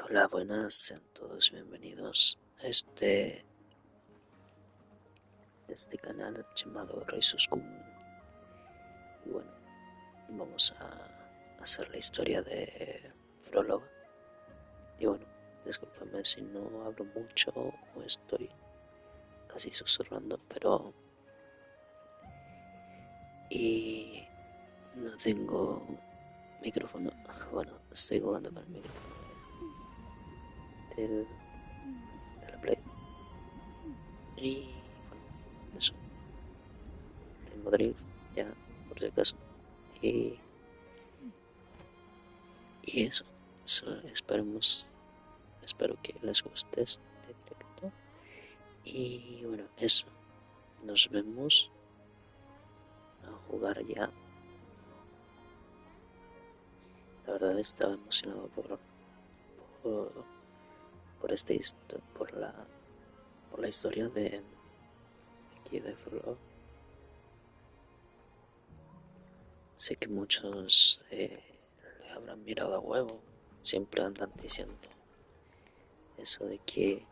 Hola, buenas, sean todos bienvenidos a este canal llamado RiSus-Kun. Y bueno, vamos a hacer la historia de Phrolova. Y bueno, discúlpame si no hablo mucho o estoy casi susurrando, pero... Y no tengo micrófono. Bueno, estoy jugando con el micrófono de la Play. Y bueno, eso. Tengo drift, ya, por si acaso. Y, y eso, espero que les guste este directo. Y bueno, eso, nos vemos a jugar ya. La verdad estaba emocionado por, por la historia de aquí de Phrolova. Sé que muchos le habrán mirado a huevo, siempre andan diciendo eso de que,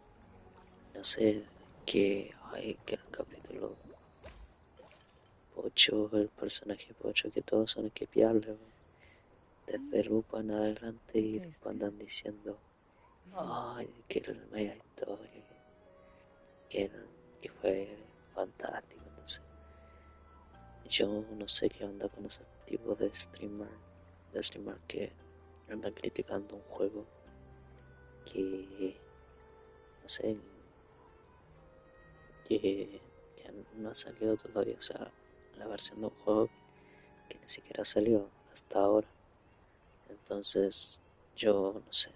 no sé, que el capítulo 8, el personaje 8, que todos son equipiables, desde Lupa en adelante, y después andan diciendo, ay, que era la media historia, que, que fue fantástico. Entonces, yo no sé qué onda con esos tipos de streamer que andan criticando un juego que, no sé, que no ha salido todavía, o sea, la versión de un juego que ni siquiera salió hasta ahora. Entonces, yo no sé,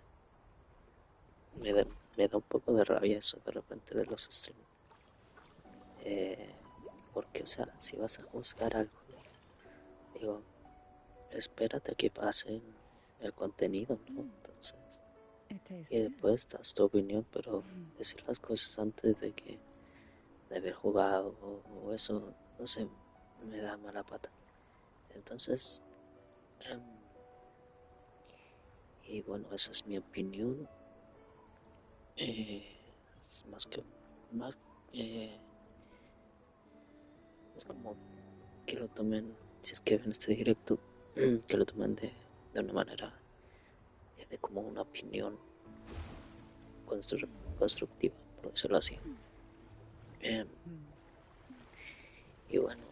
me da, me da un poco de rabia eso de repente de los streamers. Eh, Porque, o sea, si vas a juzgar algo, digo, espérate a que pase el contenido, ¿no? Entonces, y después das tu opinión, pero decir las cosas antes de haber jugado o eso, no sé, me da mala pata. Entonces, em, y bueno, esa es mi opinión. Es más que, más, eh, es como que lo tomen, si es que ven este directo, que lo tomen de una manera, de como una opinión constructiva, por decirlo así. Eh, y bueno,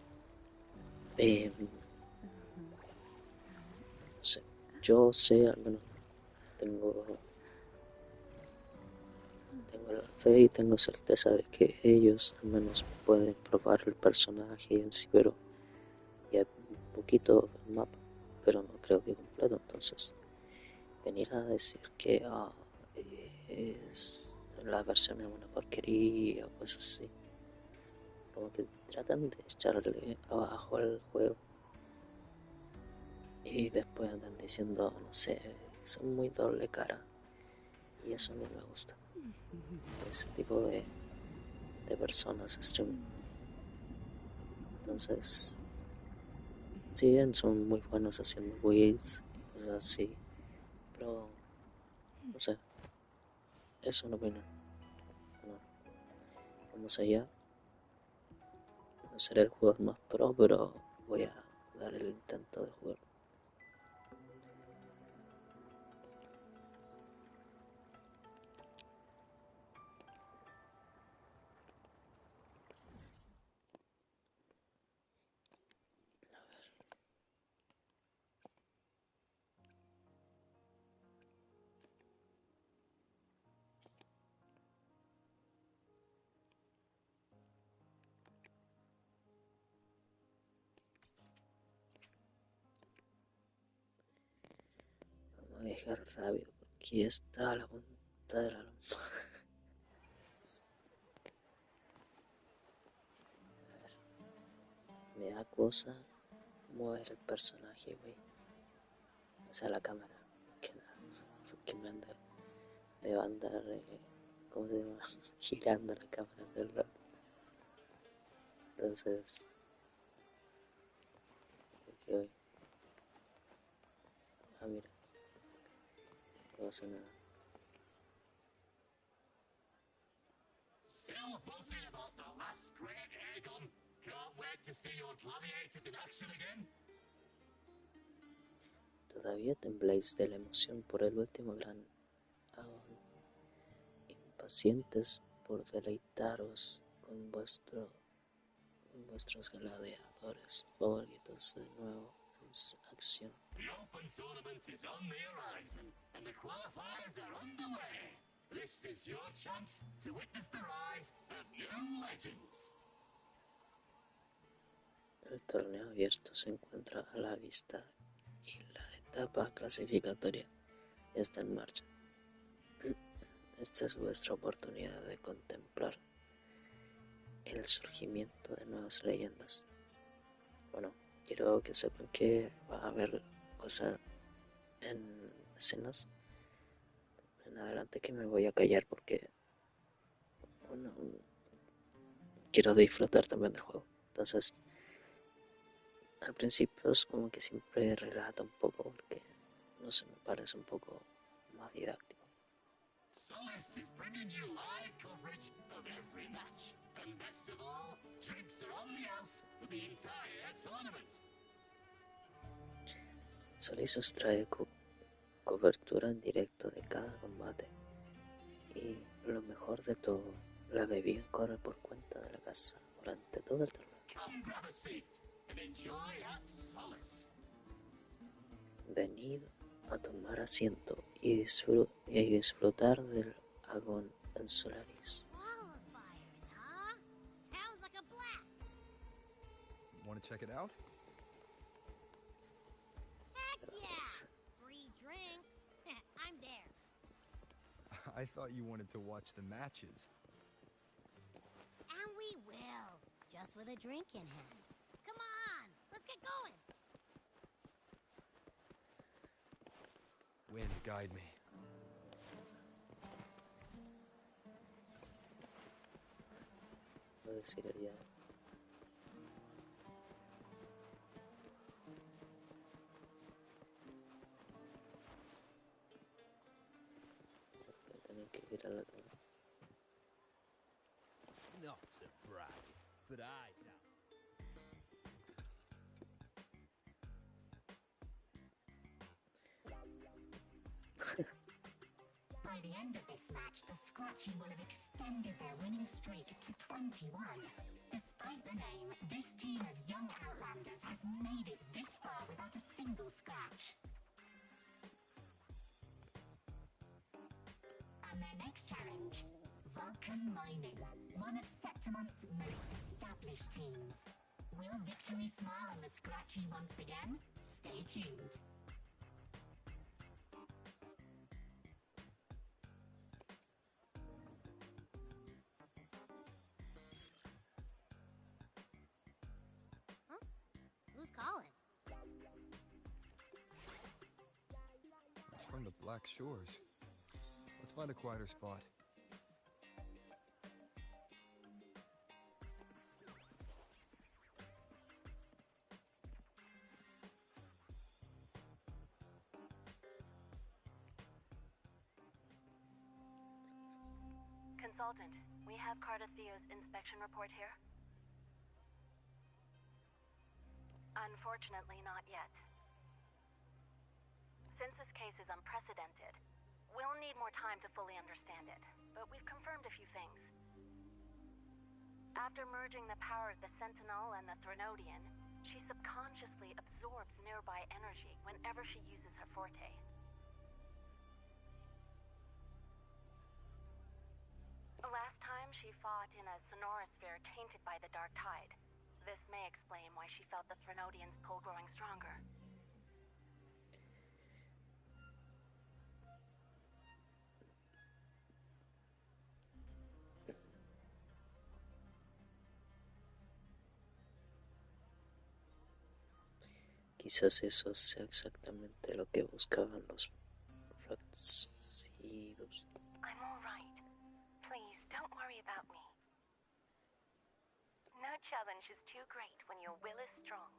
no sé, yo sé, al menos tengo, tengo la fe y tengo certeza de que ellos al menos pueden probar el personaje en sí, pero ya un poquito del mapa, pero no creo que completo. Entonces, venir a decir que la versión es una porquería o cosas así, como que tratan de echarle abajo al juego y después andan diciendo, no sé, son muy doble cara, y eso no me gusta, ese tipo de personas stream. Entonces, si bien son muy buenos haciendo builds y cosas así, pero no sé, eso no opinión. No, vamos allá. No seré el jugador más pro, pero voy a dar el intento de jugar. Vamos a viajar rápido, porque aquí está la punta de la loma. Me da cosa mover el personaje, güey. O sea, la cámara. Que nada, porque me va a andar, ¿cómo se llama? Girando la cámara del rato. Entonces, aquí voy. Ah, mira, no pasa nada. Todavía tembláis de la emoción por el último gran agón, impacientes por deleitaros con vuestros gladiadores favoritos de nuevo en acción. El torneo abierto se encuentra a la vista y la etapa clasificatoria está en marcha. Esta es vuestra oportunidad de contemplar el surgimiento de nuevas leyendas. Bueno, quiero que sepan que va a haber cosas en escenas en adelante que me voy a callar porque, bueno, quiero disfrutar también del juego. Entonces, al principio es como que siempre relato un poco porque, no sé, me parece un poco más didáctico. Solís os trae cobertura en directo de cada combate y lo mejor de todo, la bebida corre por cuenta de la casa durante todo el torneo. Venid a tomar asiento y disfrutar del agón en Solaris. Want to check it out? Heck yeah! Free drinks. I'm there. I thought you wanted to watch the matches. And we will, just with a drink in hand. Come on, let's get going. Wind, guide me. Voy a decir ya. Voy a tener que ir a la torre. Not to brag, but I doubt. By the end of this match, the Scratchy will have extended their winning streak to 21. Despite the name, this team of young Outlanders has made it this far without a single scratch. And their next challenge, Vulcan Mining, one of Septimonth's most established teams. Will victory smile on the Scratchy once again? Stay tuned. Who's calling? It's from the Black Shores. Let's find a quieter spot. Consultant, we have Cardathio's inspection report here? Unfortunately, not yet. Since this case is unprecedented, we'll need more time to fully understand it, but we've confirmed a few things. After merging the power of the Sentinel and the Threnodian, she subconsciously absorbs nearby energy whenever she uses her forte. Last time she fought in a sonorosphere tainted by the Dark Tide. This may explain why she felt the Threnodian's pull growing stronger. Quizás eso sea exactamente lo que buscaban los fraccidos. I'm all right. Please, don't worry about me. No challenge is too great when your will is strong.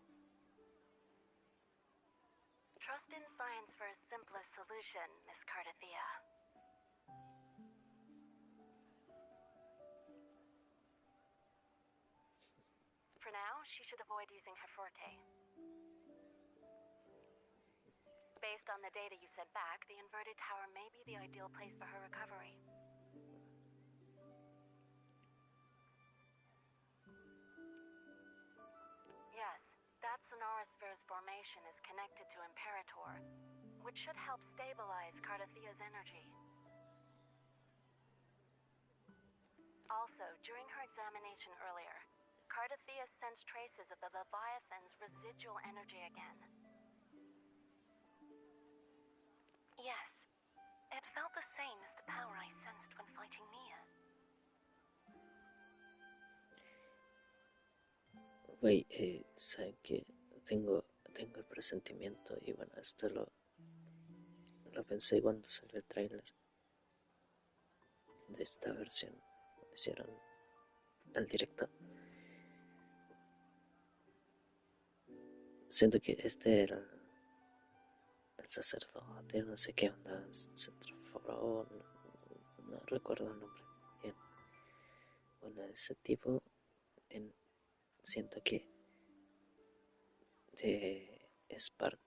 Trust in science for a simpler solution, Miss Cardathia. for now, she should avoid using her forte. Based on the data you sent back, the inverted tower may be the ideal place for her recovery. Yes, that Sonorisphere's formation is connected to Imperator, which should help stabilize Cardathia's energy. Also, during her examination earlier, Cardathia sensed traces of the Leviathan's residual energy again. Yes, it felt the same as the power I sensed when fighting Nia. Güey, ¿saben qué? Tengo el presentimiento y bueno, esto lo pensé cuando salió el tráiler de esta versión. Hicieron el directo. Siento que este era el sacerdote, no sé qué onda, se transformó, no recuerdo el nombre bien. Bueno, ese tipo, siento que es parte,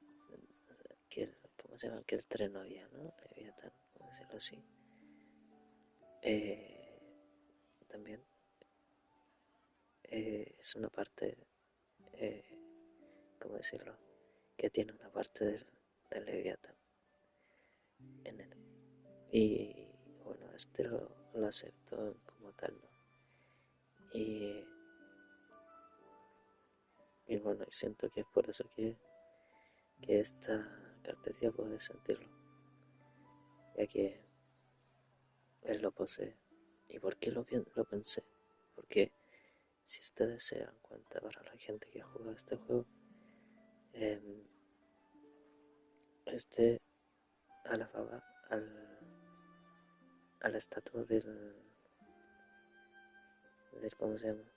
¿cómo se llama? Que el tren no había, ¿no? Leviatán, por decirlo así. También es una parte, ¿cómo decirlo? Que tiene una parte del Leviatán en él. Y bueno, este lo acepto como tal, ¿no? Y bueno, siento que es por eso que esta cartilla puede sentirlo, ya que él lo posee. ¿Y por qué lo pensé? Porque si ustedes se dan cuenta, para la gente que juega este juego, este alababa a la estatua del ¿cómo se llama?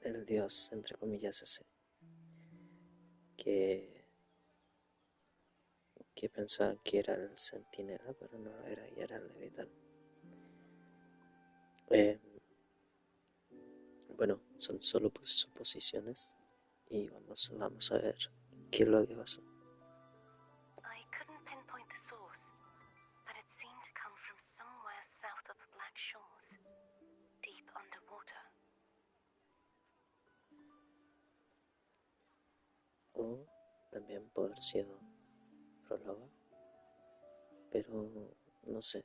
Del dios, entre comillas, ese, que pensaba que era el centinela, pero no lo era, y era el leviatán. Bueno, son solo suposiciones y vamos a ver qué es lo que pasó. I couldn't pinpoint the source, but it seemed to come from somewhere south of the Black Shores, deep underwater. O también puede haber sido Phrolova, pero no sé.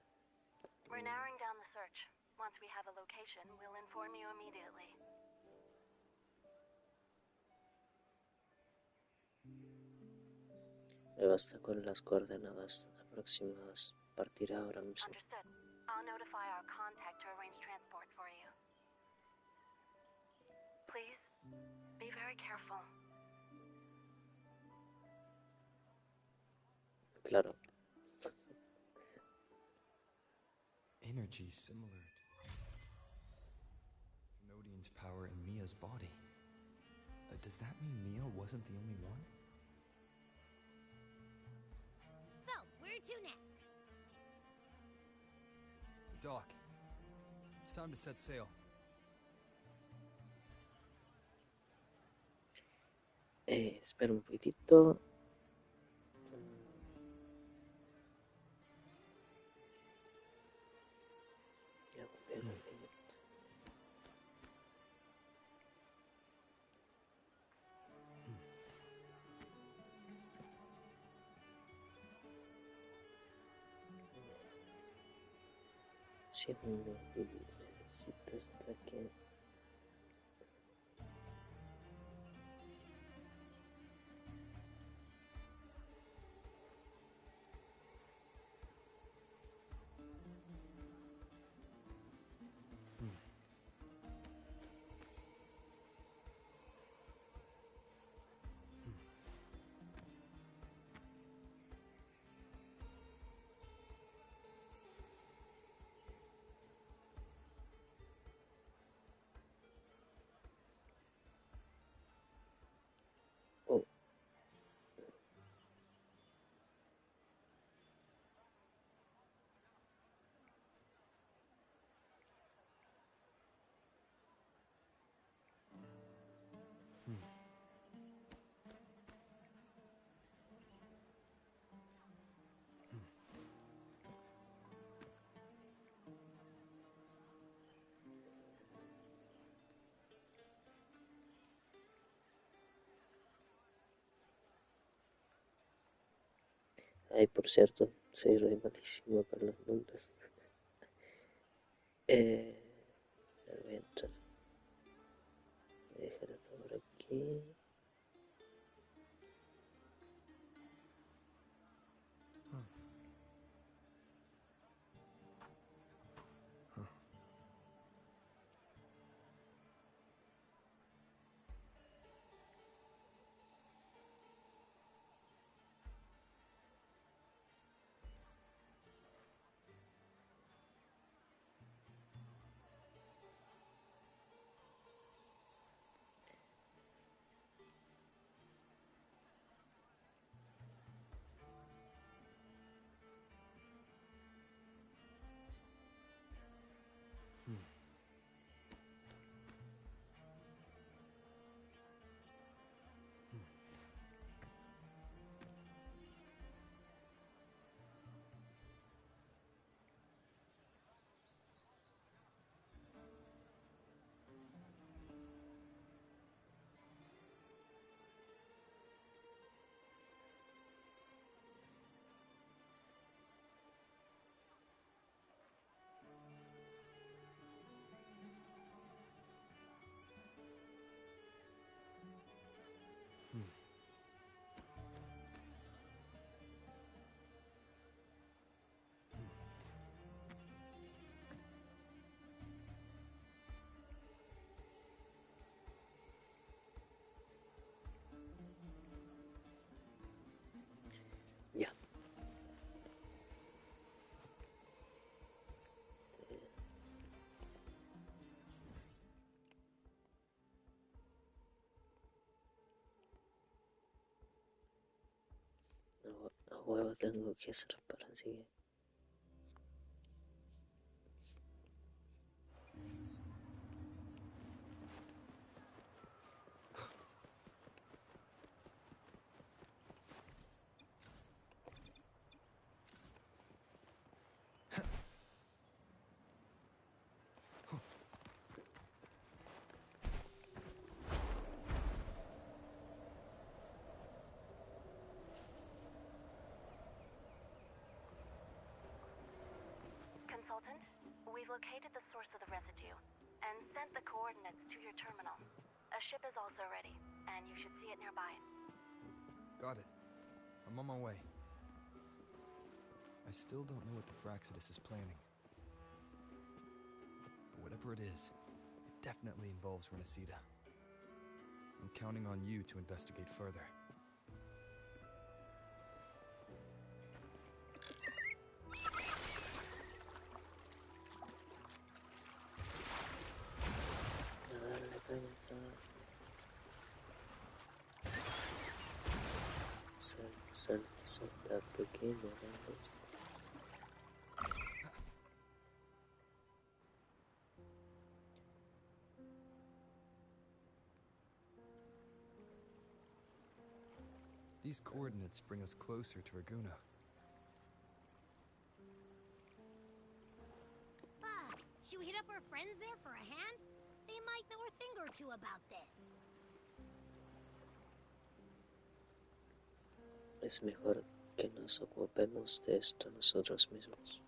We're narrowing down the search. Once we have a location, we'll inform you immediately. Me basta con las coordenadas aproximadas. Partir ahora mismo. Understood. I'll notify our contact to arrange transport for you. Please, be very careful. Claro. Energy similar to Frenodian's power in Mia's body. Does that mean Mia wasn't the only one? So, where to next? The dock. It's time to set sail. Espera un poquitito. Ya volví, volví. Segundo, necesito hasta que... Ay, por cierto, soy re malísimo para los nombres. Eh, voy a entrar. Voy a dejar esto por aquí. Ya. A huevo tengo que hacer para seguir. Consultant, we've located the source of the residue and sent the coordinates to your terminal. A ship is also ready, and you should see it nearby. Got it. I'm on my way. I still don't know what the Fraxidus is planning. But whatever it is, it definitely involves Renacida. I'm counting on you to investigate further. Darle caña a esta. Salta, salta, salta, pequeño langosta. These coordinates bring us closer to Raguna. Should we hit up our friends there for a hand? They might know a thing or two about this. Es mejor que nos ocupemos de esto nosotros mismos.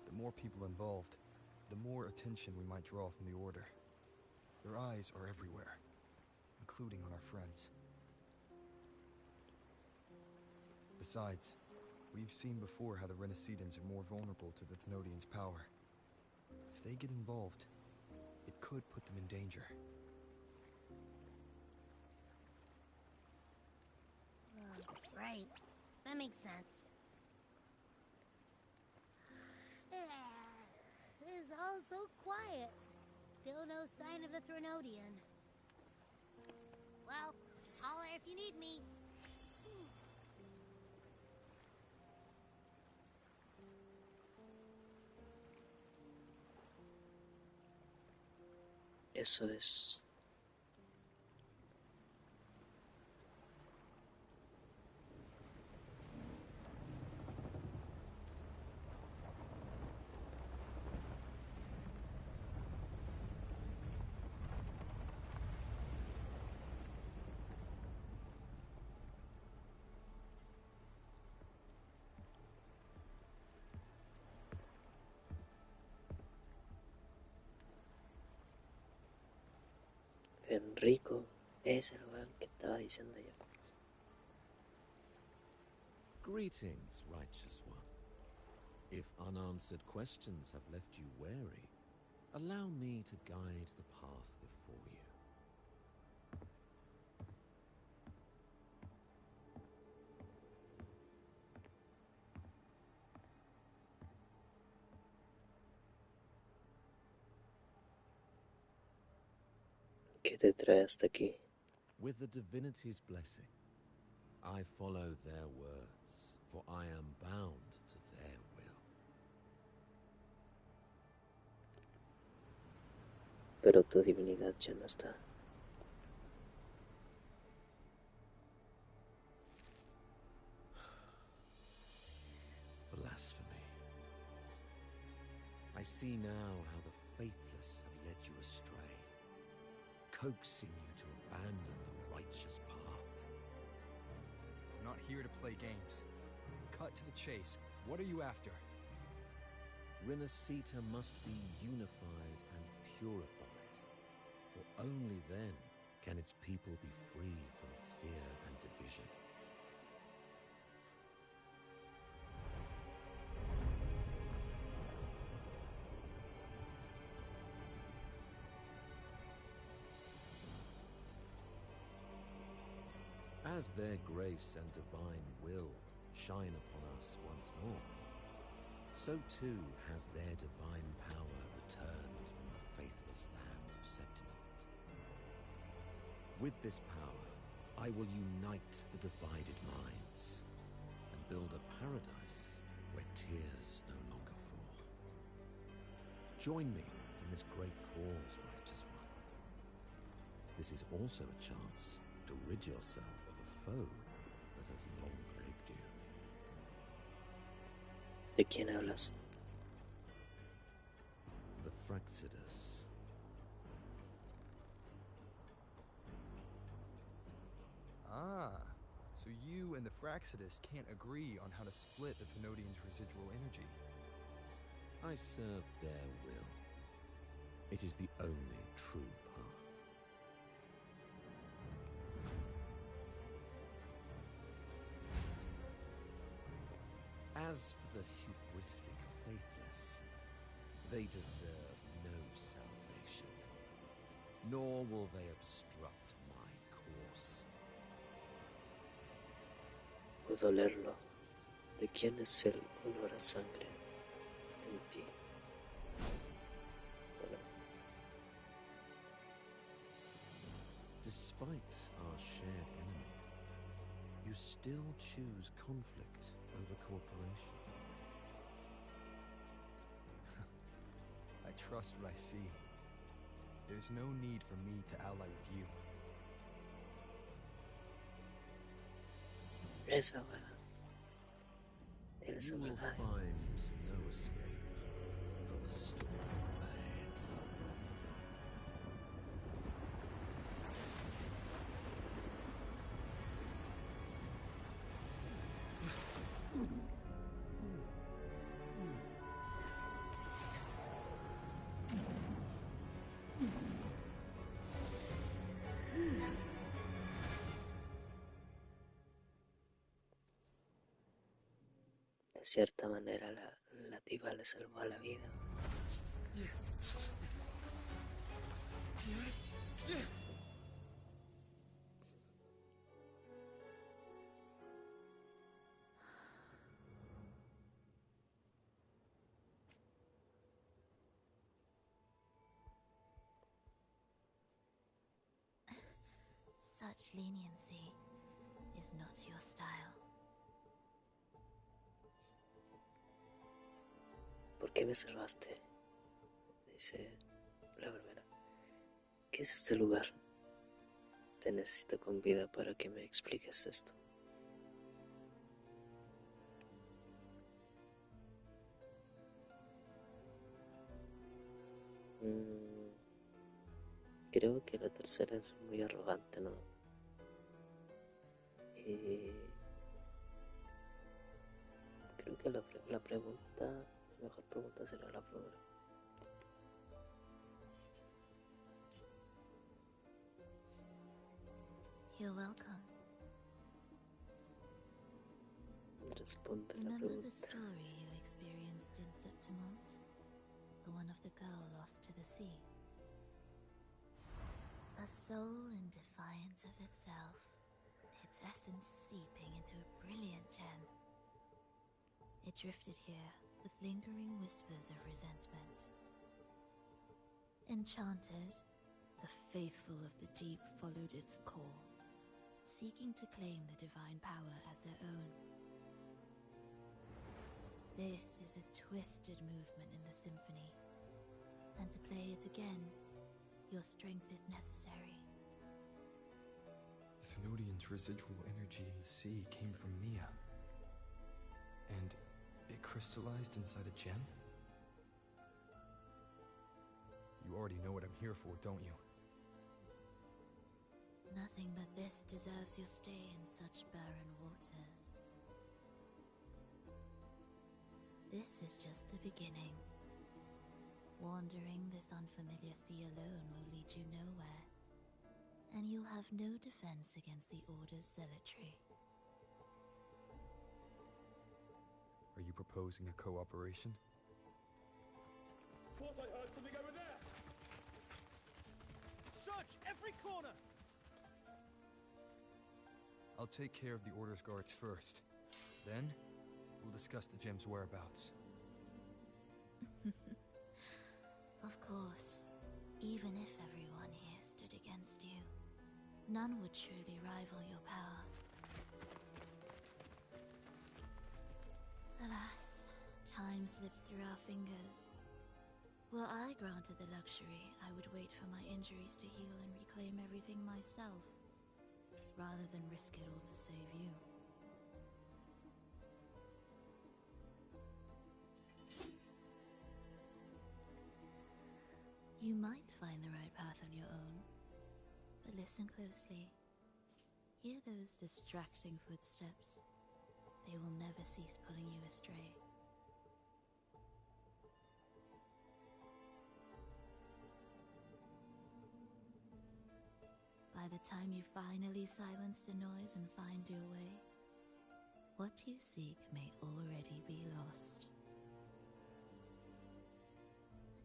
The more people involved, the more attention we might draw from the Order. Their eyes are everywhere, including on our friends. Besides, we've seen before how the Renacidans are more vulnerable to the Thenodians' power. If they get involved, it could put them in danger. Right. That makes sense. It's all so quiet. Still no sign of the Thenodian. Well, just holler if you need me. Eso es. Enrico, es el lugar que estaba diciendo yo. Greetings, righteous one. If unanswered questions have left you wary, allow me to guide the path before you. ¿Qué te trae hasta aquí? With the divinity's blessing, I follow their words, for I am bound to their will. Pero tu divinidad ya no está. Blasphemy. I see now how the faithless have led you astray, coaxing you to abandon the righteous path. I'm not here to play games. Cut to the chase. What are you after? Renacita must be unified and purified, for only then can its people be free from fear and division. As their grace and divine will shine upon us once more, so too has their divine power returned from the faithless lands of Septimont. With this power, I will unite the divided minds and build a paradise where tears no longer fall. Join me in this great cause, righteous one. This is also a chance to rid yourself of a foe that has long plagued you. ¿De quién hablas? The Fraxidus. Ah, so you and the Fraxidus can't agree on how to split the Venodian's residual energy. I serve their will. It is the only true path. As for the hubristic faithless, they deserve no salvation, nor will they obstruct my course. Puedo olerlo. ¿De quién es el olor a sangre en ti? Bueno, Despite our shared enemy, you still choose conflict over cooperation. I trust what I see. There's no need for me to ally with you. esa verdad. Tienes You will verdad. find no escape from the storm ahead. De cierta manera la diva le salvó la vida. Such leniency is not your style. ¿Por qué me salvaste? Dice la barbera. ¿Qué es este lugar? Te necesito con vida para que me expliques esto. Creo que la tercera es muy arrogante, ¿no? Y creo que la pregunta, la mejor pregunta sería la primera. You're welcome. Responde la Remember the pregunta. story you experienced in Septimont? The one of the girl lost to the sea? A soul in defiance of itself, its essence seeping into a brilliant gem. It drifted here with lingering whispers of resentment. Enchanted, the faithful of the deep followed its call, seeking to claim the divine power as their own. This is a twisted movement in the symphony, and to play it again, your strength is necessary. The Thenodian's residual energy in the sea came from Mia. And it crystallized inside a gem? You already know what I'm here for, don't you? Nothing but this deserves your stay in such barren waters. This is just the beginning. Wandering this unfamiliar sea alone will lead you nowhere, and you'll have no defense against the Order's zealotry. Are you proposing a cooperation? Thought I heard something over there! Search every corner! I'll take care of the Order's guards first. Then, we'll discuss the gem's whereabouts. Of course, even if everyone here stood against you, none would truly rival your power. Alas, time slips through our fingers. Were I granted the luxury, I would wait for my injuries to heal and reclaim everything myself, rather than risk it all to save you. You might find the right path on your own, but listen closely. Hear those distracting footsteps. They will never cease pulling you astray. By the time you finally silence the noise and find your way, what you seek may already be lost.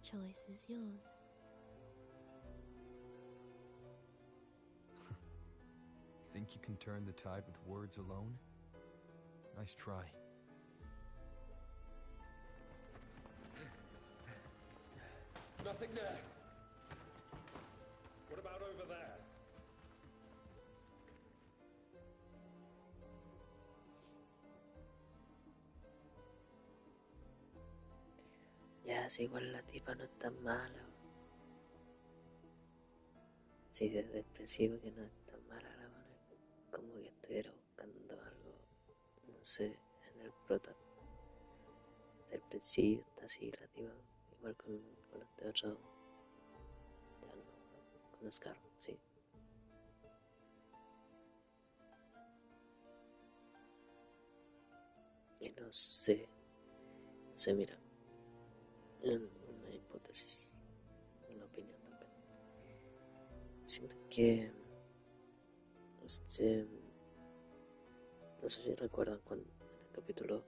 The choice is yours. Think you can turn the tide with words alone? Nice try. Nothing there! What about over there? Ya, si igual la tipa no es tan mala. Sí, desde el principio que no es tan mala la buena. Como que estuviera buscando algo, no sé, en el prota. Desde el principio está así la tipa. Igual con este otro. Ya no, con Scar, sí. Y no sé, mira, una hipótesis, una opinión también. Siento que, no sé si recuerdan cuando, en el capítulo,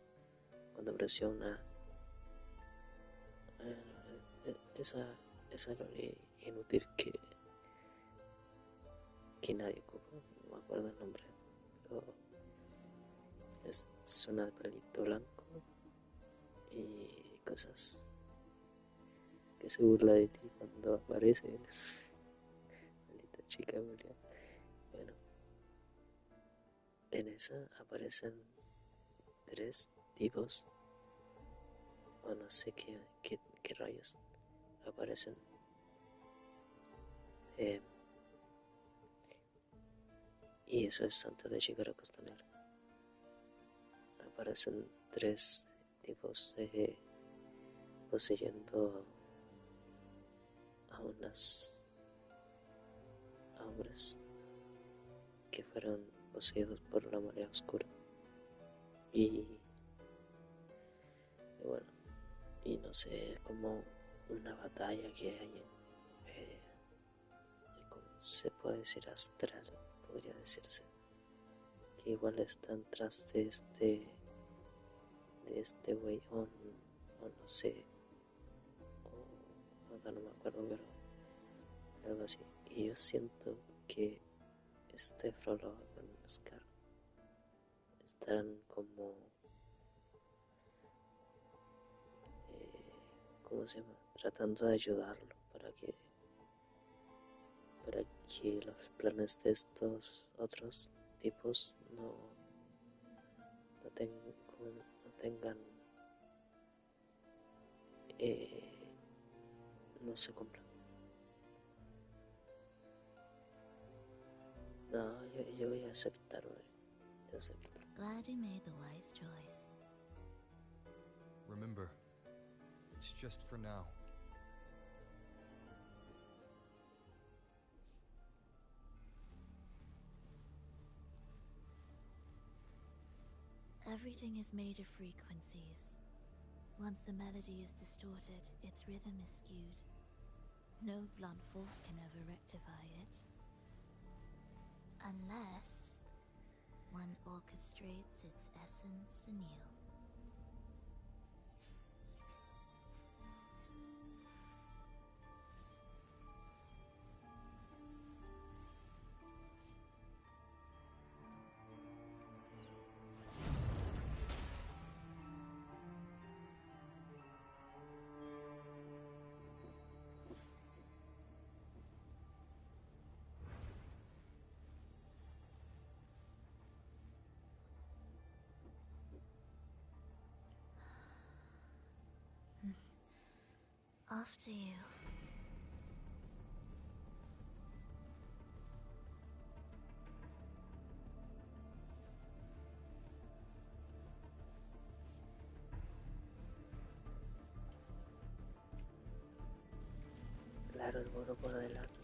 cuando apareció esa loli inútil que nadie ocupa, no me acuerdo el nombre, pero es una de pelito blanco y cosas que se burla de ti cuando aparece. Maldita chica, Julia. Bueno, en esa aparecen 3 tipos, o no sé qué rayos aparecen. Y eso es antes de llegar a Costanera. Aparecen 3 tipos poseyendo a hombres que fueron poseídos por la marea oscura. Y bueno, y no sé, como una batalla que hay, como se puede decir, astral, podría decirse, que igual están tras de güey, o no sé, o no me acuerdo, pero algo así. Y yo siento que Phrolova con Scar están como, ¿cómo se llama? Tratando de ayudarlo para que los planes de estos otros tipos no tengan, no se cumplan. No, yo voy a aceptar, güey. Yo acepto. Glad you made the wise choice. Remember, it's just for now. Everything is made of frequencies. Once the melody is distorted, its rhythm is skewed. No blunt force can ever rectify it. Unless one orchestrates its essence anew. After you. Claro, el mono por adelante.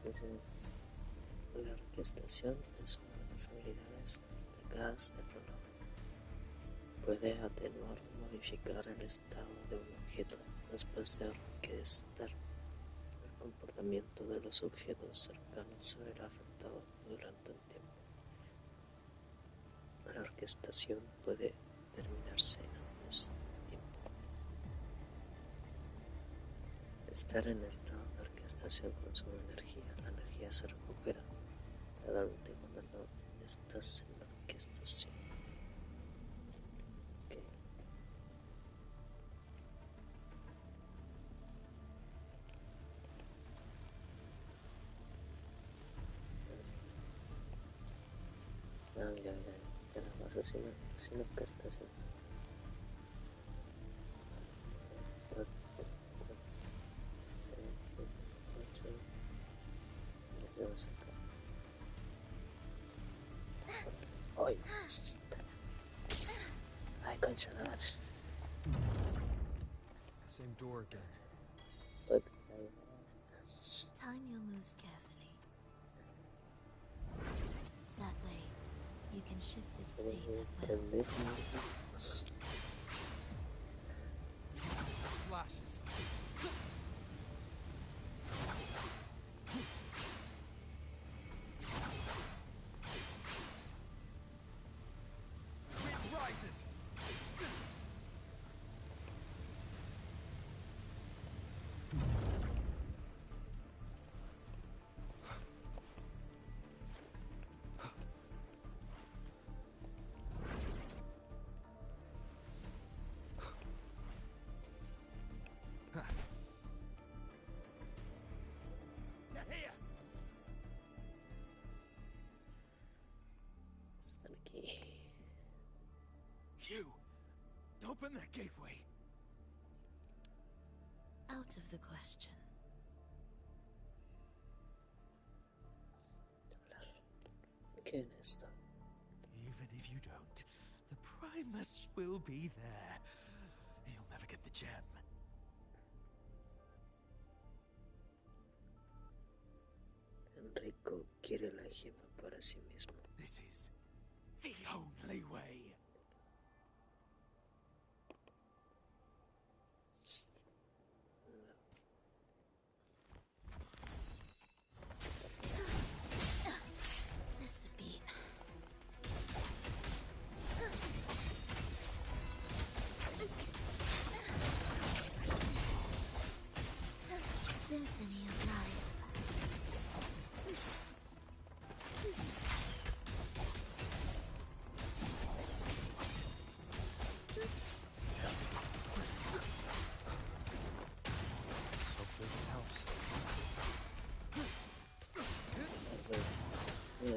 Dice, la orquestación es una de las habilidades destacadas de Phrolova. Puede atenuar o modificar el estado de un objeto después de orquestar. El comportamiento de los objetos cercanos se verá afectado durante un tiempo. La orquestación puede terminarse antes de tiempo. Estar en estado de orquestación consume energía. La energía se recupera gradualmente cuando no estás en la orquestación. Okay. No, ya nada más así sin orquestación. Ay, consolar. Same door again. Time your moves carefully. That way, you can shift its state at will. Slashes. Wind rises. Están aquí. You! Open that gateway! Out of the question. ¿Qué es esto? Even if you don't, the Primus will be there. You'll never get the gem. Enrico quiere la gema para sí mismo. This is the only way.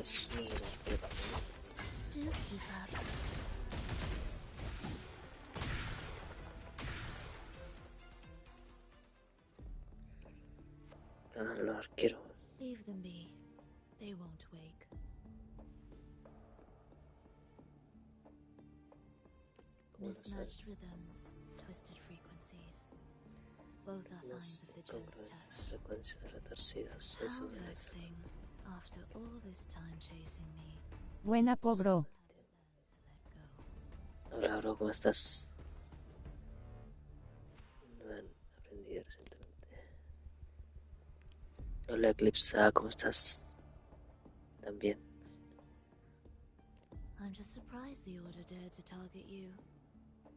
veces me da prepa. Do keep up. Ah, los arqueros. Leave them be. They won't wake. ¿Cómo lo Mismatched sabes? rhythms, twisted frequencies. Both are Unas signs of the Gen's incongruentes touch. frecuencias retorcidas. Eso How debe ser. vexing, after all this time chasing me. Buena po, bro. Hola, bro, ¿cómo estás? No han aprendido recientemente. Hola, Eclipsa, ¿cómo estás? También. I'm just surprised the Order dared to target you.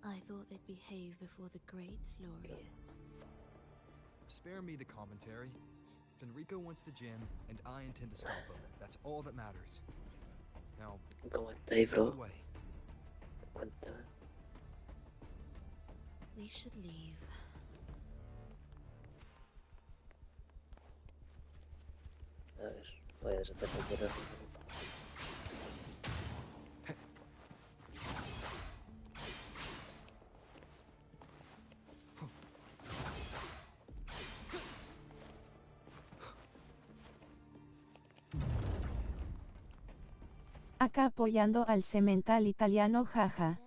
I thought they'd behave before the great laureate. Spare me the commentary. Fenrico wants the gem, and I intend to stop him. That's all that matters. Now, ¿Cómo estáis, lead the bro? way. Cuéntame. We should leave. A ver, voy a tratar de curar. Acá apoyando al cemental italiano, jaja.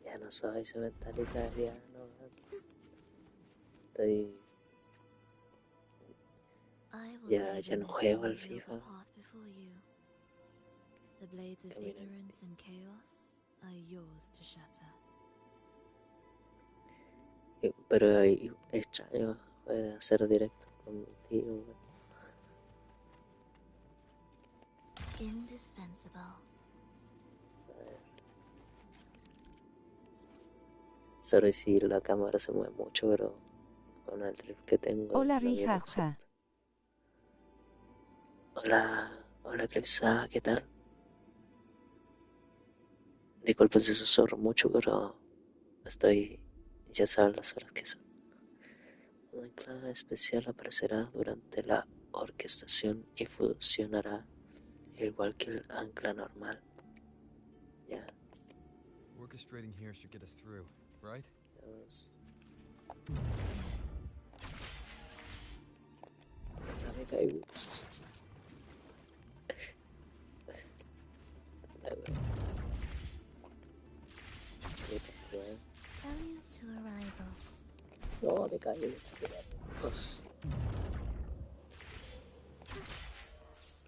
Ya no soy cemental italiano. Estoy... I will Ya, leave ya a no mist juego to al reveal the FIFA. path before you. The blades of Caminante. ignorance and chaos are yours to shatter. Pero extraño hacer directo contigo, güey. Indispensable. Sorry si la cámara se mueve mucho, pero con el trip que tengo. Hola, lo Ri, vi jaja. exacto. Hola, Eclipsa, ¿qué tal? Disculpen si susurro mucho, pero estoy... Ya saben las horas que son. Un ancla especial aparecerá durante la orquestación y funcionará igual que el ancla normal. Ya, Orchestrating here should get us through, right? vamos. Yes. Ah, me caigo. Salute to arrival. No, me caigo.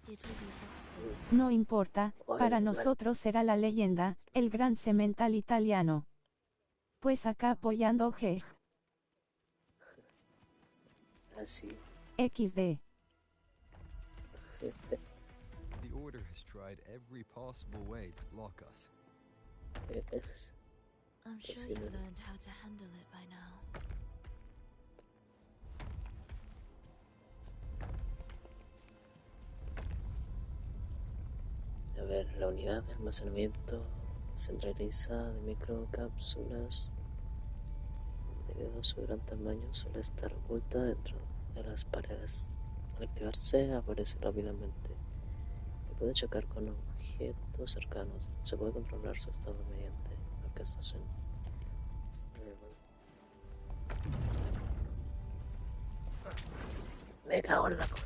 It will be faster this No importa, para Ay, nosotros será la leyenda, el gran cemental italiano. Pues acá apoyando GEG. así. XD. The Order has tried every possible way to block us. I'm sure Sí, you've no. learned how to handle it by now. A ver, la unidad de almacenamiento centraliza de microcápsulas debido a su gran tamaño suele estar oculta dentro de las paredes. Al activarse aparece rápidamente y puede chocar con objetos cercanos. Se puede controlar su estado mediante orquestación. Me cago en la cola.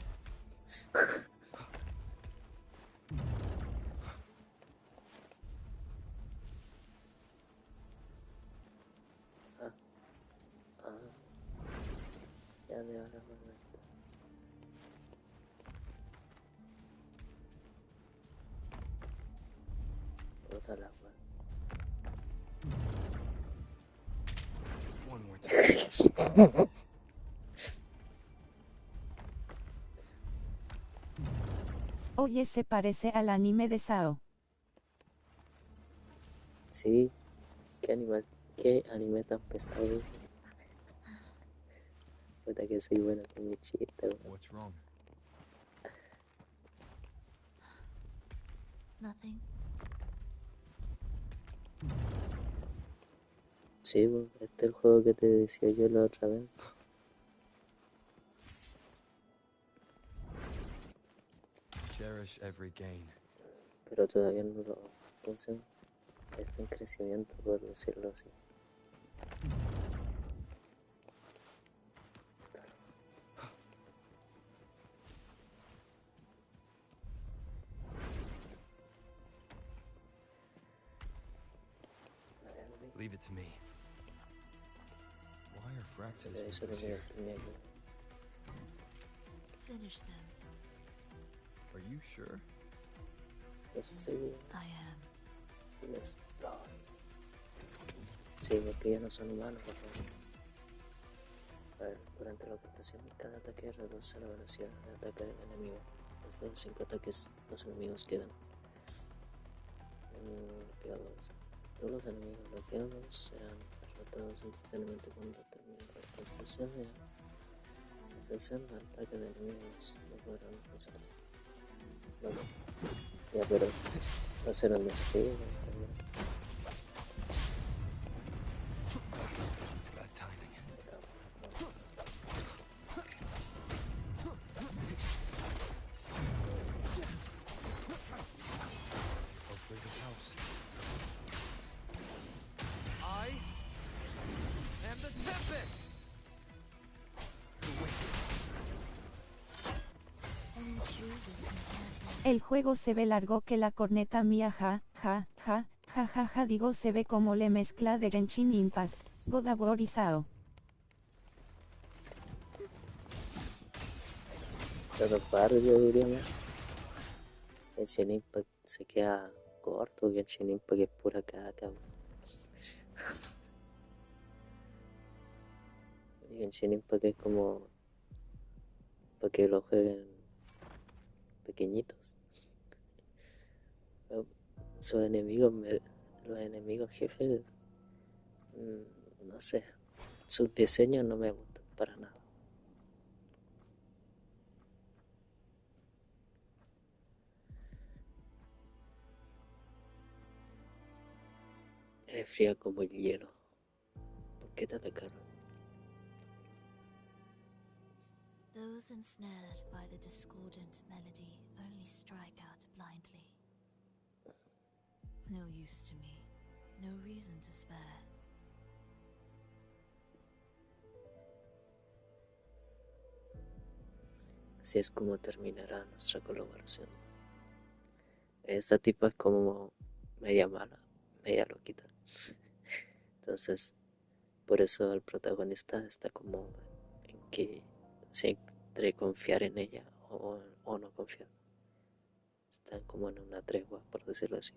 Ya de ahora momento. Bota la agua. One more time. Oye, se parece al anime de Sao. Sí, qué anime tan pesado. Puta que soy buena con mi chiste, weón. What's wrong? Nothing. Sí, pues, este es el juego que te decía yo la otra vez. Cherish every gain. Pero todavía no lo... ¿Cómo se llama? Está en crecimiento, por decirlo así. Leave it to me. Why are Frax's Pero eso papers lo here? tenía que... Finish them. Are you sure? ¿Estás seguro? I am. No estoy. Sí, porque ya no son humanos, por favor. A ver, durante la ocultación, cada ataque reduce la velocidad de ataque del enemigo. Después de 5 ataques, los enemigos quedan bloqueados. Todos los enemigos bloqueados serán derrotados instantáneamente cuando termine la ocultación. Atención, al ataque de enemigos no podrán alcanzarte. Bueno, ya, pero va a ser un desafío. Bad timing. Hopefully this helps. I am the Tempest! An intriguing enchanting. El juego se ve largo que la corneta mía, ja, ja, ja, ja, ja, ja, digo se ve como la mezcla de Genshin Impact, God of War y SAO. Pero para, yo diría más. Genshin Impact se queda corto, Genshin Impact es pura caca. Genshin Impact es como para que lo jueguen pequeñitos. Sus enemigos, los enemigos jefes, no sé, sus diseños no me gustan para nada. Eres fría como el hielo. ¿Por qué te atacaron? Those ensnared by the discordant melody only strike out blindly. No use to me, no reason to spare. Así es como terminará nuestra colaboración. Esta tipa es como media mala, media loquita. Entonces, por eso el protagonista está como en que se entre confiar en ella o no confiar. Están como en una tregua, por decirlo así.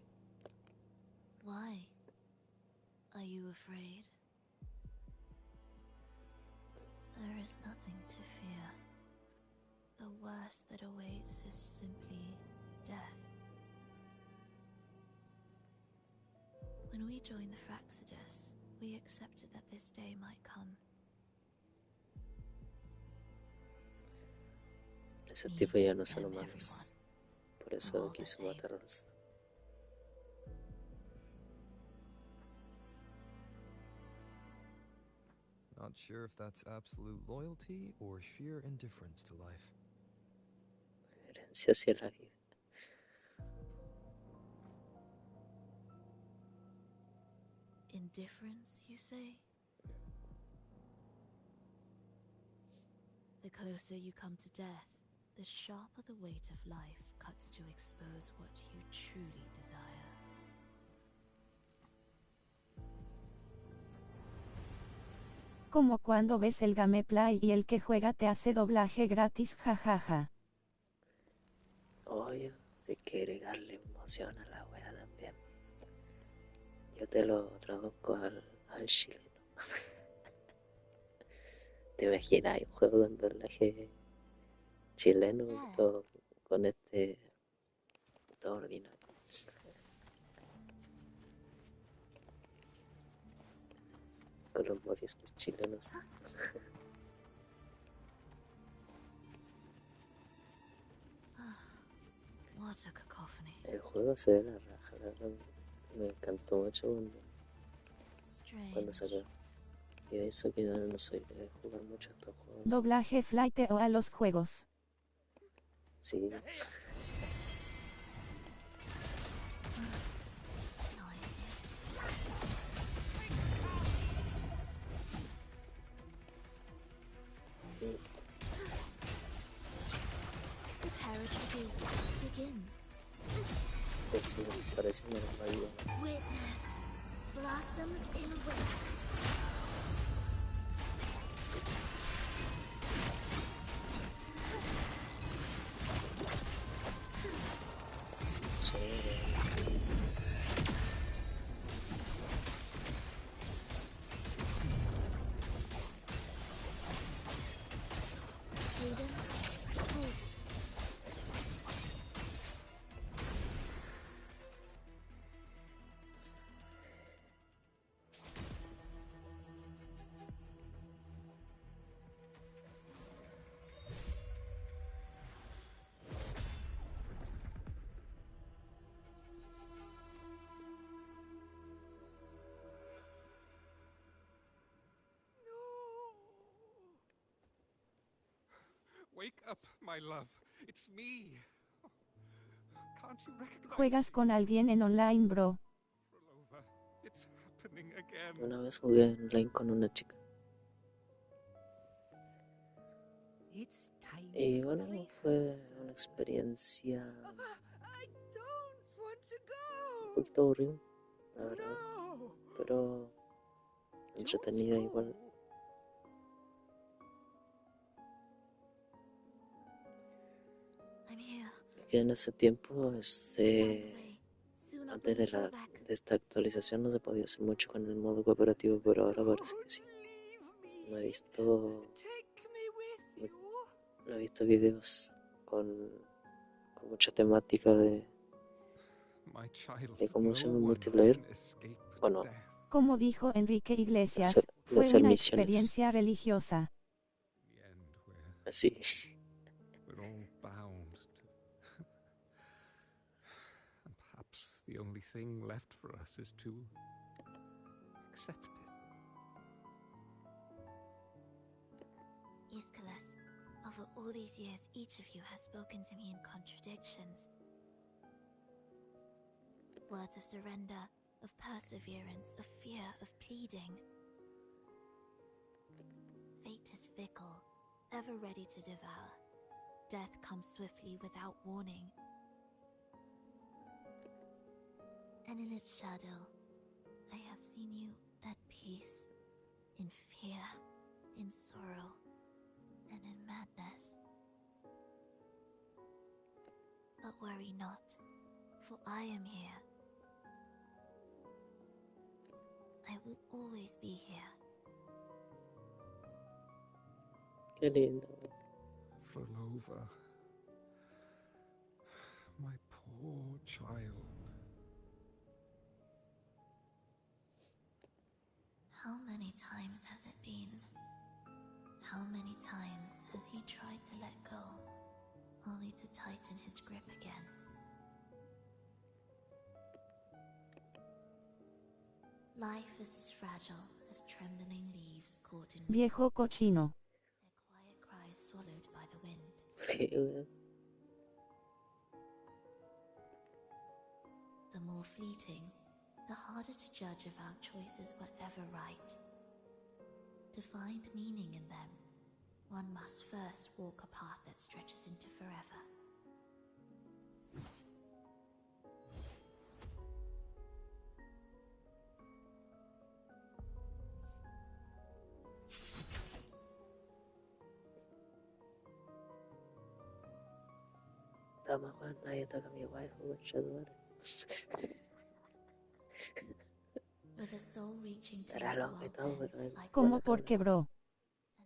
Why? Are you afraid? There is nothing to fear. The worst that awaits is simply death. When we joined the Fraxidus, we accepted that this day might come. Esos tipos ya no son them, humanos. Por We're eso all the quiso same. matarlos. Not sure if that's absolute loyalty or sheer indifference to life. Herencia hacia la vida. Indifference, you say? The closer you come to death, the sharper the weight of life cuts to expose what you truly desire. Como cuando ves el gameplay y el que juega te hace doblaje gratis, jajaja. Oye, si quiere darle emoción a la wea también. Yo te lo traduzco al chileno. ¿Te imaginas un juego con doblaje chileno pero con este todo ordinario? Con los modismos chilenos. What a cacophony. El juego se ve la raja, la verdad. Me encantó mucho cuando Strange. salió. Y de eso que yo no soy de jugar mucho estos juegos. Doblaje flight o a los juegos. Sí, pareciendo algo. Witness blossoms in wind. Sí, Cadence, halt. Wake up, my love. It's me. Can't you recognize Juegas con alguien en online, bro. Phrolova? It's happening again. una vez jugué online con una chica. It's time Y for bueno, the fue rehearsal. una experiencia I don't want to un go. poquito aburrida, la verdad, No. pero entretenida Don't igual. go. I'm here. Que en ese tiempo, Found the way. Soon I'll antes bring de, you all back. de esta actualización no se podía hacer mucho con el modo cooperativo, pero ahora parece que sí. Don't leave No me. he visto, Take me with you. no he visto videos con mucha temática My child, de cómo se llama no one multiplayer. can escape Bueno, death. Como dijo Enrique Iglesias, de fue hacer una misiones. experiencia religiosa. In the end, así. we're all bound to... And perhaps the only thing left for us is to accept it. Iskalas, over all these years, each of you has spoken to me in contradictions. Words of surrender, of perseverance, of fear, of pleading. Fate is fickle, ever ready to devour. Death comes swiftly without warning. And in its shadow, I have seen you at peace, in fear, in sorrow, and in madness. But worry not, for I am here. I will always be here. Qué lindo. Phrolova, my poor child. How many times has it been? How many times has he tried to let go, only to tighten his grip again? Life is as fragile as trembling leaves caught in Viejo cochino. their quiet cries swallowed by the wind. Frío, The more fleeting, the harder to judge if our choices were ever right. To find meaning in them, one must first walk a path that stretches into forever. Tama kwa na yataka mi waifu wachadwara. With a soul reaching to Era the lo que world's todo, end, pero like Como bueno, porque, bro.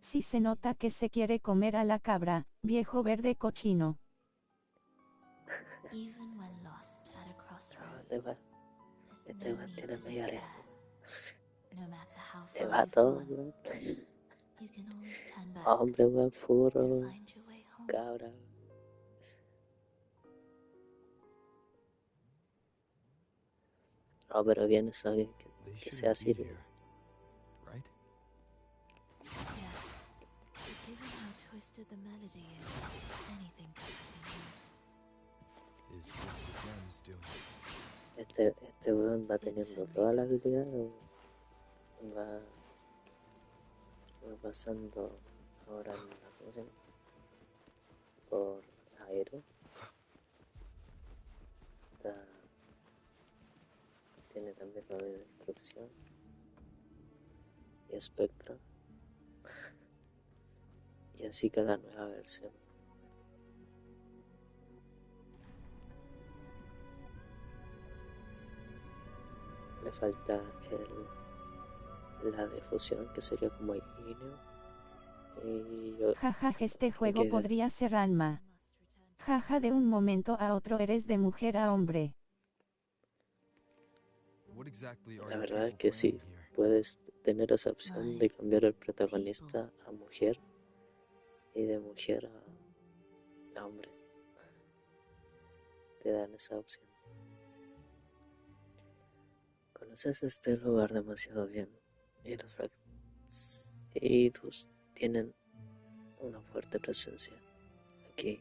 Sí se nota que se quiere comer a la cabra, viejo verde cochino. even when lost at a te crossroads, va, there's te no va a need to tener medio despair. lejos. No matter how Te far va you've todo, gone, ¿no? you can always turn back Hombre, buen and furro, find your way home. cabra. Oh, pero bien eso They que sea shouldn't be así. here, right? Yes, but given how twisted the melody is, anything could happen here. Is this the gem still? Este weón va teniendo toda la habilidad o va pasando ahora en la cosa por aero. Está tiene también lo de destrucción y espectro, y así cada nueva versión. Le falta la de fusión, que sería como ignio. Jaja, este juego que- podría ser alma. Jaja, de un momento a otro eres de mujer a hombre. What exactly are La you verdad es people que sí, planning here? puedes tener esa opción de cambiar el protagonista a mujer y de mujer a hombre. Te dan esa opción. Conoces este lugar demasiado bien y los variados tienen una fuerte presencia aquí.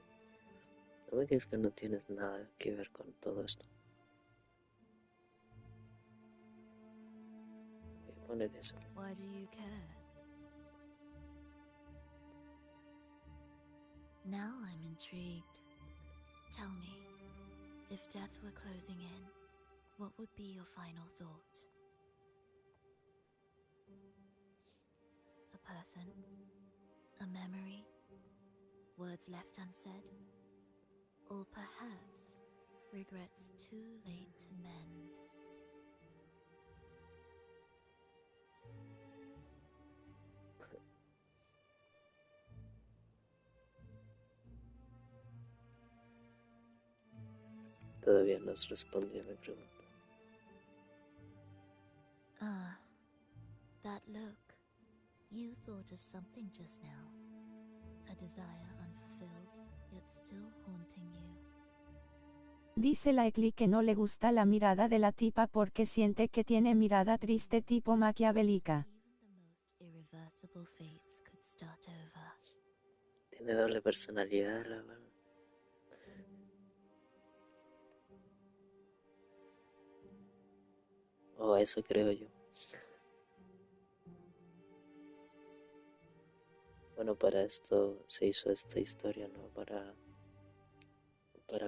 No me digas que no tienes nada que ver con todo esto. Voy a poner eso. Why do you care? Now I'm intrigued. Tell me, if death were closing in, what would be your final thought? A person? A memory? Words left unsaid? Or perhaps regrets too late to mend? Todavía no has respondido a mi pregunta. Ah, that look. You thought of something just now. A desire unfulfilled, yet still haunting you. Dice la Ecli que no le gusta la mirada de la tipa porque siente que tiene mirada triste tipo maquiavélica. Even the most irreversible fates could start over. Tiene doble personalidad, la verdad. O eso creo yo. Bueno, para esto se hizo esta historia, ¿no? Para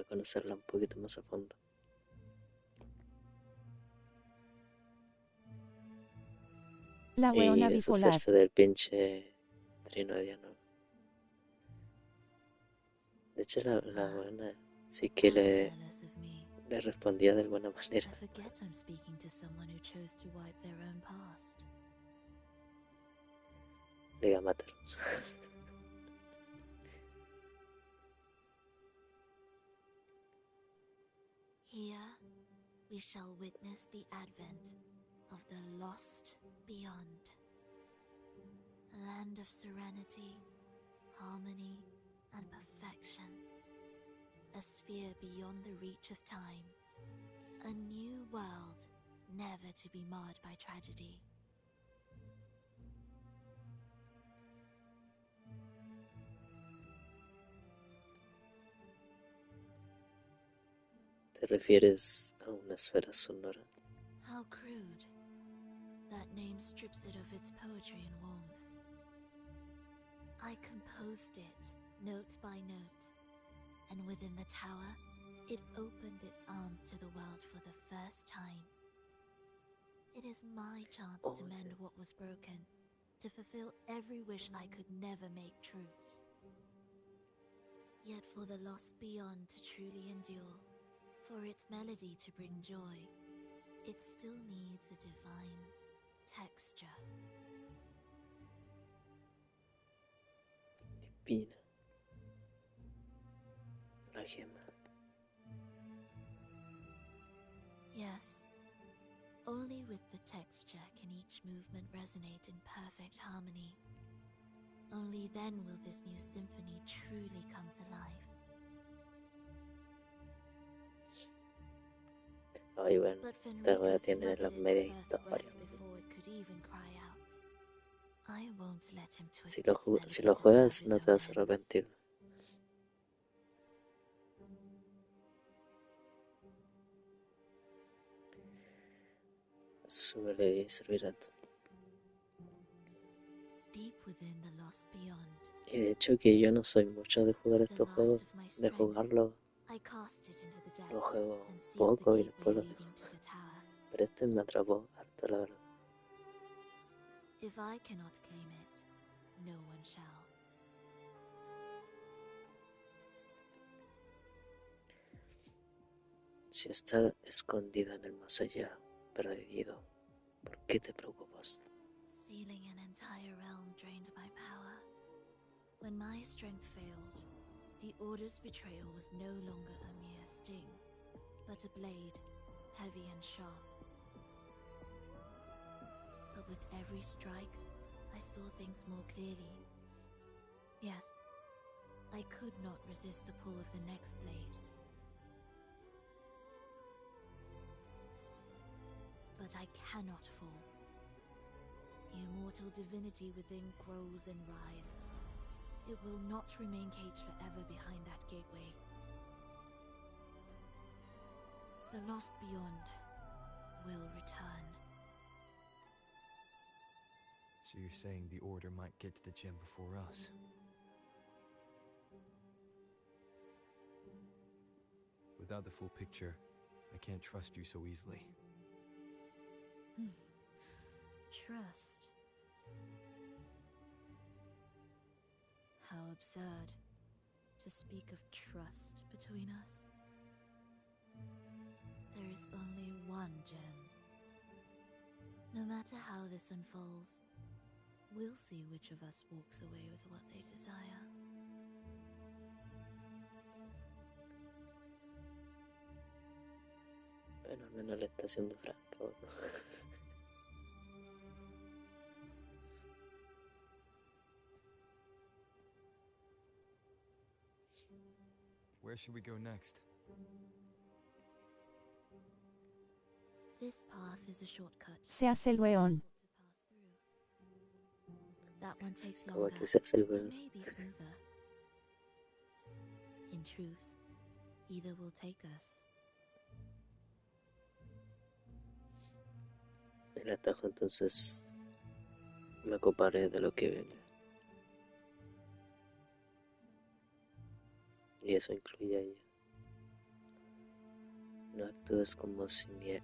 conocerla un poquito más a fondo. La Y weona bipolar. deshacerse del pinche trinodiano. De hecho, la buena sí que Careless of me. le respondía de buena I manera. forget I'm speaking to someone who chose to wipe their own past. Le iba a matar. Here we shall witness the advent of the lost beyond. A land of serenity, harmony, and perfection. A sphere beyond the reach of time. A new world, never to be marred by tragedy. ¿Te refieres a una esfera sonora? How crude. That name strips it of its poetry and warmth. I composed it, note by note, and within the tower, it opened its arms to the world for the first time. It is my chance to mend what was broken, to fulfill every wish I could never make true. Yet for the lost beyond to truly endure, for its melody to bring joy, it still needs a divine texture. Espina. La gema. Yes, only with the texture can each movement resonate in perfect harmony. Only then will this new symphony truly come to life. Ay, bueno, But la wea Fenrico tiene smothered los its méritos first breath varios. before it could even cry out. I won't let him twist Si its melody si lo to serve juegas, his no own te vas a ends. arrepentir. Súbele y servirá. Deep within the lost beyond, Y de hecho que yo no soy mucho de jugar with the estos last juegos, of my de strength, jugarlo I cast it into the lo depths juego and sealed the poco y gateway después lo leading dejo. to the tower. Pero este me atrapó harto, la verdad. If I cannot claim it, no one shall. Si está escondida en el más allá, perdido, ¿por qué te preocupas? Sealing an entire realm drained my power. When my strength failed, the Order's betrayal was no longer a mere sting, but a blade, heavy and sharp. But with every strike, I saw things more clearly. Yes, I could not resist the pull of the next blade. But I cannot fall. The immortal divinity within grows and writhes. It will not remain caged forever behind that gateway. The lost beyond will return. So you're saying the Order might get to the gem before us? Without the full picture, I can't trust you so easily. Trust. How absurd to speak of trust between us. There is only one gem. No matter how this unfolds, we'll see which of us walks away with what they desire. Bueno, al menos le está haciendo franco. Where should we go next? This path is a shortcut. Se hace el weón. That one takes Como longer, que se hace el but weón. may be smoother. In truth, either will take us. El atajo, entonces me ocuparé de lo que viene. Y eso incluye a ella. No actúes como si mi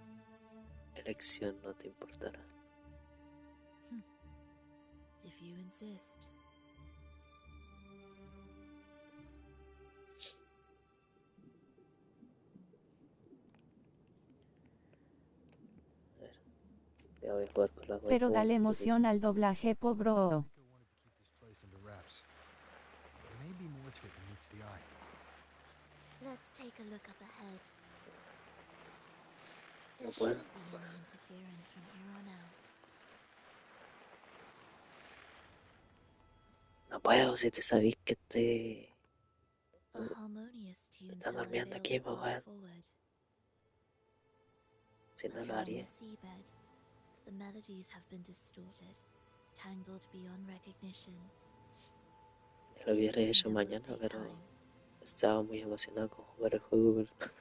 elección no te importara. If you insist. A ver, ya voy a jugar con la Pero waifu dale un emoción al doblaje, pobro. Nico wanted to keep this place under wraps. There may be more to it than meets the eye. Let's take a look up ahead. No There puedo. shouldn't be any interference from here on out. No puedo, si te sabís que estoy... A harmonious tune Está shall durmiendo unveil aquí, the pues, path weón. forward. Si no But lo along haría. the seabed, the melodies have been distorted, tangled beyond recognition. Lo hubiera Restoring hecho them will mañana, take pero time. estaba muy emocionado con jugar el juego. Pero...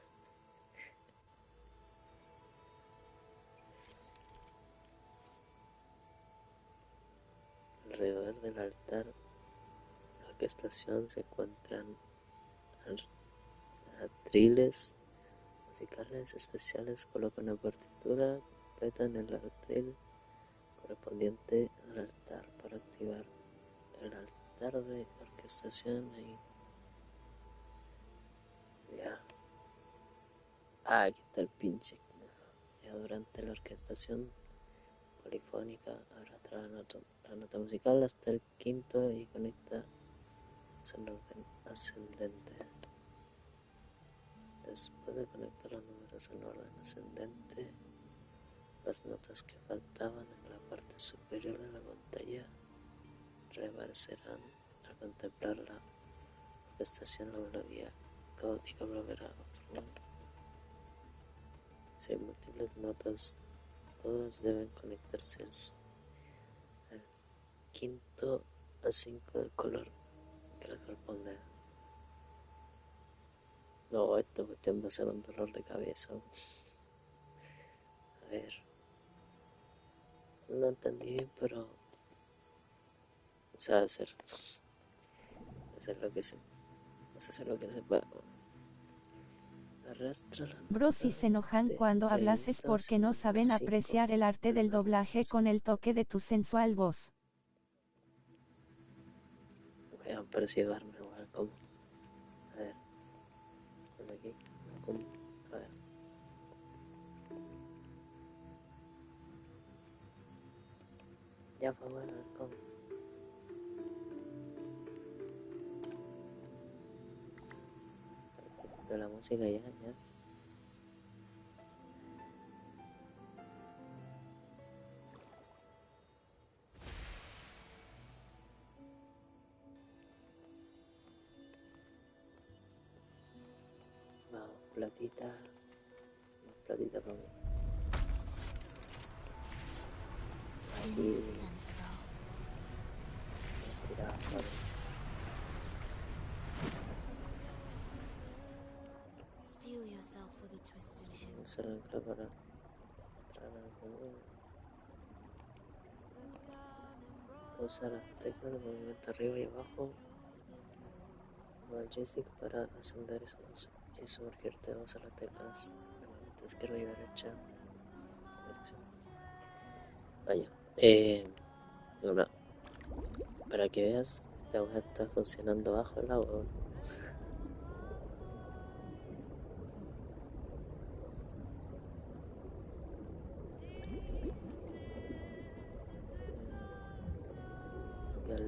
Alrededor del altar, la orquestación se encuentran atriles musicales especiales. Colocan la partitura, completan el atril correspondiente al altar para activar el altar de orquestación y ya. Ah, aquí está el pinche. Ya durante la orquestación polifónica arrastra la nota musical hasta el quinto y conecta en orden ascendente. Después de conectar los números en orden ascendente, las notas que faltaban en la parte superior de la pantalla reaparecerán. Al contemplar la orquestación, la melodía caótica volverá a formar. Si hay múltiples notas, todas deben conectarse al quinto a 5 del color que le corresponde. No, esta cuestión va a ser un dolor de cabeza. A ver. No entendí bien, pero... O sea, hacer lo que se... No sé hacer lo que se pueda. A Arrastra la Bro, si se enojan cuando hablas es porque no saben apreciar el arte del doblaje con el toque de tu sensual voz. Voy a percibarme igual como. A ver. Por aquí. Como. A ver. Ya fue bueno, a ver cómo. De la música ya. Vamos, platita. Más platita para mí. Aquí. Tirada, vale. Steel yourself with a twisted hip. Vamos a arreglar para entrar al menú. Usar las teclas de movimiento arriba y abajo. Con el joystick para ascender y sumergirte. Usa las teclas de movimiento izquierda y derecha. Dirección. Vaya. Ahora, para que veas, esta web está funcionando bajo el agua.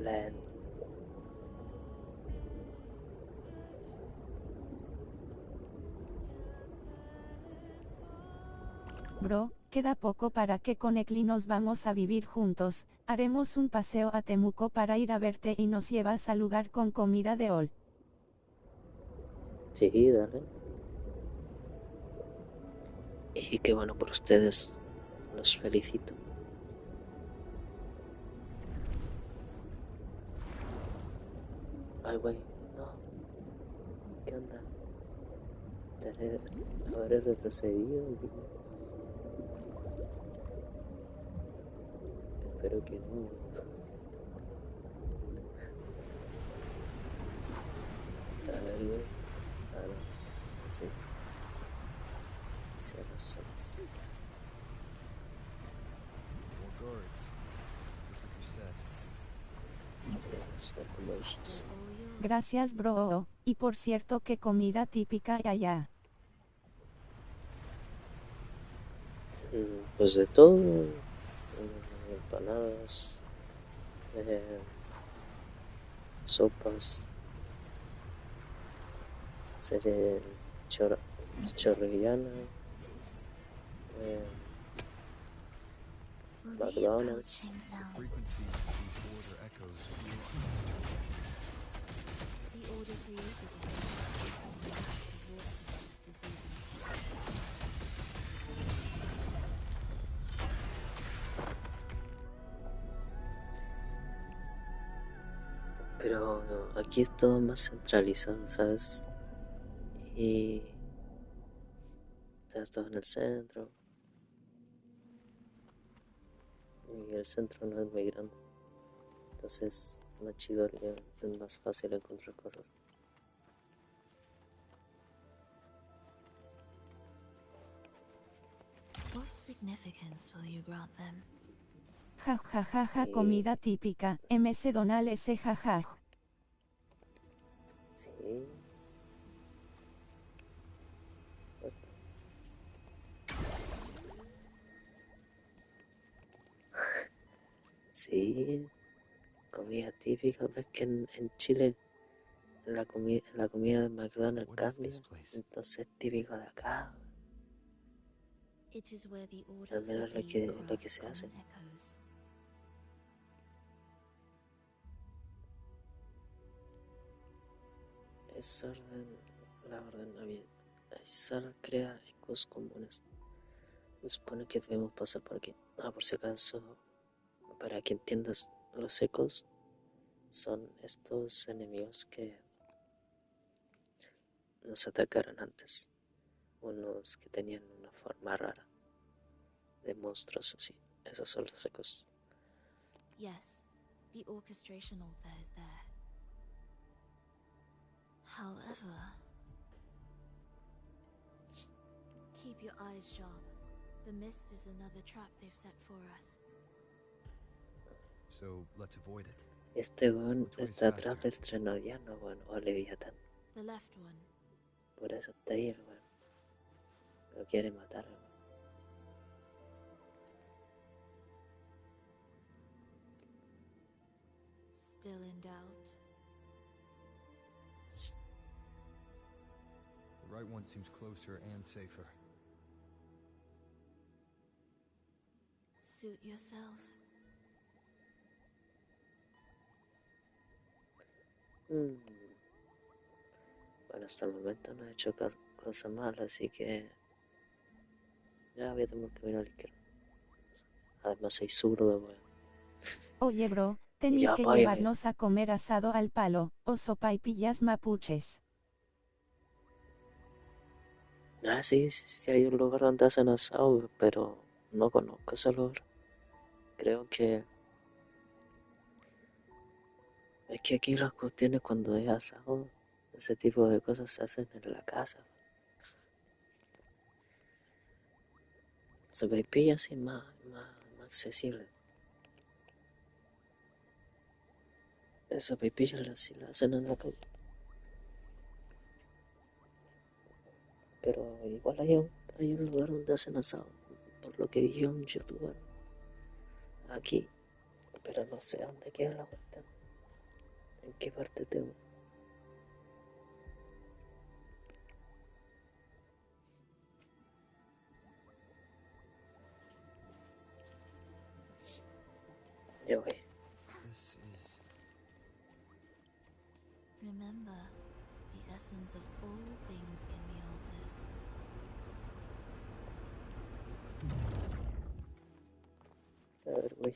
Land. Bro, queda poco para que con Ekli nos vamos a vivir juntos. Haremos un paseo a Temuco para ir a verte y nos llevas al lugar con comida de Ol. Sí, dale. Y qué bueno por ustedes. Los felicito. Ay, güey, no. ¿Qué onda? ¿Habré retrocedido? Espero que no. A ver, güey. Ah, no. Sí. Sí, razones. More guards, just like you said. Está como dijiste. Gracias, bro. Y por cierto, ¿qué comida típica hay allá? Pues de todo. Empanadas. Sopas. Serie chorrillana. McDonald's. The frequencies of these order echoes feel The order created Pero aquí es todo más centralizado, ¿sabes? Y estás todo en el centro. Y el centro no es muy grande. Entonces es más chido, es más fácil encontrar cosas. What significance will you grant them? Ja ja ja ja, comida típica. MS Donal S ja ja. Sí. Sí, comida típica, ves que en Chile la comida de McDonald's What is cambia, this place? entonces es típico de acá, It is where the order al of the menos lo deep que crafts se hace. common echoes. Es orden, la orden había, solo crea ecos comunes. Se supone que debemos pasar por aquí. Por si acaso, para que entiendas, los ecos son estos enemigos que nos atacaron antes. Unos que tenían una forma rara de monstruos así. Esos son los ecos. Yes, the orchestration altar is there. However, Eyes sharp. The mist is another trap they've set for us. So let's avoid it. Este weón Which way is está atrás faster? del trenodiano, weón, o Leviatán. The left one. Por eso está ahí el weón. Lo quiere matar, weón. Still in doubt. The right one seems closer and safer. Suit yourself. Bueno, hasta el momento no he hecho cosa mala, así que ya voy a tomar camino a la izquierda. Además soy zurdo, weón. Oye bro, tení Ya, que págame. llevarnos a comer asado al palo, o sopaipillas mapuches. Ah, sí, sí hay un lugar donde hacen asado, pero no conozco ese lugar. Creo que es que aquí las cuestiones cuando es asado, ese tipo de cosas se hacen en la casa. Sopaipillas sí más accesible. Esas sopaipillas sí las hacen en la calle. Pero igual hay un lugar donde hacen asado, por lo que vi un youtuber aquí, pero no sé dónde queda la cuestión, en qué parte tengo. Ya voy. This is... Remember, the essence of all things can be altered. A ver, voy.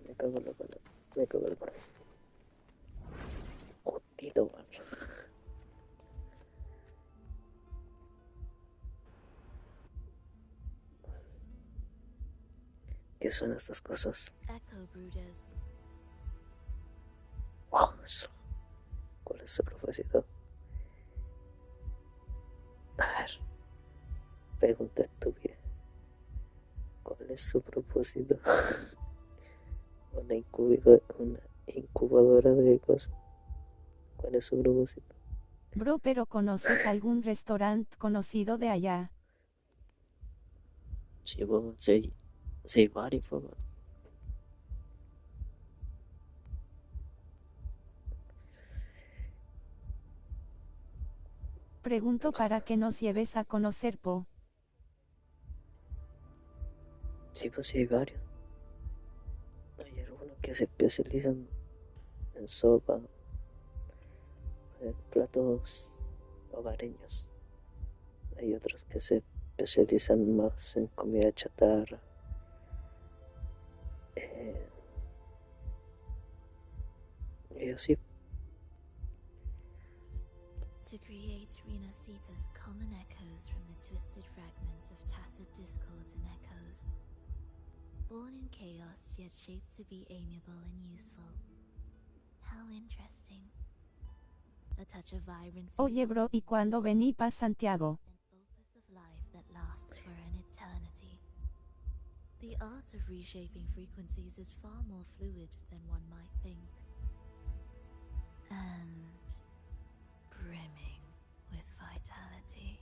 Me cago en la palabra. Me cago en la palabra. Justito, weón. ¿Qué son estas cosas? Echo brooders. Wow, ¿cuál es su propósito? A ver, pregunta estúpida. ¿Cuál es su propósito? Una incubadora de cosas. ¿Cuál es su propósito? Bro, pero ¿conoces algún restaurante conocido de allá? Sí, bueno, sí, varios, pues, weón. Pregunto para que nos lleves a conocer po. Sí, pues sí, hay varios. Hay algunos que se especializan en sopa, en platos hogareños. Hay otros que se especializan más en comida chatarra. Y así. To create Renacita's common echoes from the twisted fragments of tacit discords and echoes. Born in chaos, yet shaped to be amiable and useful. How interesting. A touch of vibrancy. Oye bro, ¿y cuando vení pa Santiago? An opus of life that lasts for an eternity. The art of reshaping frequencies is far more fluid than one might think. And brimming with vitality.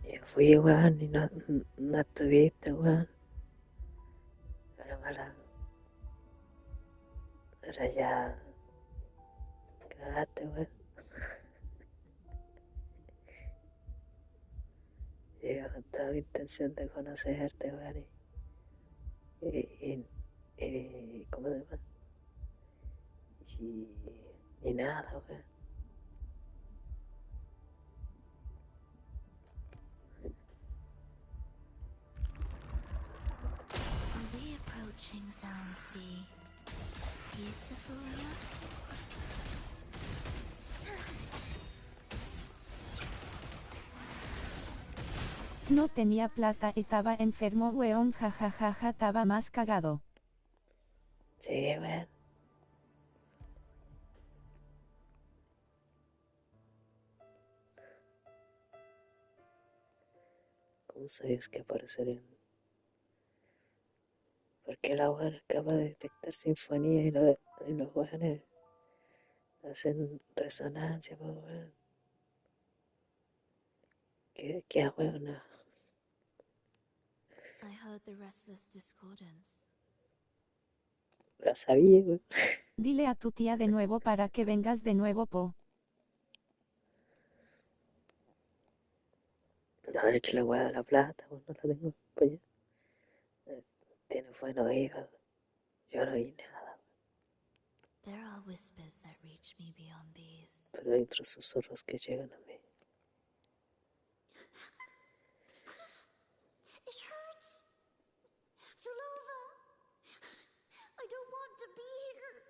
Yo fui, weón, y no estuviste, weón. Ahora ya cagaste, weón. Yo con toda mi intención de conocerte, weón. ¿Cómo se llama? Y nada, weón. Are we approaching Soundsby? Beautiful enough? No tenía plata, estaba enfermo weón, jajajaja, estaba más cagado. Sí, weón. no sabías que aparecerían. Porque la weá es capaz de detectar sinfonía y los weones hacen resonancia, pues weón. ¿Qué weona? I heard the restless discordance. La sabía, weón. Dile a tu tía de nuevo para que vengas de nuevo, po. No, es que la weá de la plata, weón, no la tengo. Pues ya. Tiene buen oído. Yo no oí nada. There are whispers that reach me beyond these. Pero hay otros susurros que llegan a mí. It hurts! Phrolova! I don't want to be here!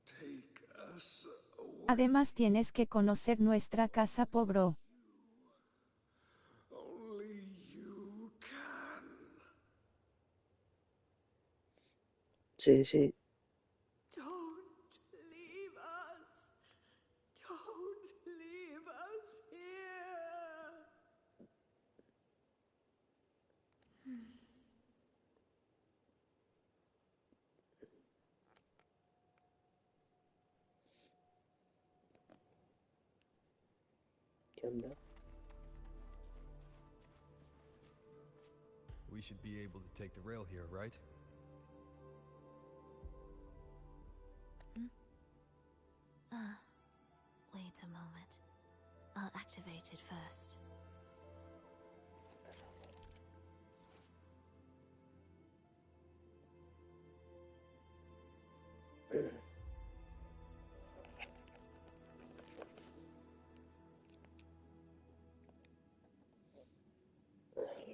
Take us away. Además tienes que conocer nuestra casa, po, bro. Only you can. Sí, sí. Don't leave us. Don't leave us here. ¿Qué onda? We should be able to take the rail here, right? Wait a moment. I'll activate it first.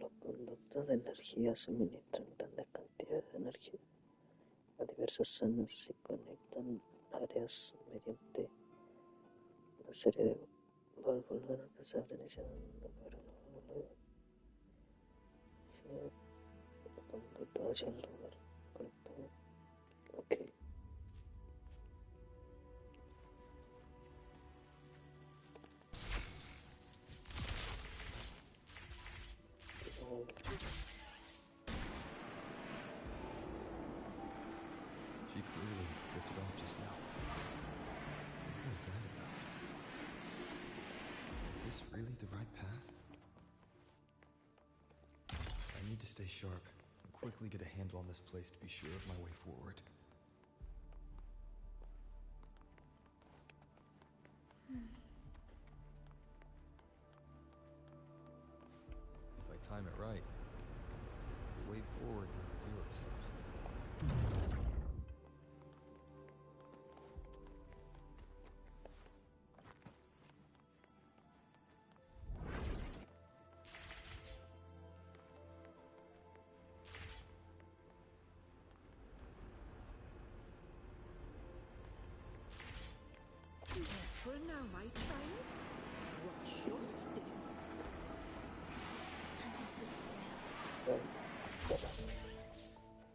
Los conductos de energía suministran grandes cantidades de energía a diversas zonas y conectan áreas mediante una serie de válvulas que se abren y cierran para los conductos hacia el lugar conectado. Ok. She clearly drifted off just now. What was that about? Is this really the right path? I need to stay sharp and quickly get a handle on this place to be sure of my way forward. If I time it right, the way forward will reveal itself. Careful now, my child. Watch your step. Time to switch the rail.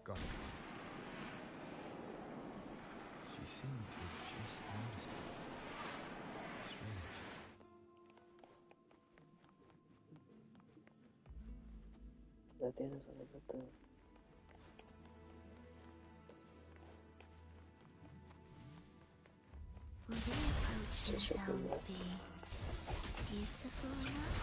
Got it. She seemed to have just noticed it. Strange. La tienes a la plata. Will the approaching sounds be beautiful enough?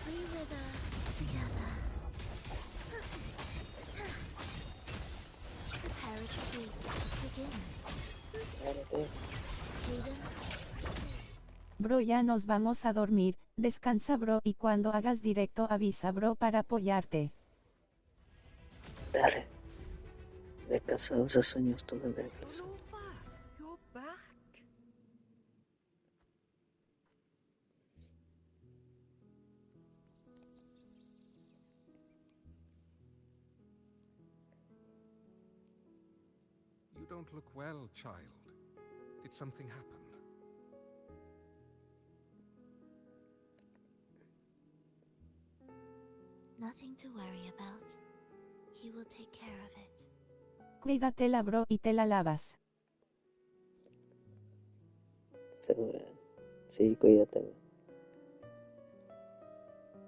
We wither together. Prepare a retreat. Begin. Cadence. Bro, ya nos vamos a dormir. Descansa, bro, y cuando hagas directo avisa, bro, para apoyarte. Dale. Descansa, esos sueños tú debes descansar. Phrolova, you're back. You don't look well, child. Did something happen? Nothing to worry about. He will take care of it. Cuídatela, bro, y te la lavas. Segura. Sí, cuídate.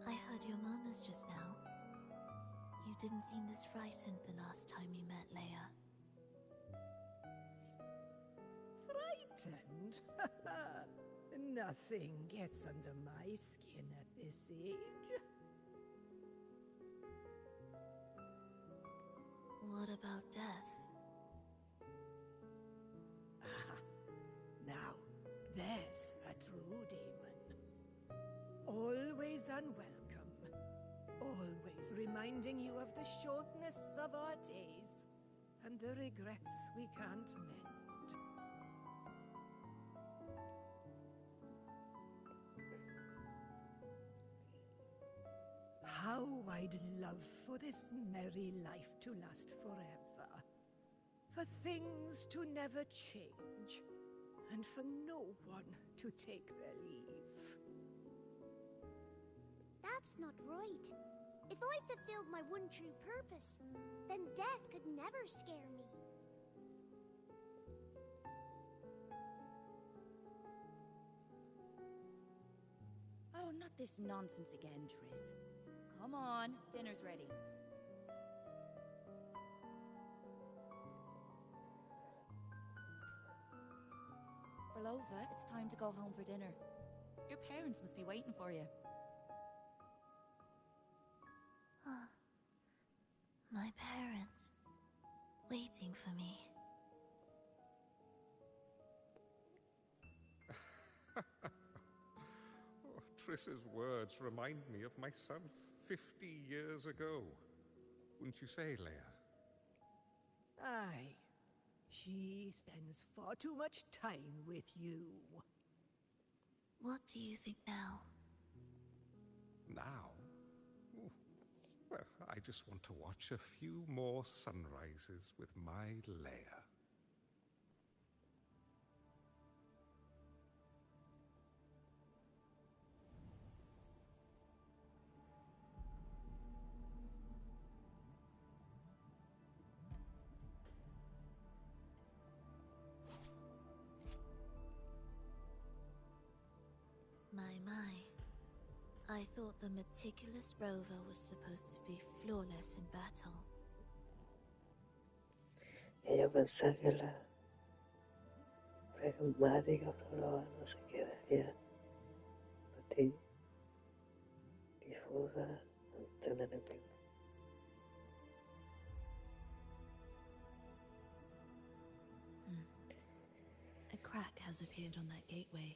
I heard your murmurs just now. You didn't seem this frightened the last time we met, Leia. Frightened? Nothing gets under my skin at this age. What about death? Ah, now, there's a true demon. Always unwelcome. Always reminding you of the shortness of our days and the regrets we can't mend. How I'd love for this merry life to last forever. For things to never change. And for no one to take their leave. That's not right. If I fulfilled my one true purpose, then death could never scare me. Oh, not this nonsense again, Triss. Come on, dinner's ready. Phrolova, it's time to go home for dinner. Your parents must be waiting for you. My parents, waiting for me. Oh, Triss's words remind me of my son 50 years ago. Wouldn't you say, Leia? Aye. She spends far too much time with you. What do you think now? Now? Ooh. Well, I just want to watch a few more sunrises with my Leia. I thought the meticulous rover was supposed to be flawless in battle. Ella pensaba que la pragmática Phrolova no se quedaría difusa ante un enemigo. A crack has appeared on that gateway.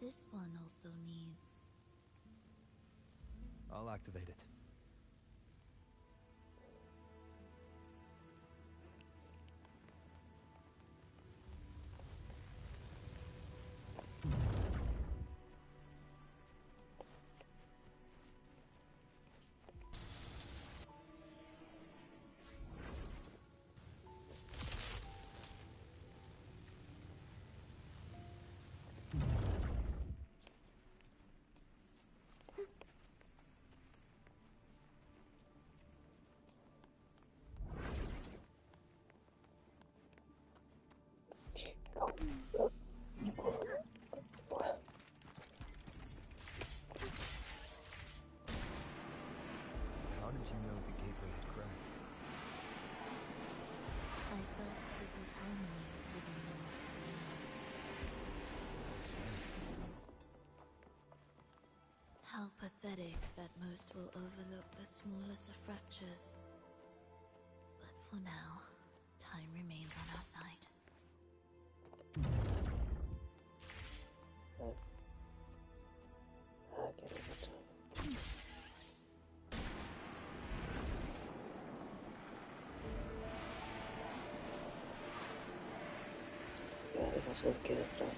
This one also needs... I'll activate it. How did you know the gateway had cracked? I felt the disharmony given the most How pathetic that most will overlook the smallest of fractures. But for now, time remains on our side. Qué bonito. Significa demasiado que detrás.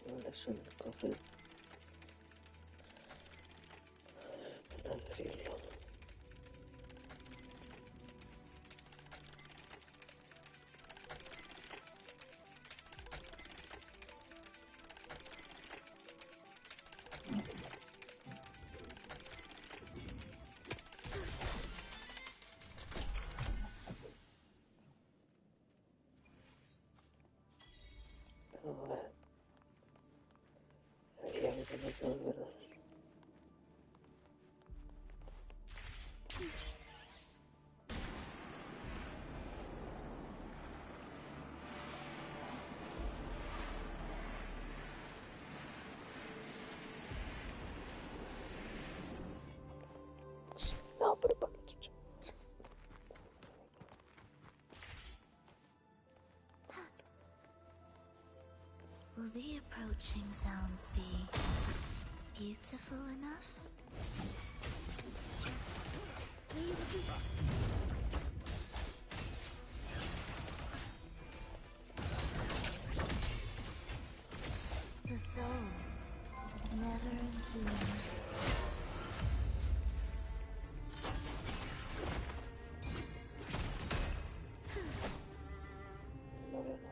Ahora es en el cofre. abrirlo. Ahora, sabía que tenía que volver a ver. No, pero para lo chucho. Will the approaching sounds be beautiful enough? The soul, never entombed. No veo nada.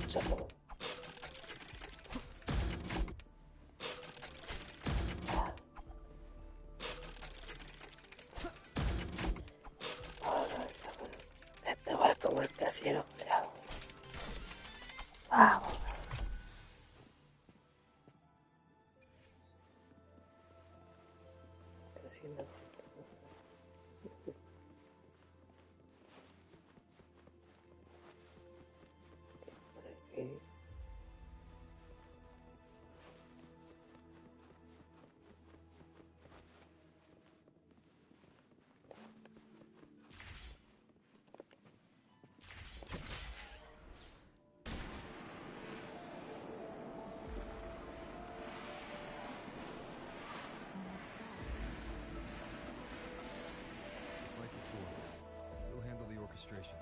Sapo. Este va como el casero, cuidado. Vamos. Casi me acuerdo. Por aquí. Just like before, we'll handle the orchestration.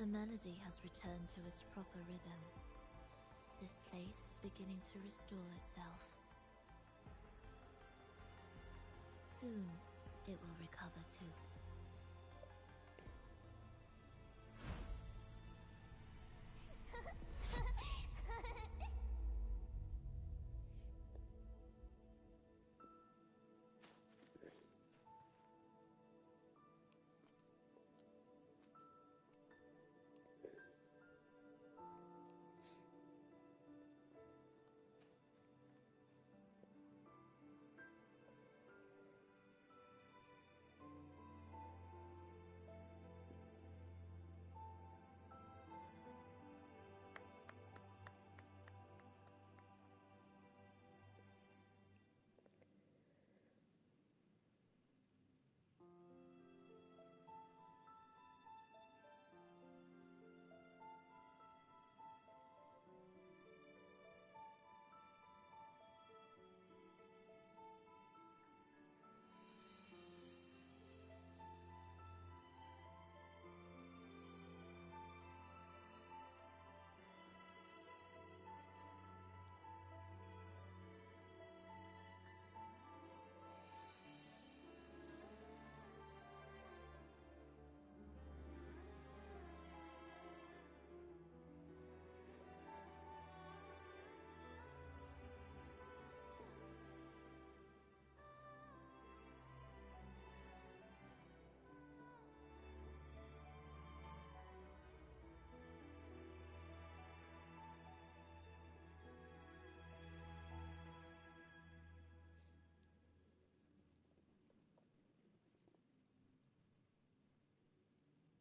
The melody has returned to its proper rhythm. This place is beginning to restore itself. Soon, it will recover too.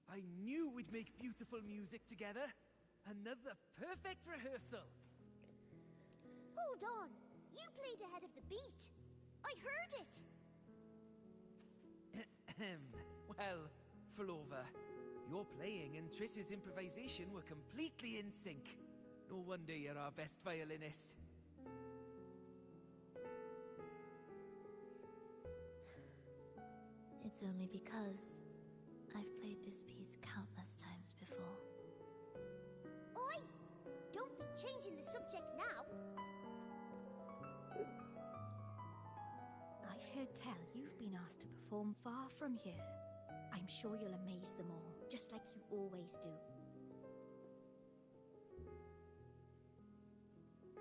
I knew we'd make beautiful music together. Another perfect rehearsal. Hold on. You played ahead of the beat. I heard it. Well, Phrolova, your playing and Triss's improvisation were completely in sync. No wonder you're our best violinist. It's only because I've played this piece countless times before. Oi! Don't be changing the subject now. I've heard tell you've been asked to perform far from here. I'm sure you'll amaze them all, just like you always do.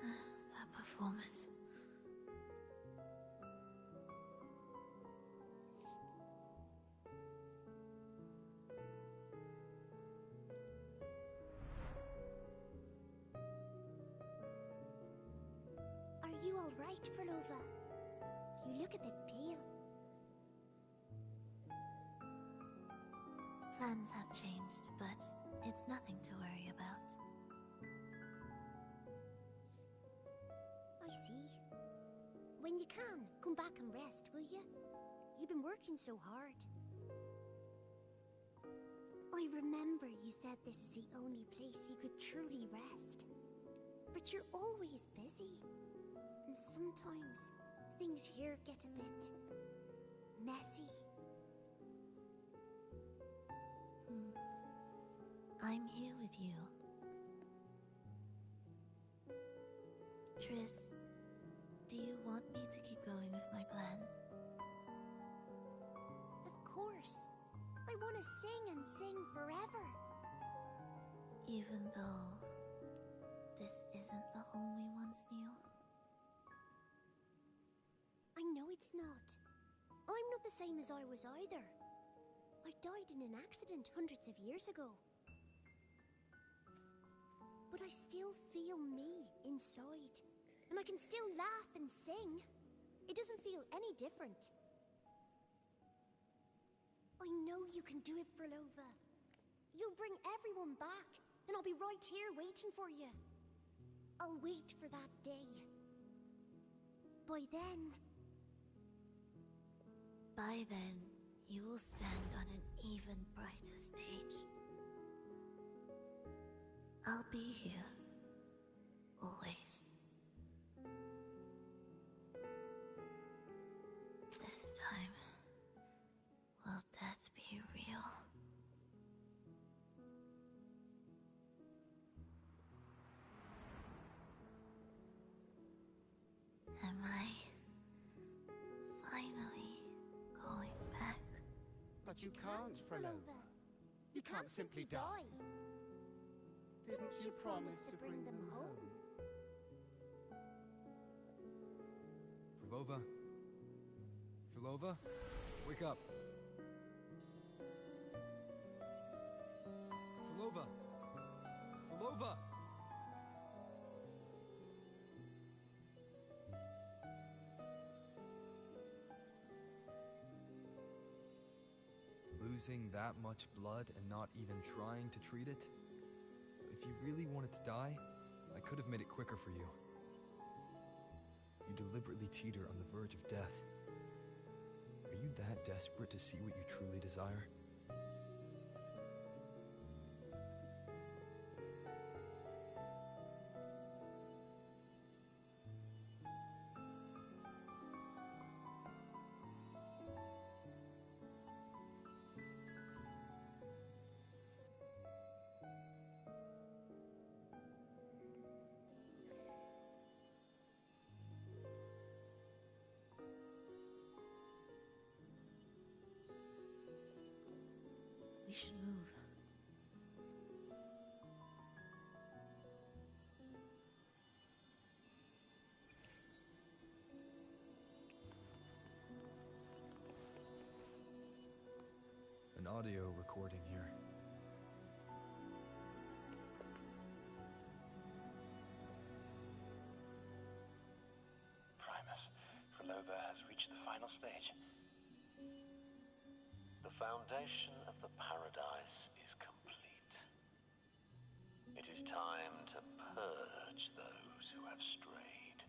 That performance. Are you all right, Phrolova? You look a bit pale. Plans have changed, but it's nothing to worry about. I see. When you can, come back and rest, will you? You've been working so hard. I remember you said this is the only place you could truly rest. But you're always busy. And sometimes things here get a bit messy. I'm here with you. Triss, do you want me to keep going with my plan? Of course. I want to sing and sing forever. Even though this isn't the home we once knew? I know it's not. I'm not the same as I was either. I died in an accident hundreds of years ago. But I still feel me inside. And I can still laugh and sing. It doesn't feel any different. I know you can do it, Phrolova. You'll bring everyone back, and I'll be right here waiting for you. I'll wait for that day. By then, you will stand on an even brighter stage. I'll be here, always. This time, will death be real? But you can't, Phrolova. You can't simply die. Didn't you promise to bring them home? Phrolova? Phrolova? Wake up! Phrolova! Phrolova! Losing that much blood and not even trying to treat it? If you really wanted to die, I could have made it quicker for you. You deliberately teeter on the verge of death. Are you that desperate to see what you truly desire? We should move. An audio recording here. Primus, Phrolova has reached the final stage. The foundation of the paradise is complete. It is time to purge those who have strayed.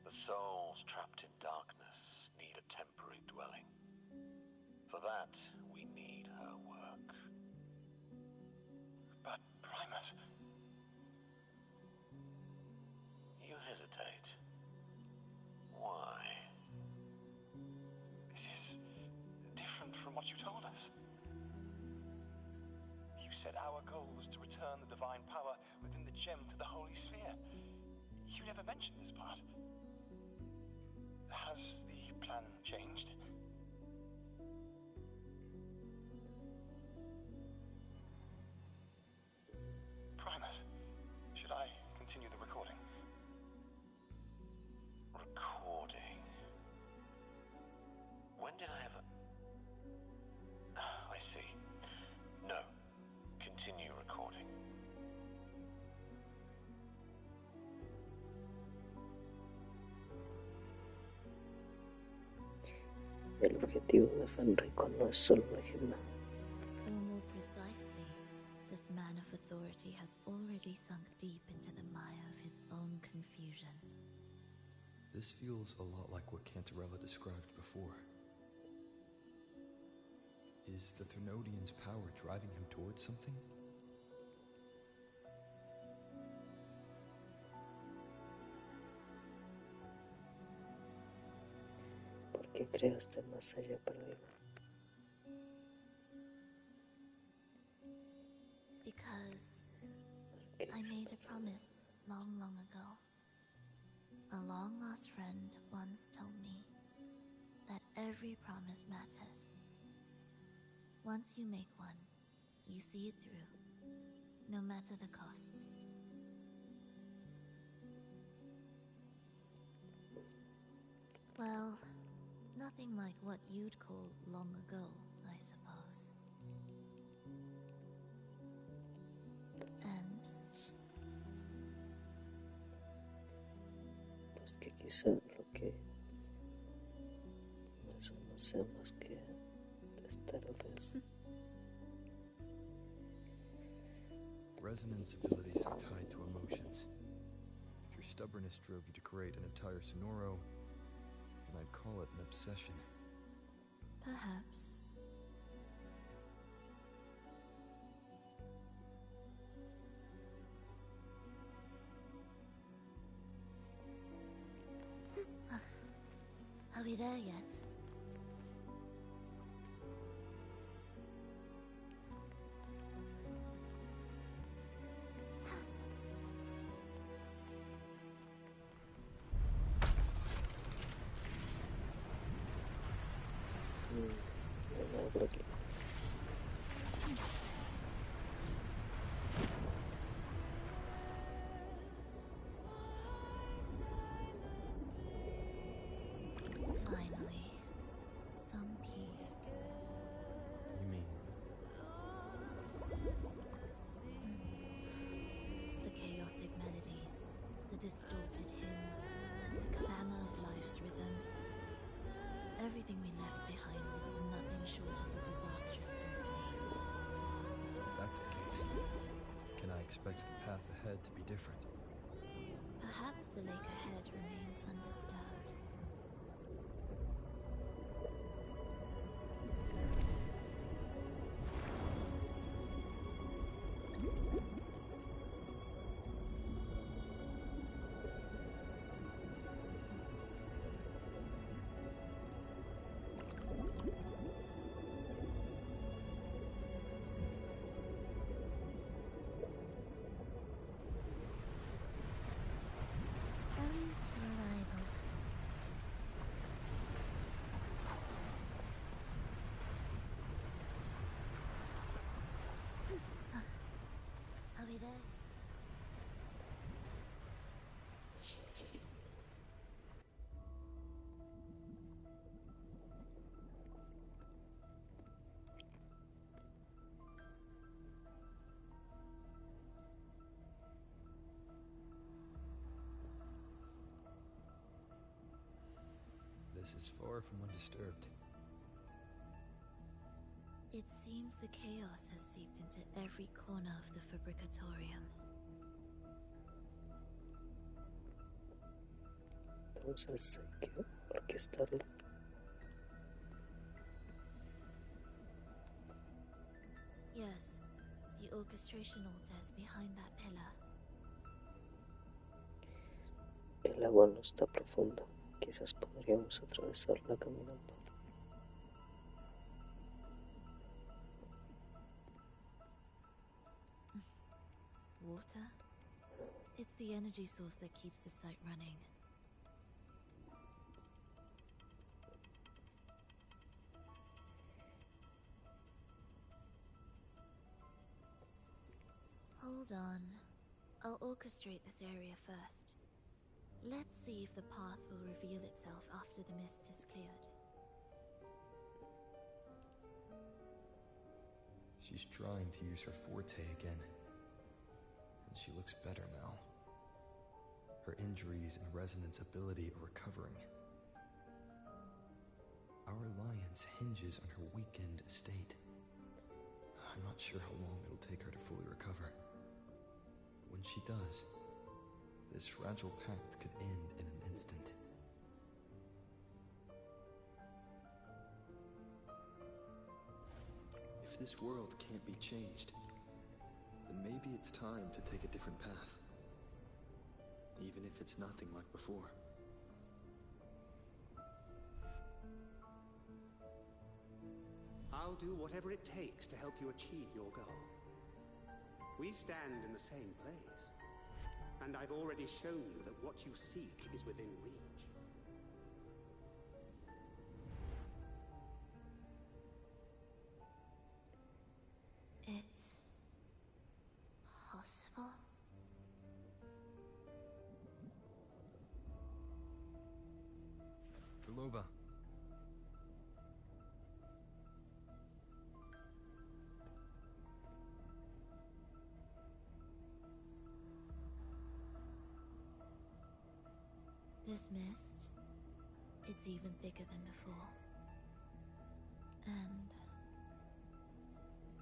The souls trapped in darkness need a temporary dwelling. For that, we need her work. But, Primus... You hesitate. Why? This is different from what you told us. You said our goal was to return the divine power within the gem to the Holy Sphere. You never mentioned this part. Has the plan changed? Primus, should I continue the recording? Recording? When did I ever... I see. No. Continue recording. El objetivo de Fenrico no es solo la gema. Or more precisely, this man of authority has already sunk deep into the mire of his own confusion. This feels a lot like what Cantarella described before. Is the Thermodian's power driving him towards something? ¿Por qué creaste más allá para vivir? Because I made a promise long, long ago. A long-lost friend once told me that every promise matters. Once you make one, you see it through, no matter the cost. Well, nothing like what you'd call long ago, I suppose. And Pues que quizá lo que eso no sea más que testardes. Resonance abilities are tied to emotions. If your stubbornness drove you to create an entire sonoro, then I'd call it an obsession. perhaps. Are we there yet? expect the path ahead to be different. Perhaps the lake ahead remains undisturbed. Are we there? This is far from undisturbed. It seems the chaos has seeped into every corner of the Fabricatorium. Entonces hay que orquestarlo. Yes, the orchestration altar is behind that pillar. El agua no está profunda. Quizás podríamos atravesarla caminando. Water? It's the energy source that keeps the site running. Hold on. I'll orchestrate this area first. Let's see if the path will reveal itself after the mist is cleared. She's trying to use her forte again. And she looks better now. Her injuries and resonance ability are recovering. Our alliance hinges on her weakened state. I'm not sure how long it'll take her to fully recover. But when she does, this fragile pact could end in an instant. If this world can't be changed, then maybe it's time to take a different path. Even if it's nothing like before. I'll do whatever it takes to help you achieve your goal. We stand in the same place, and I've already shown you that what you seek is within reach. It's possible? Phrolova. This mist, it's even thicker than before. And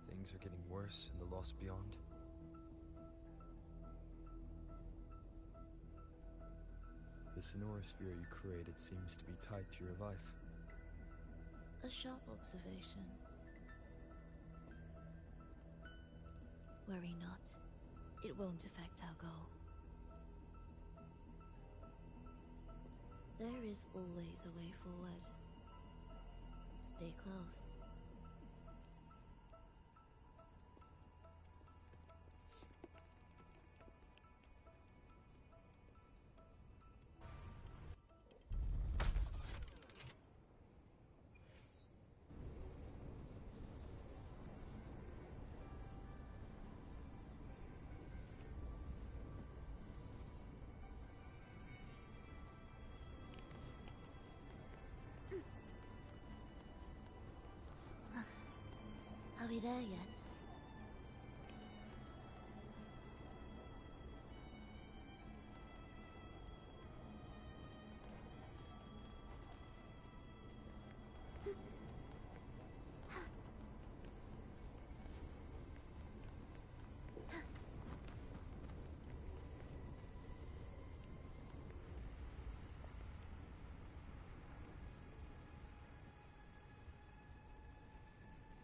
Things are getting worse in the Lost Beyond. The sonorosphere you created seems to be tied to your life. a sharp observation. Worry not. It won't affect our goal. There is always a way forward. Stay close. Are we there yet?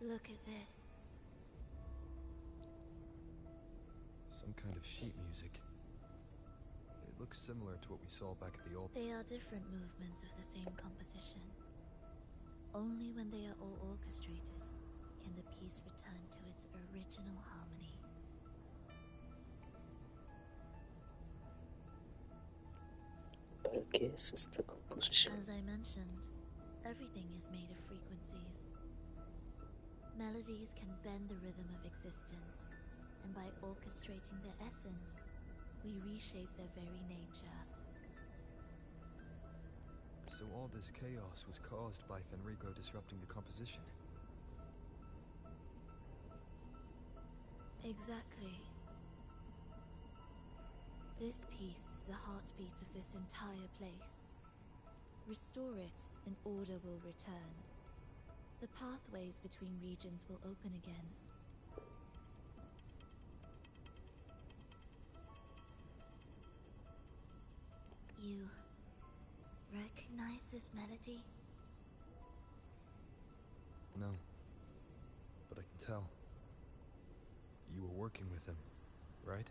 Look at this. Some kind of sheet music. It looks similar to what we saw back at the old... They are different movements of the same composition. Only when they are all orchestrated can the piece return to its original harmony. ¿Para qué es esta composición? As I mentioned, everything is made of frequencies. Melodies can bend the rhythm of existence, and by orchestrating their essence, we reshape their very nature. So all this chaos was caused by Fenrico disrupting the composition? Exactly. This piece is the heartbeat of this entire place. Restore it, and order will return. The pathways between regions will open again. You recognize this melody? No. But I can tell. You were working with him, right?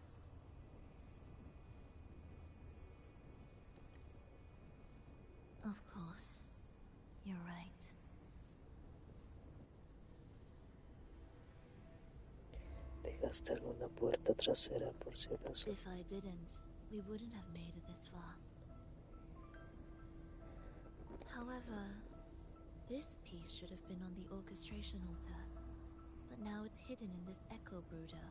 Of course. You're right. ¿Dejaste alguna puerta trasera por si acaso? If I didn't, we wouldn't have made it this far. However, this piece should have been on the orchestration altar, but now it's hidden in this echo brooder.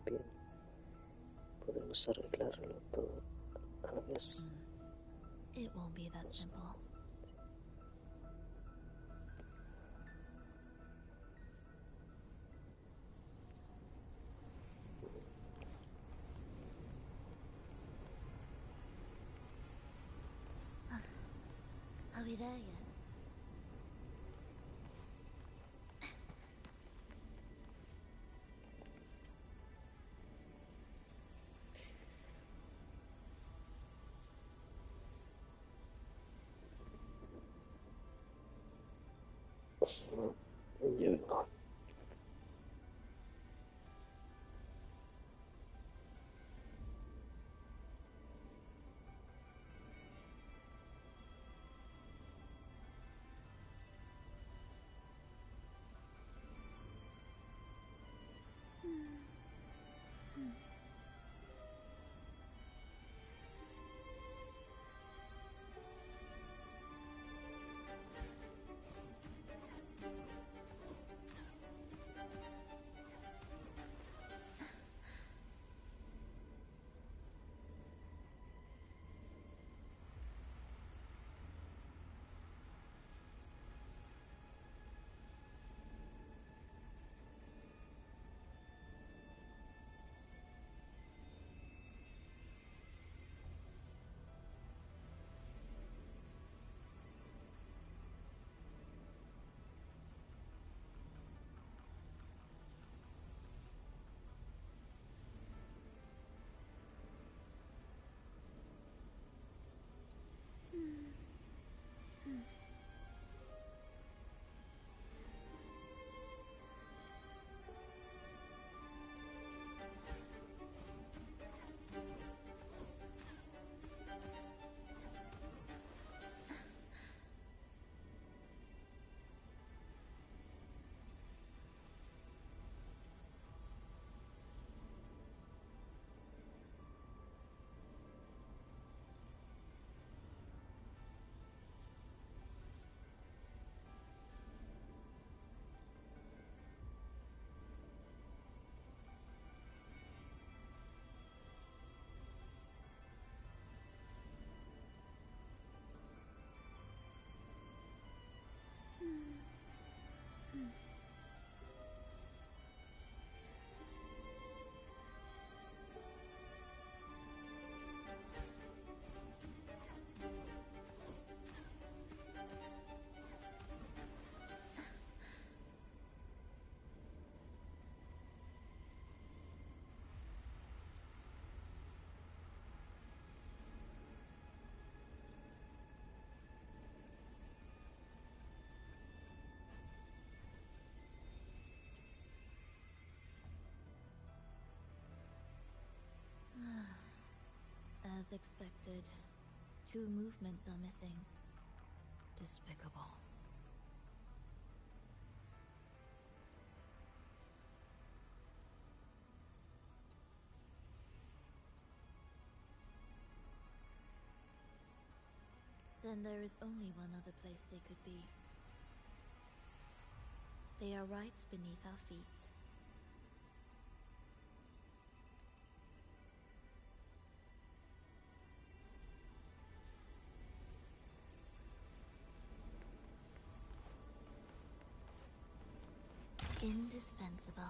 Bien. Podemos arreglarlo todo a la vez. It won't be that simple. Are we there yet? Ya vengo. As expected, 2 movements are missing. Despicable. Then there is only one other place they could be. They are right beneath our feet. Indispensable.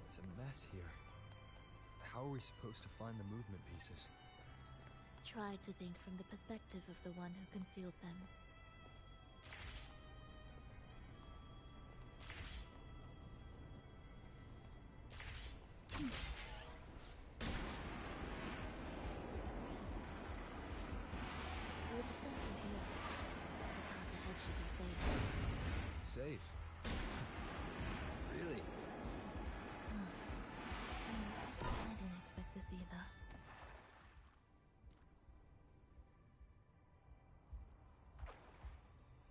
It's a mess here. How are we supposed to find the movement pieces? Try to think from the perspective of the one who concealed them. With the center here, the path ahead should be safe. Safe? Really? I didn't expect this either.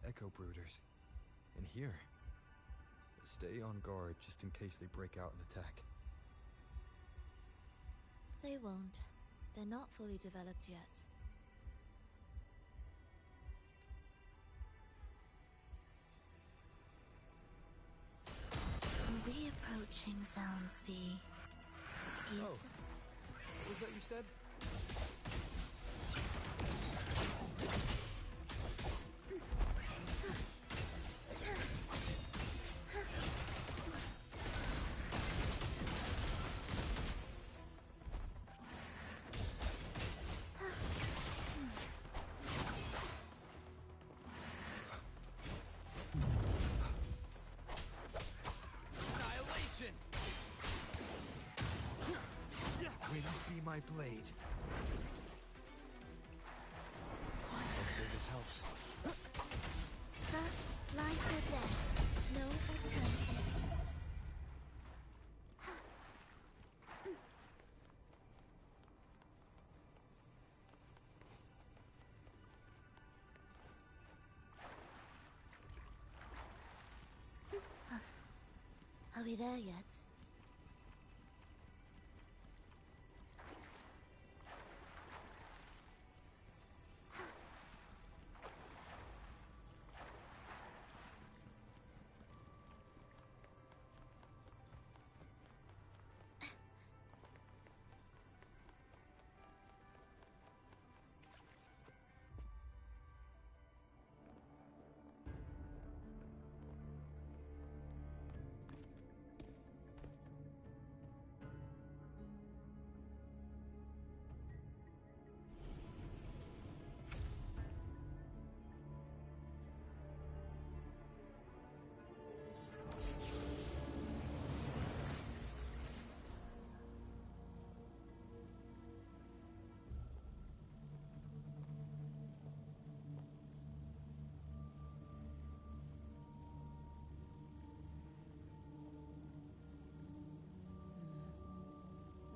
Echo brooders. In here. Stay on guard just in case they break out and attack. They won't. They're not fully developed yet. Reapproaching sounds be beautiful. What was that you said? My blade. Hopefully this helps. Thus, life or death, no alternative. Are we there yet?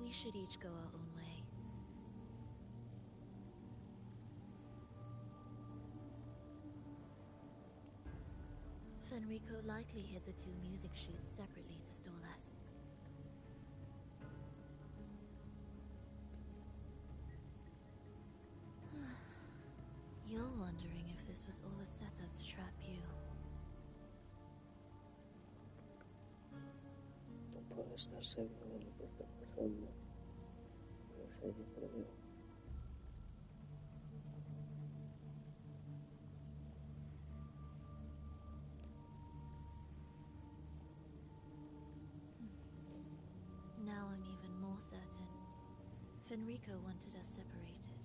We should each go our own way. Fenrico likely hid the 2 music sheets separately to stall us. You're wondering if this was all a setup to trap you. No puedo estar seguro de lo que está pasando. Pero sé que perdió. Now I'm even more certain. Fenrico wanted us separated.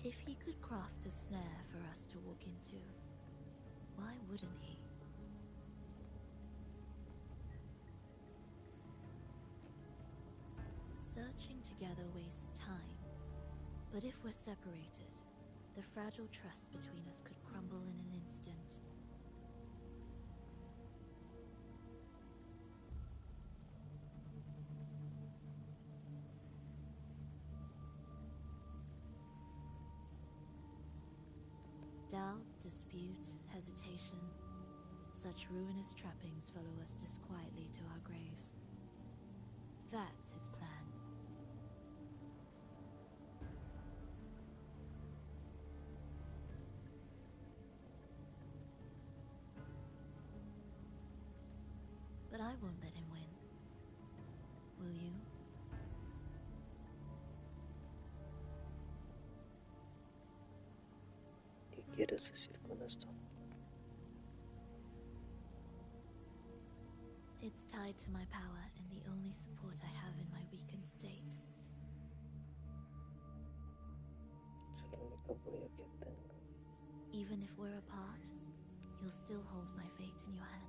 If he could craft a snare for us to walk into, why wouldn't he? together wastes time. But if we're separated, the fragile trust between us could crumble in an instant. Doubt, dispute, hesitation. Such ruinous trappings follow us disquietly to our graves. That's his plan. But I won't let him win. Will you? ¿Qué quieres decir con esto? It's tied to my power and the only support I have in my weakened state. Es el único apoyo que tengo. Even if we're apart, you'll still hold my fate in your hand.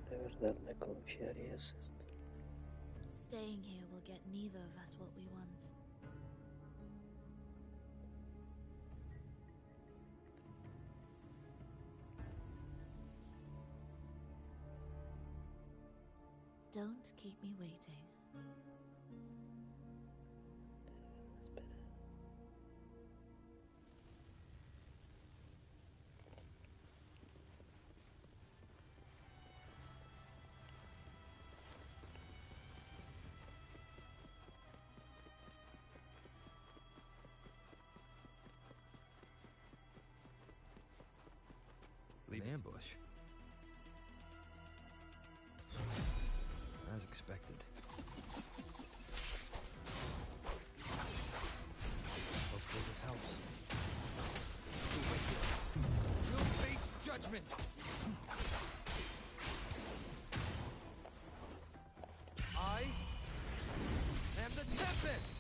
¿De verdad me confiarías esto? Staying here will get neither of us what we want. Don't keep me waiting. Leave an ambush. As expected. Hopefully this helps. You'll face judgment! I am the Tempest!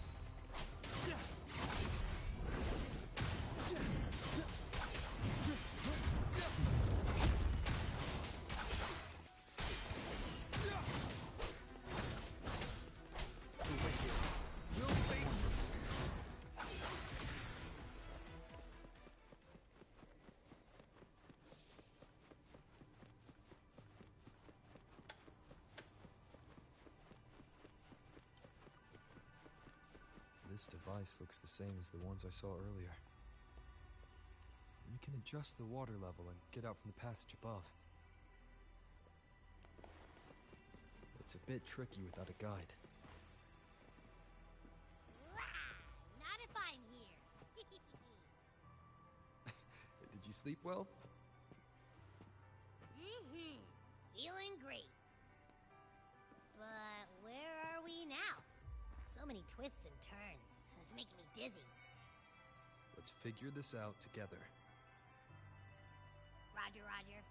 This device looks the same as the ones I saw earlier. You can adjust the water level and get out from the passage above. It's a bit tricky without a guide. Not if I'm here. Did you sleep well? Feeling great. But where are we now? So many twists and turns. It's making me dizzy. Let's figure this out together. Roger, roger.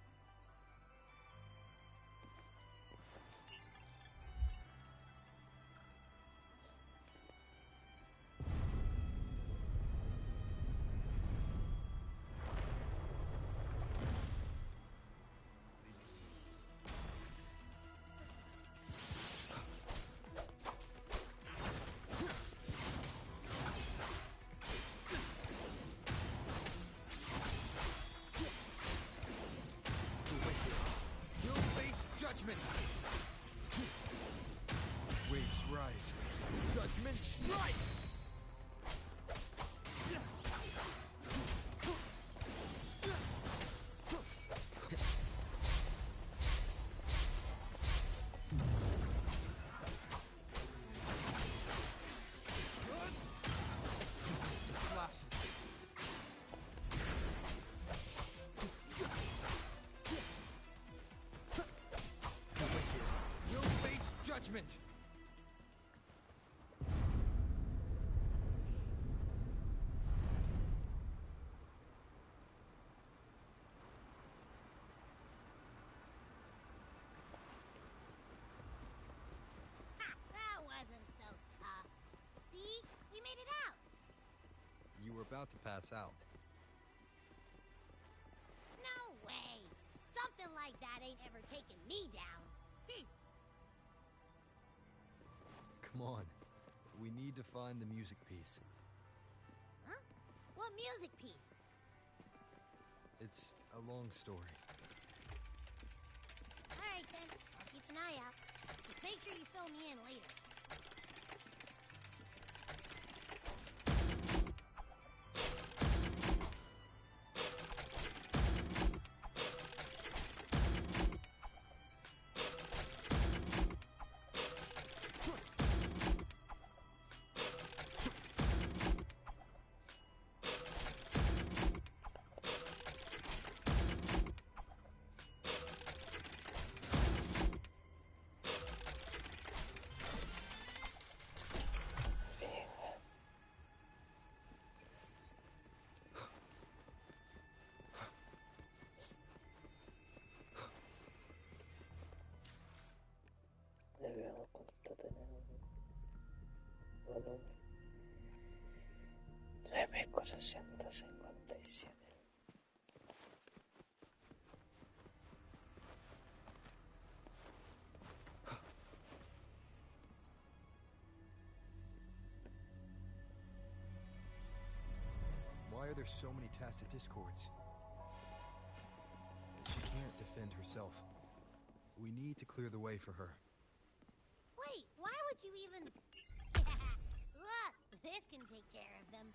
Waves rise. Judgment strikes! You'll face judgment! That wasn't so tough. See? We made it out. You were about to pass out. No way. Something Come on. We need to find the music piece. Huh? What music piece? It's a long story. Alright then, I'll keep an eye out. Just make sure you fill me in later. Veamos cuánto tenemos. Volumen 9457. Why are there so many tacit discords? She can't defend herself. We need to clear the way for her. Wait, why would you even... Look, this can take care of them.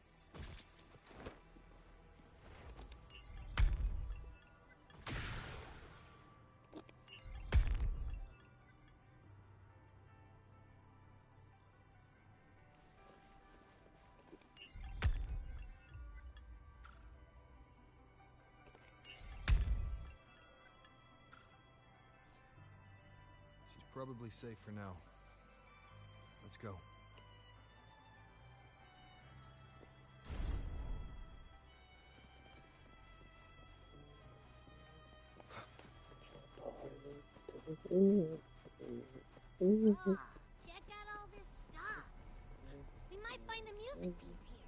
She's probably safe for now. Let's go. Oh, check out all this stuff. We might find the music piece here.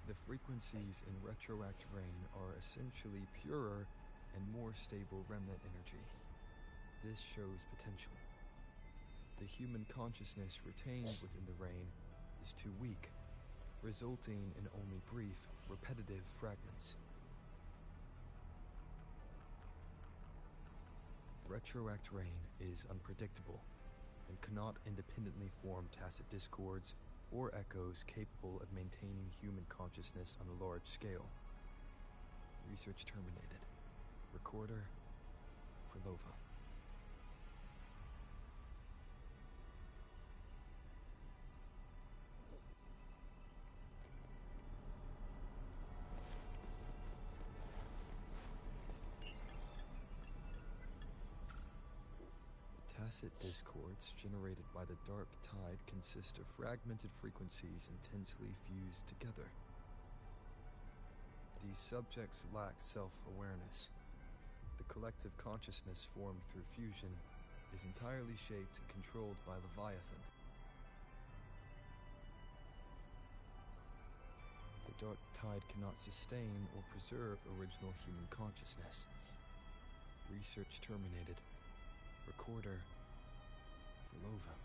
The frequencies in retroact rain are essentially purer and more stable remnant energy. This shows potential. The human consciousness retained within the rain is too weak, resulting in only brief, repetitive fragments. Retroact rain is unpredictable and cannot independently form tacit discords or echoes capable of maintaining human consciousness on a large scale. Research terminated. Recorder, Phrolova. Tacit discords generated by the dark tide consist of fragmented frequencies intensely fused together. These subjects lack self-awareness. The collective consciousness formed through fusion is entirely shaped and controlled by Leviathan. The dark tide cannot sustain or preserve original human consciousness. Research terminated. Recorder, Phrolova.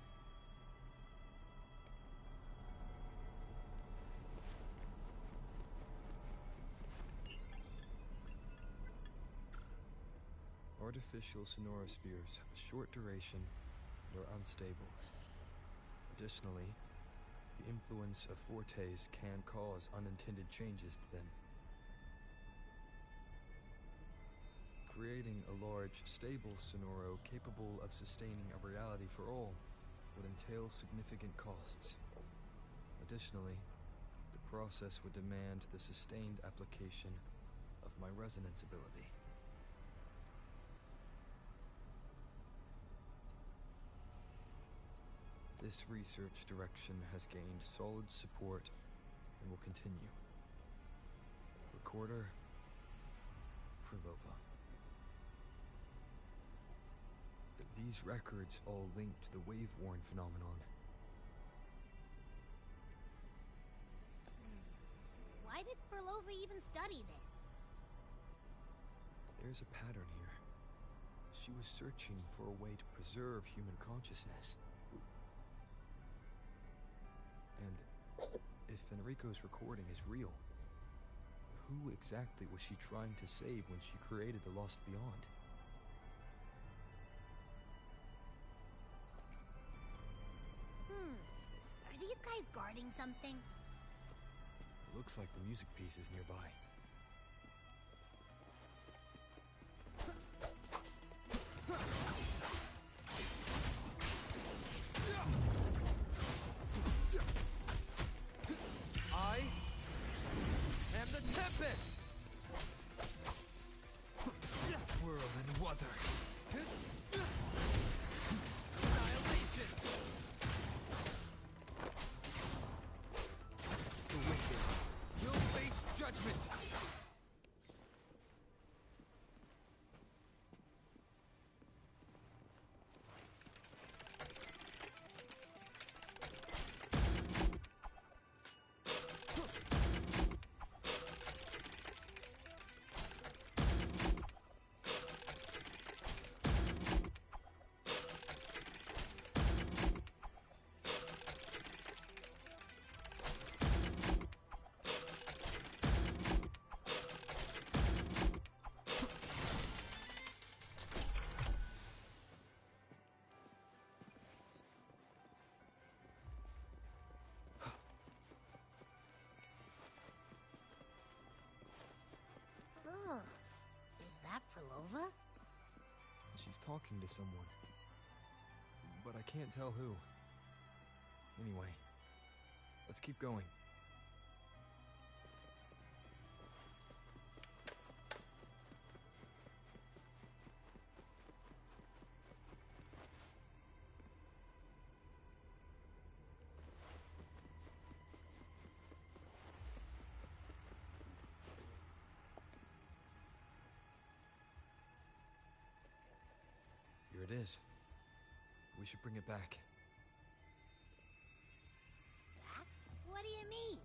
Artificial sonorospheres have a short duration and are unstable. Additionally, the influence of fortes can cause unintended changes to them. Creating a large, stable sonoro capable of sustaining a reality for all would entail significant costs. Additionally, the process would demand the sustained application of my resonance ability. This research direction has gained solid support and will continue. Recorder, Phrolova. These records all link to the wave-worn phenomenon. Why did Phrolova even study this? There's a pattern here. She was searching for a way to preserve human consciousness. And if Enrico's recording is real, who exactly was she trying to save when she created the Lost Beyond? Are these guys guarding something? Looks like the music piece is nearby. I am the Tempest! Whirl and Wuthering. Annihilation! The wicked will face judgment! Oh, is that Phrolova? She's talking to someone. But I can't tell who. Anyway, let's keep going. Here it is. We should bring it back. Back? What do you mean?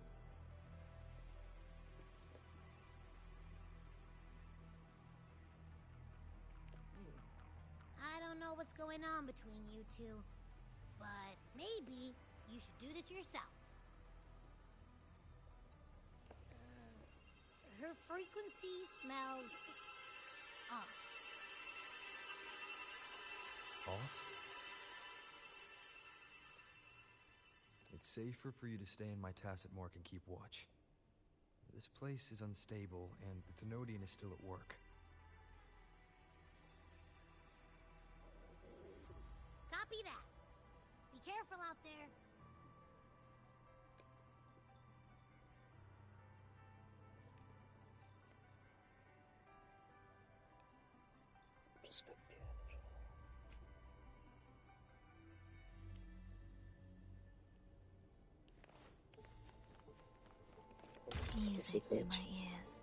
I don't know what's going on between you two, but maybe you should do this yourself. Her frequency smells off. Off? It's safer for you to stay in my tacit mark and keep watch. This place is unstable, and the Thenodian is still at work. Copy that. Be careful out there. Perspectiva. Music to my ears.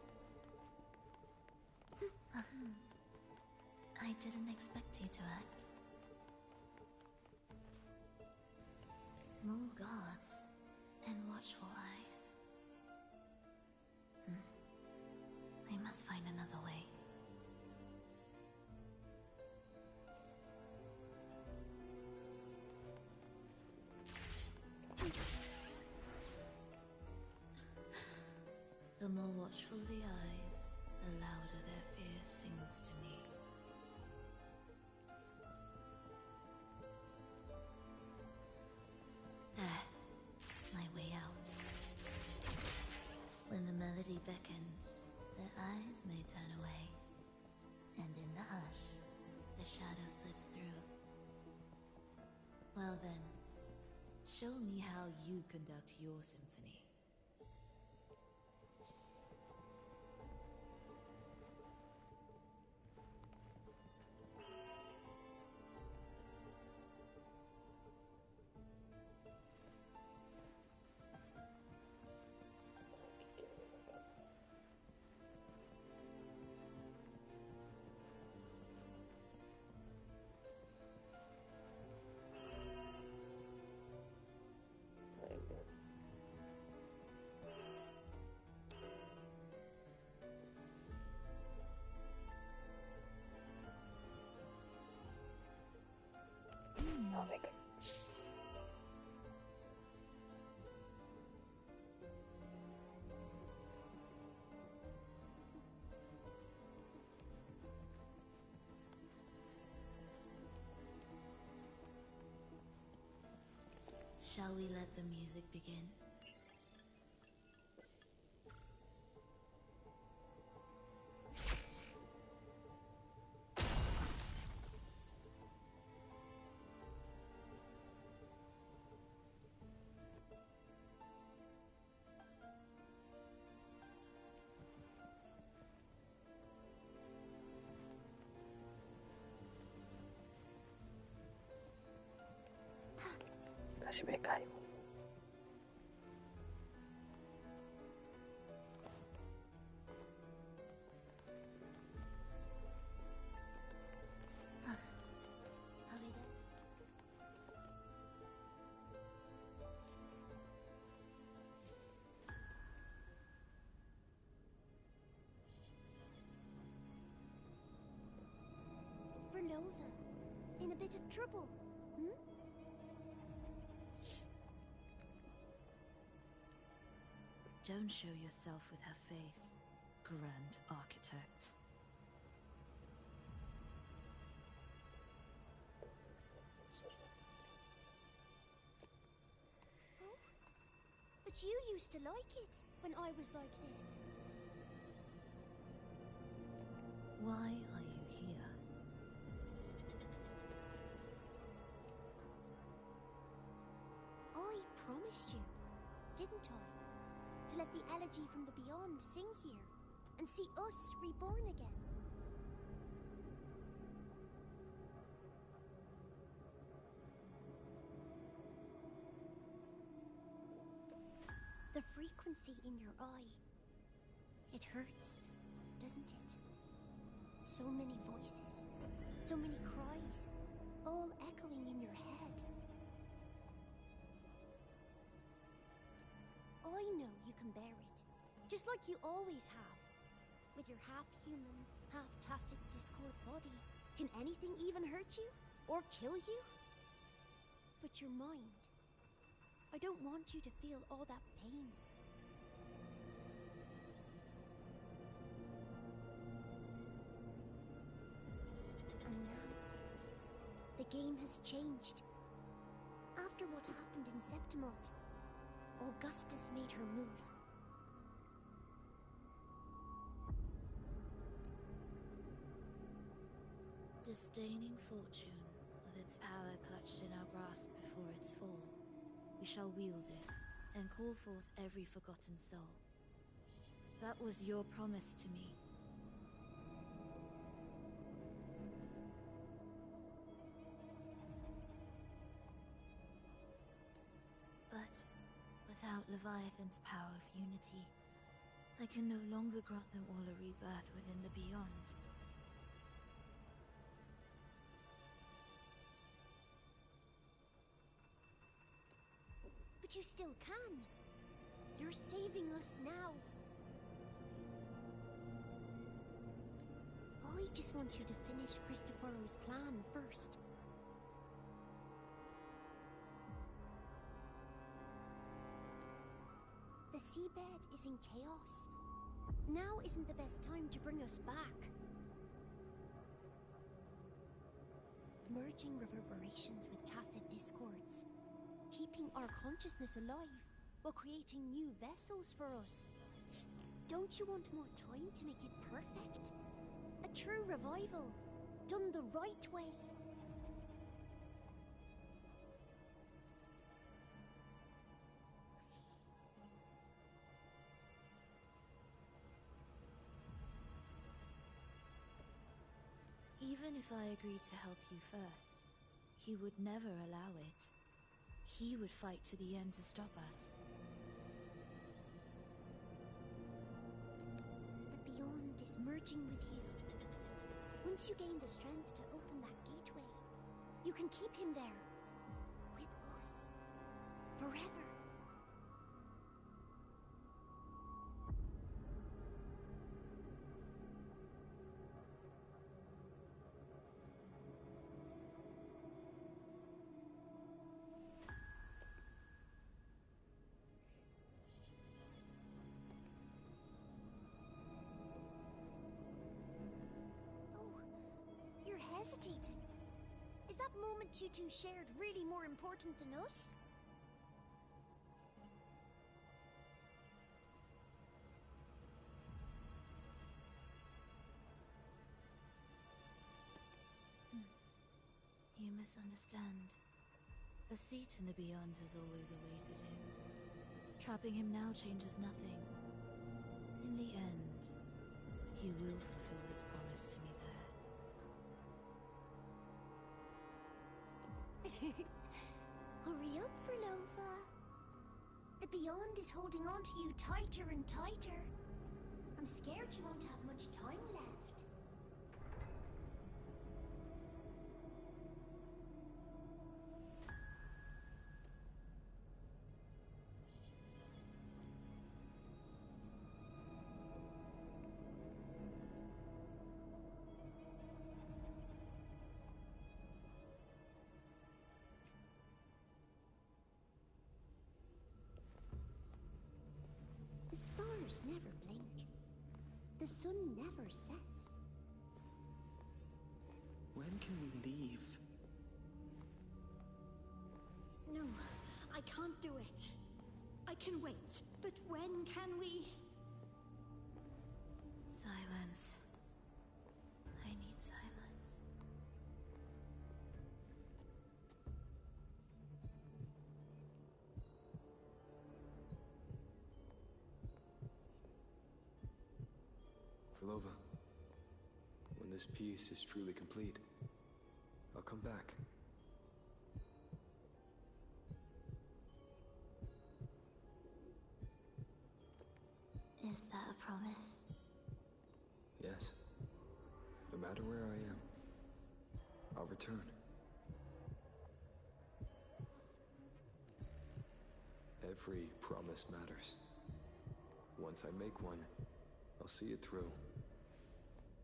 I didn't expect you to act. More guards and watchful eyes. I must find another way. The more watchful the eyes, the louder their fear sings to me. There, my way out. When the melody beckons, their eyes may turn away, and in the hush, the shadow slips through. Well then, show me how you conduct your symphony. me cae. Shall we let the music begin? Casi me caigo. Phrolova, in a bit of trouble, hmm? Don't show yourself with her face, Grand Architect. Oh, but you used to like it when I was like this. Why are you here? I promised you, didn't I? To let the elegy from the beyond sing here and see us reborn again. The frequency in your eye, it hurts, doesn't it? So many voices, so many cries, all echoing in your head. I know you can bear it, just like you always have. With your half-human, half-tacit Discord body, can anything even hurt you? Or kill you? But your mind, I don't want you to feel all that pain. And now, the game has changed. After what happened in Septimot, Augustus made her move. Disdaining fortune, with its power clutched in our grasp before its fall, we shall wield it, and call forth every forgotten soul. That was your promise to me. But without Leviathan's power of unity, I can no longer grant them all a rebirth within the beyond. But you still can. You're saving us now. I just want you to finish Cristoforo's plan first. The seabed is in chaos. Now isn't the best time to bring us back. Merging reverberations with tacit discords. Keeping our consciousness alive while creating new vessels for us. Don't you want more time to make it perfect? A true revival, done the right way. Even if I agreed to help you first, he would never allow it. He would fight to the end to stop us. The beyond is merging with you. Once you gain the strength to open that gateway, you can keep him there. With us. Forever. hesitating? Is that moment you two shared really more important than us? You misunderstand. A seat in the beyond has always awaited him. Trapping him now changes nothing. In the end, he will fulfill his promise to me there. Hurry up, Phrolova. The beyond is holding on to you tighter and tighter. I'm scared you won't have much time left. The stars never blink. The sun never sets. When can we leave? No, I can't do it. I can wait, but when can we? Silence. I need silence. Phrolova, when this piece is truly complete, I'll come back. Is that a promise? Yes. No matter where I am, I'll return. Every promise matters. Once I make one, I'll see it through.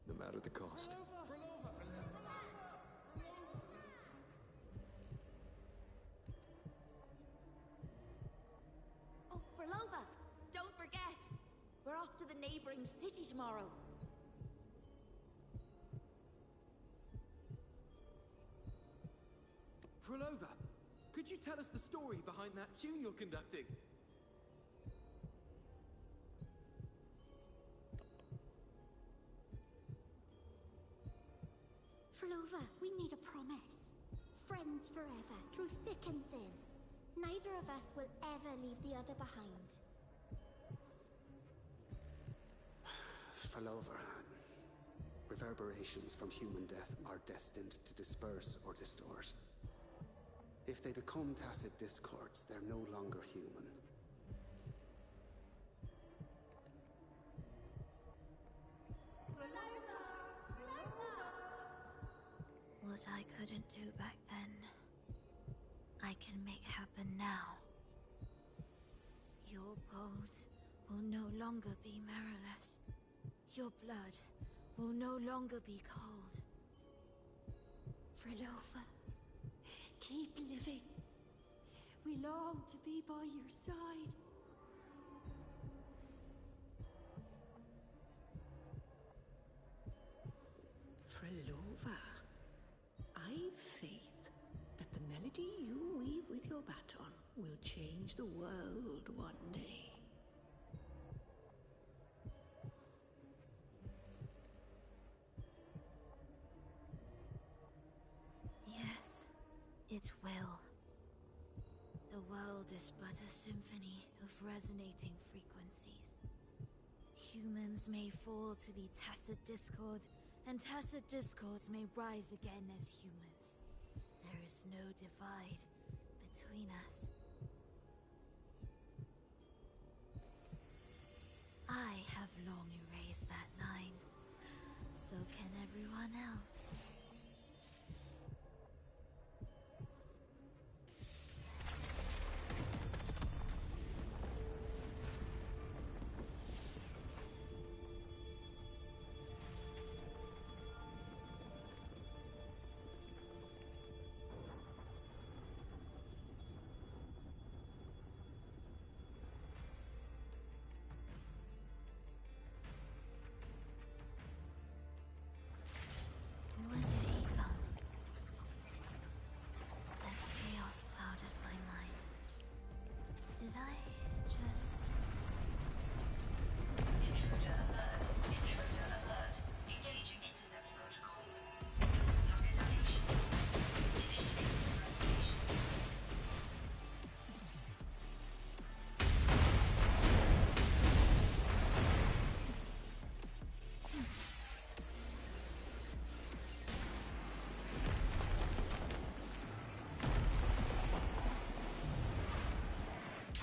No matter the cost. Oh, Phrolova! Don't forget! We're off to the neighboring city tomorrow. Phrolova, could you tell us the story behind that tune you're conducting? Phrolova, we need a promise. Friends forever, through thick and thin. Neither of us will ever leave the other behind. Phrolova, reverberations from human death are destined to disperse or distort. If they become tacit discords, they're no longer human. What I couldn't do back then, I can make happen now. Your bones will no longer be marrowless. Your blood will no longer be cold. Phrolova, keep living. We long to be by your side. Phrolova, I've faith that the melody you weave with your baton will change the world one day. Yes, it will. The world is but a symphony of resonating frequencies. Humans may fall to be tacit discords, and tacit discords may rise again as humans. There is no divide between us. I have long erased that line. So can everyone else.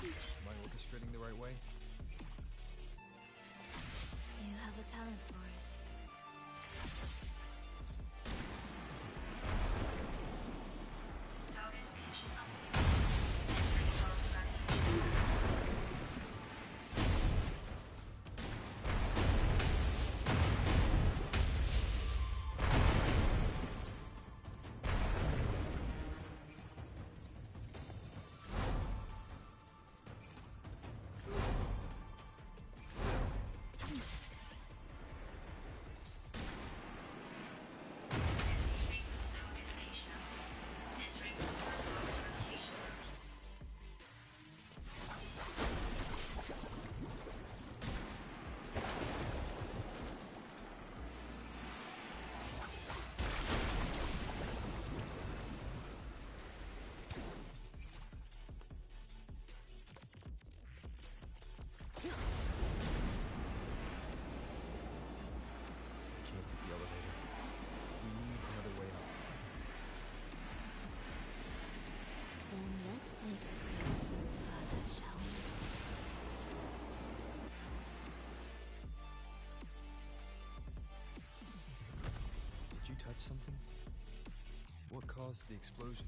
Am I orchestrating the right way? You have a talent for it. Target location updated. Entering multi-battle. Can't take the elevator. We need another way up. Then let's make the grass move further, shall we? Did you touch something? What caused the explosion?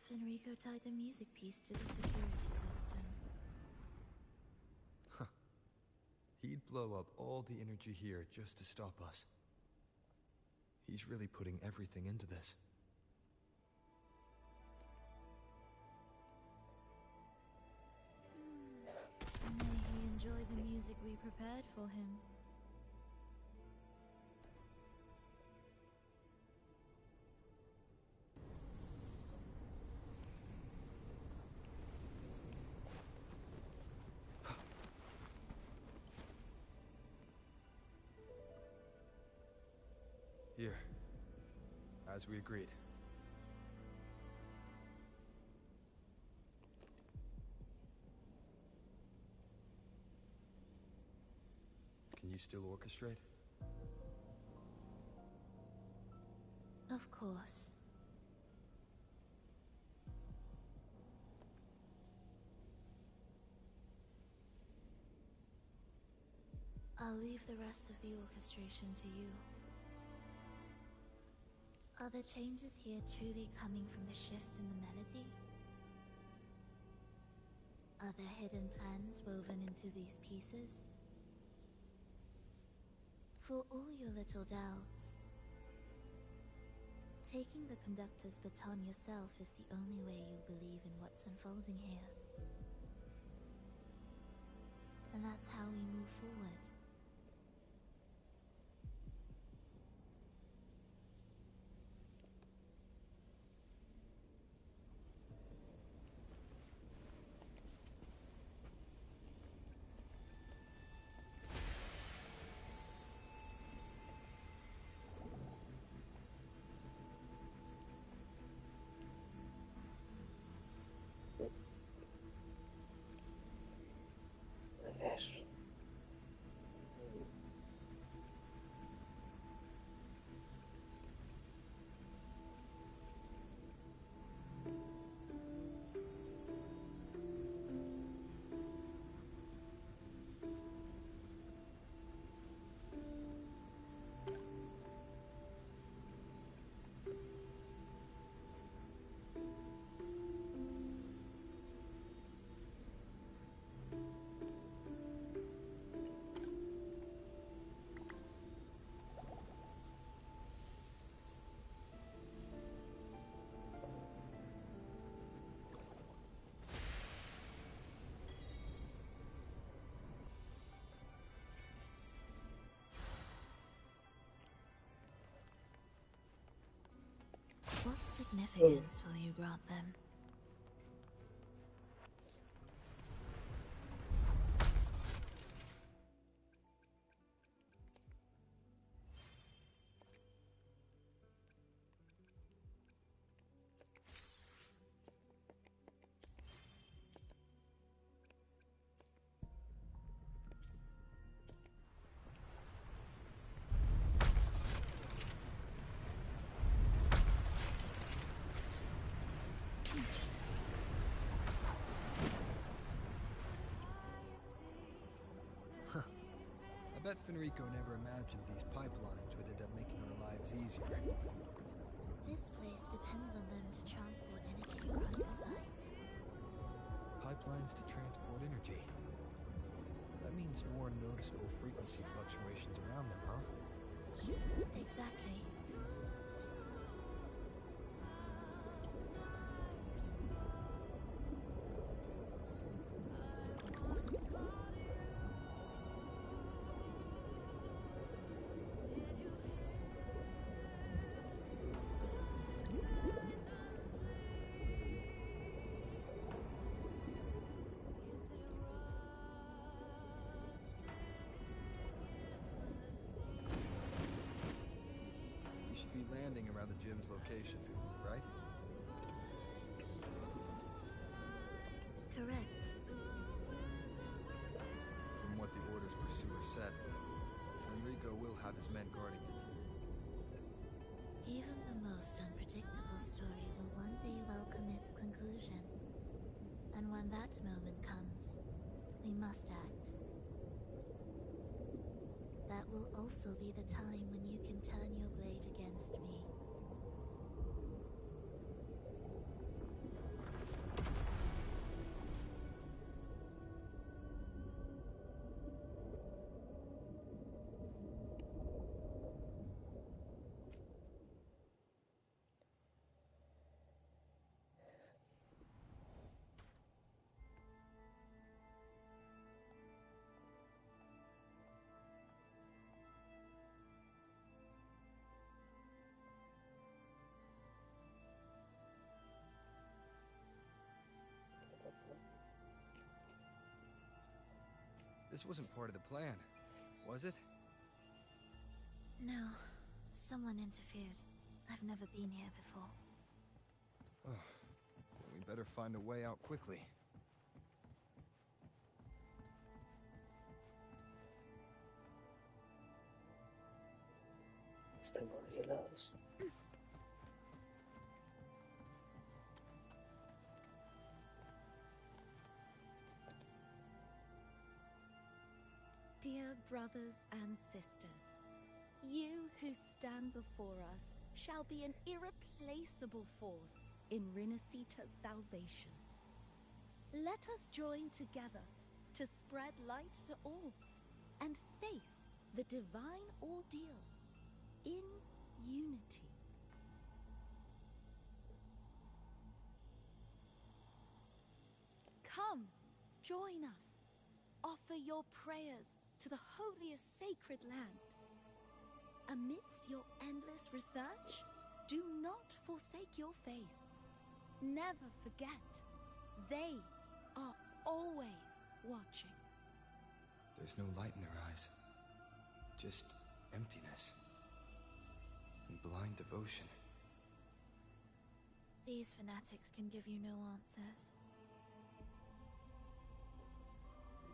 Fenrico tied the music piece to the security system. He'd blow up all the energy here just to stop us. He's really putting everything into this. May he enjoy the music we prepared for him. Here, as we agreed. Can you still orchestrate? Of course. I'll leave the rest of the orchestration to you. Are the changes here truly coming from the shifts in the melody? Are there hidden plans woven into these pieces? For all your little doubts, taking the conductor's baton yourself is the only way you'll believe in what's unfolding here. And that's how we move forward. What significance will you grant them? I bet Fenrico never imagined these pipelines would end up making our lives easier. This place depends on them to transport energy across the site. Pipelines to transport energy. That means more noticeable frequency fluctuations around them, huh? Exactly. We should be landing around the gym's location, right? Correct. From what the Order's pursuer said, Fenrico will have his men guarding it. Even the most unpredictable story will one day welcome its conclusion. And when that moment comes, we must act. That will also be the time when you can turn your blade against me. This wasn't part of the plan, was it? No, someone interfered. I've never been here before. Oh, we better find a way out quickly. Estamos helados. Dear brothers and sisters, you who stand before us shall be an irreplaceable force in Rinasita's salvation. Let us join together to spread light to all and face the divine ordeal in unity. Come, join us. Offer your prayers to the holiest sacred land. Amidst your endless research, do not forsake your faith. Never forget, they are always watching. There's no light in their eyes. Just emptiness. And blind devotion. These fanatics can give you no answers.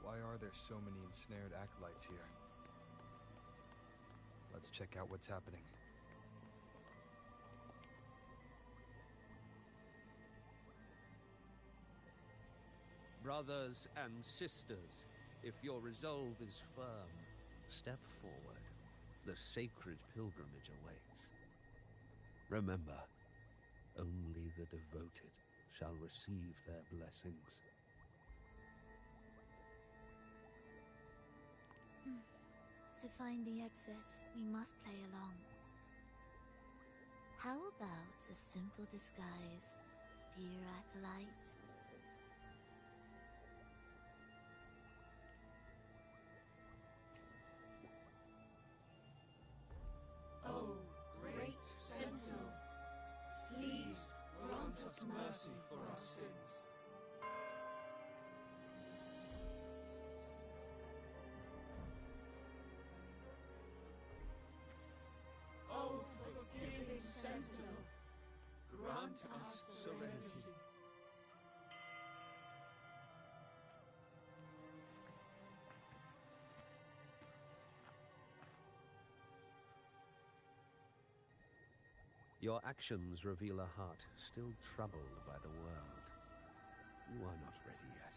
Why are there so many ensnared acolytes here? Let's check out what's happening. Brothers and sisters, if your resolve is firm, step forward. The sacred pilgrimage awaits. Remember, only the devoted shall receive their blessings. To find the exit, we must play along. How about a simple disguise, dear acolyte? Oh, great Sentinel, please grant us mercy for our sins. Oh, forgiving Sentinel, grant us serenity. Your actions reveal a heart still troubled by the world. You are not ready yet.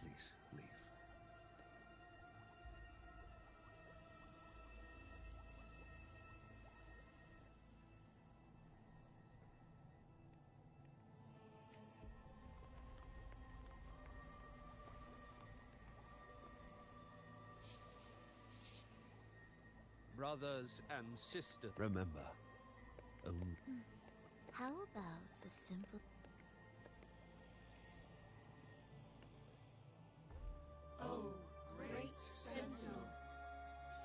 Please leave. brothers and sisters. Remember, only... How about a simple... Oh, great Sentinel,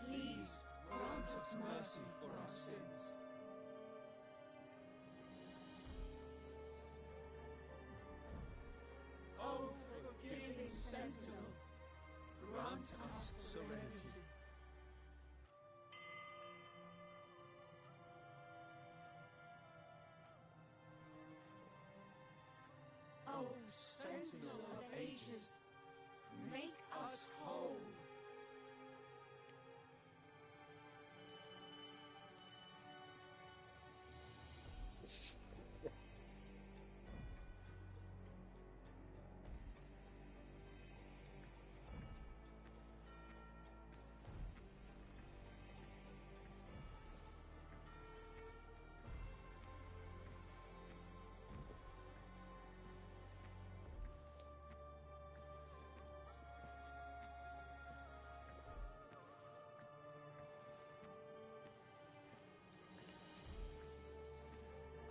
please grant us mercy for our sins. Oh, forgiving Sentinel, grant us serenity. Oh, Sentinel of ages, make us whole.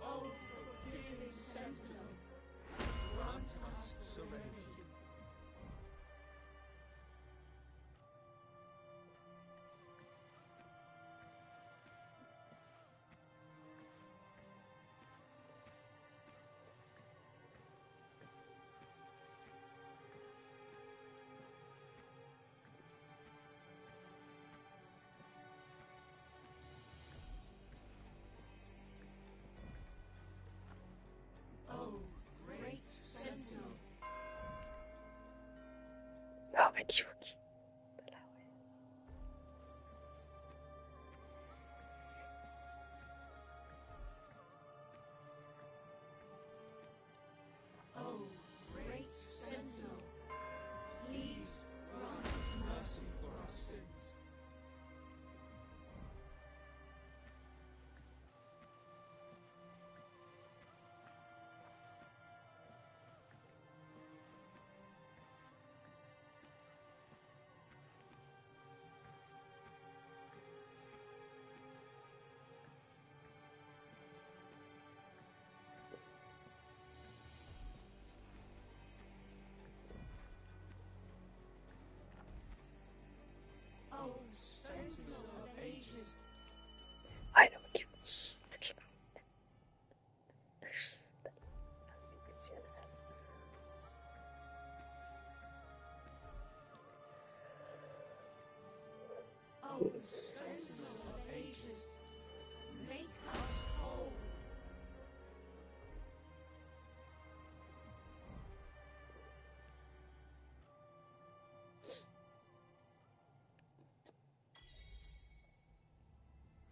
Oh, forgiving Sentinel, grant us serenity. Oh, great Sentinel. No, me equivoqué. Oh, great Sentinel, please grant us mercy for our sins. Oh, Sentinel of ages, Ay, no me equivoqué. oh, Sentinel of ages, make us whole.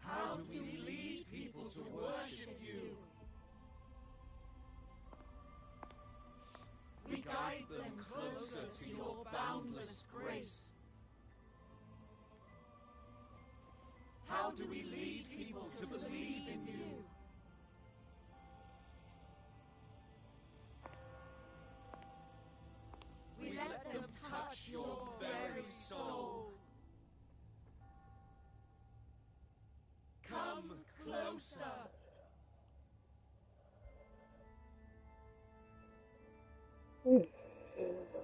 How do we lead people to worship you? We guide them closer to your boundless grace. How do we lead people to believe in you? We let them touch your very soul. Come closer.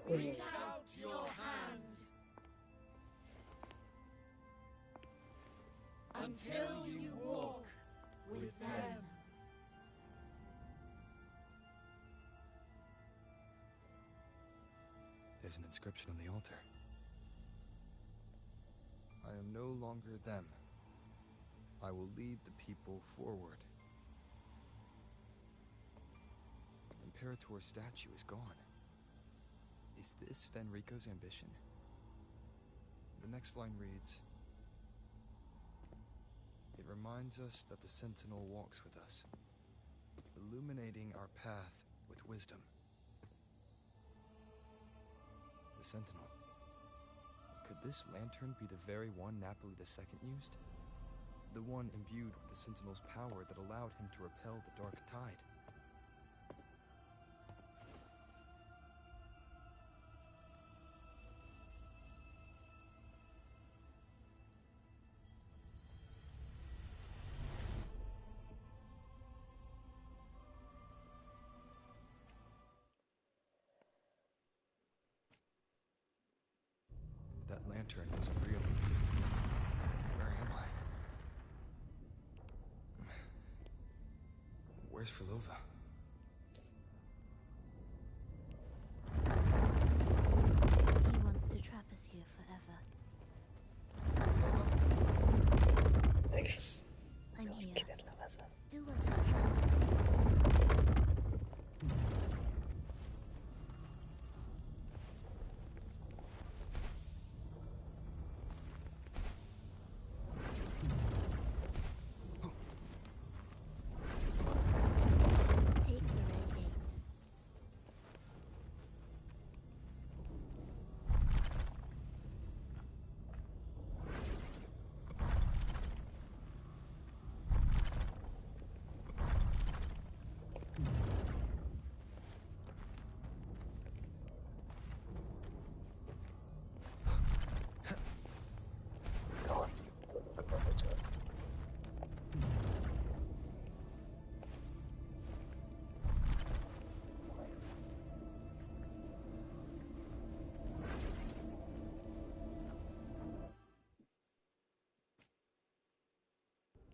Reach out your hand until you walk with them. There's an inscription on the altar. I am no longer them. I will lead the people forward. The Imperator's statue is gone. Is this Fenrico's ambition? The next line reads, "It reminds us that the Sentinel walks with us, illuminating our path with wisdom." The Sentinel. Could this lantern be the very one Napoli II used? The one imbued with the Sentinel's power that allowed him to repel the dark tide? That lantern wasn't real. Where am I? Where's Phrolova? He wants to trap us here forever. I'm here. Do what I say. Take the red gate.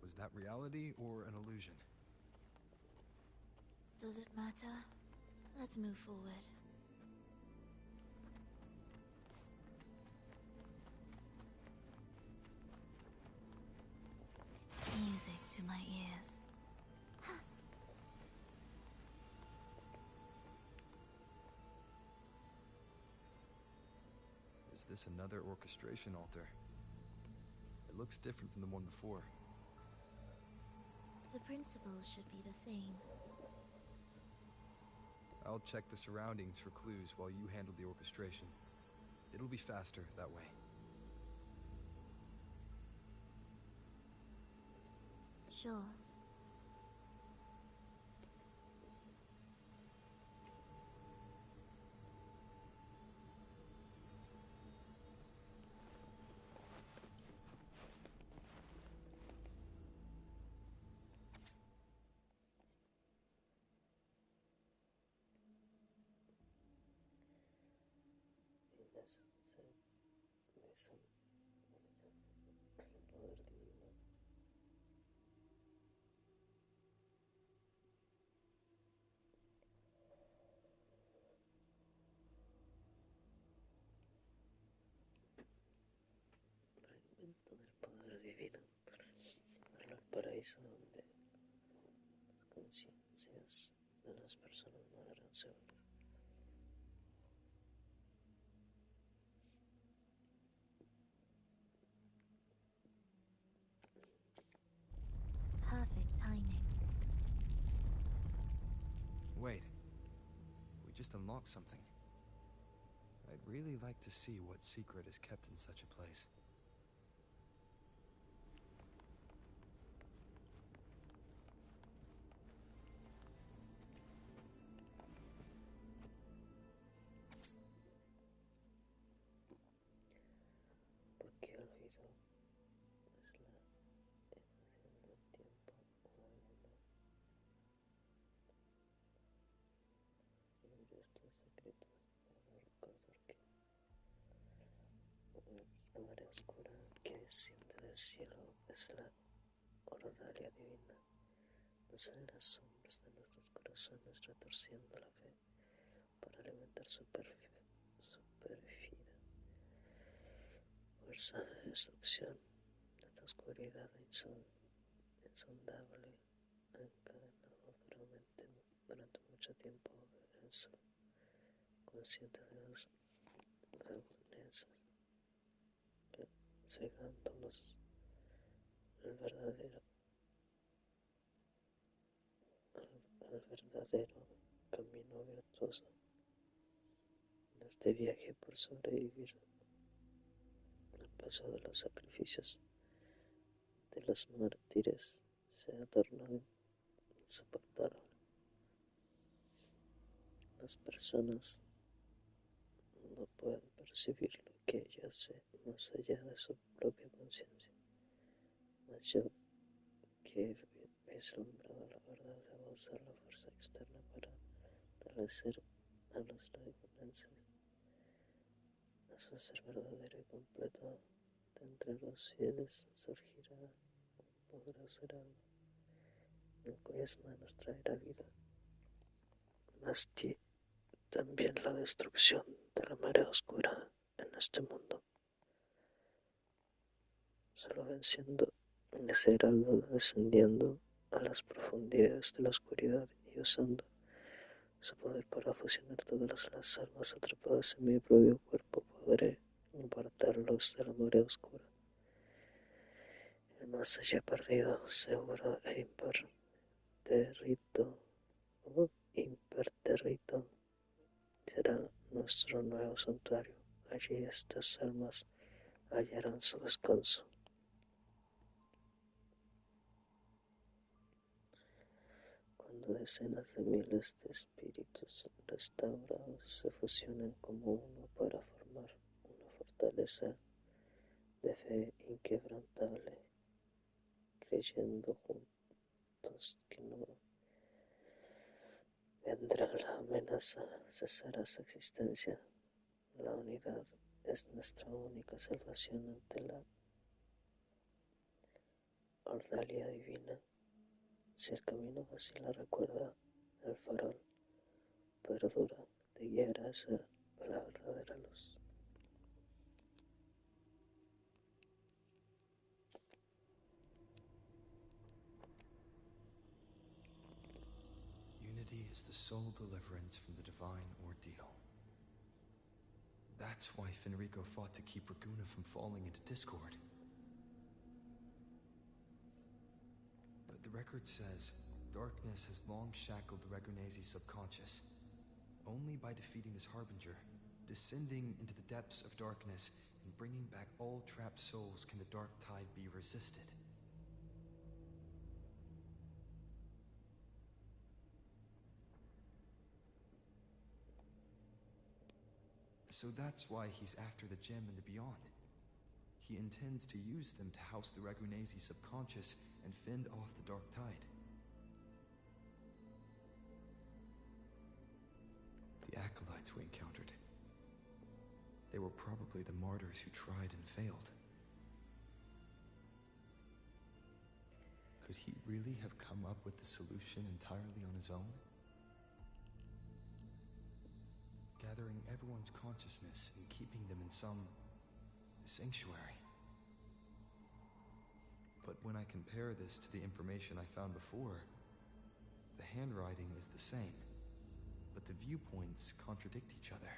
Was that reality or an illusion? Does it matter? Let's move forward. Music to my ears. Is this another orchestration altar? It looks different from the one before. The principles should be the same. I'll check the surroundings for clues while you handle the orchestration. It'll be faster that way. Sure. Poder divino. Fragmento del poder divino para llevarlo al paraíso donde las conciencias de las personas no harán seguras. Perfect timing. Wait. We just unlocked something. I'd really like to see what secret is kept in such a place. Porque olvido es la ecuación del tiempo humano. Y estos secretos debo recordar que la marea oscura que desciende del cielo es la orodalia divina. No son las sombras de nuestros corazones retorciendo la fe para alimentar su pérfida fuerza de destrucción. Esta oscuridad insondable ha encadenado durante mucho tiempo el sol, consciente de los japoneses, cegándolos al verdadero camino virtuoso. En este viaje por sobrevivir al paso de los sacrificios de los mártires se ha tornado insoportable. Las personas no pueden percibir lo que yace más allá de su propia conciencia. Mas yo, que he vislumbrado la verdad, debo usar la fuerza externa para establecer a los dragoneses hasta ser verdadero y completo. De entre los fieles surgirá un poderoso heraldo, en cuyas manos traerá vida, mas también la destrucción de la marea oscura en este mundo. Solo venciendo ese heraldo, descendiendo a las profundidades de la oscuridad y usando su poder para fusionar todas las almas atrapadas en mi propio cuerpo, podré apartarlos de la marea oscura. El más allá perdido, seguro e imperterrito será nuestro nuevo santuario. Allí estas almas hallarán su descanso. Cuando decenas de miles de espíritus restaurados se fusionan como uno para formar una fortaleza de fe inquebrantable, creyendo juntos que no vendrá la amenaza, cesará su existencia. La unidad es nuestra única salvación ante la ordalia divina. Si el camino vacila, recuerda el farol, perdura, te guiará hacia la verdadera luz. Unity is the sole deliverance from the divine ordeal. That's why Fenrico fought to keep Raguna from falling into discord. But the record says darkness has long shackled the Ragunese's subconscious. Only by defeating this harbinger, descending into the depths of darkness, and bringing back all trapped souls can the dark tide be resisted. So that's why he's after the gem and the beyond. He intends to use them to house the Ragunesi subconscious and fend off the dark tide. The acolytes we encountered. They were probably the martyrs who tried and failed. Could he really have come up with the solution entirely on his own? Gathering everyone's consciousness and keeping them in some sanctuary. But when I compare this to the information I found before, the handwriting is the same, but the viewpoints contradict each other.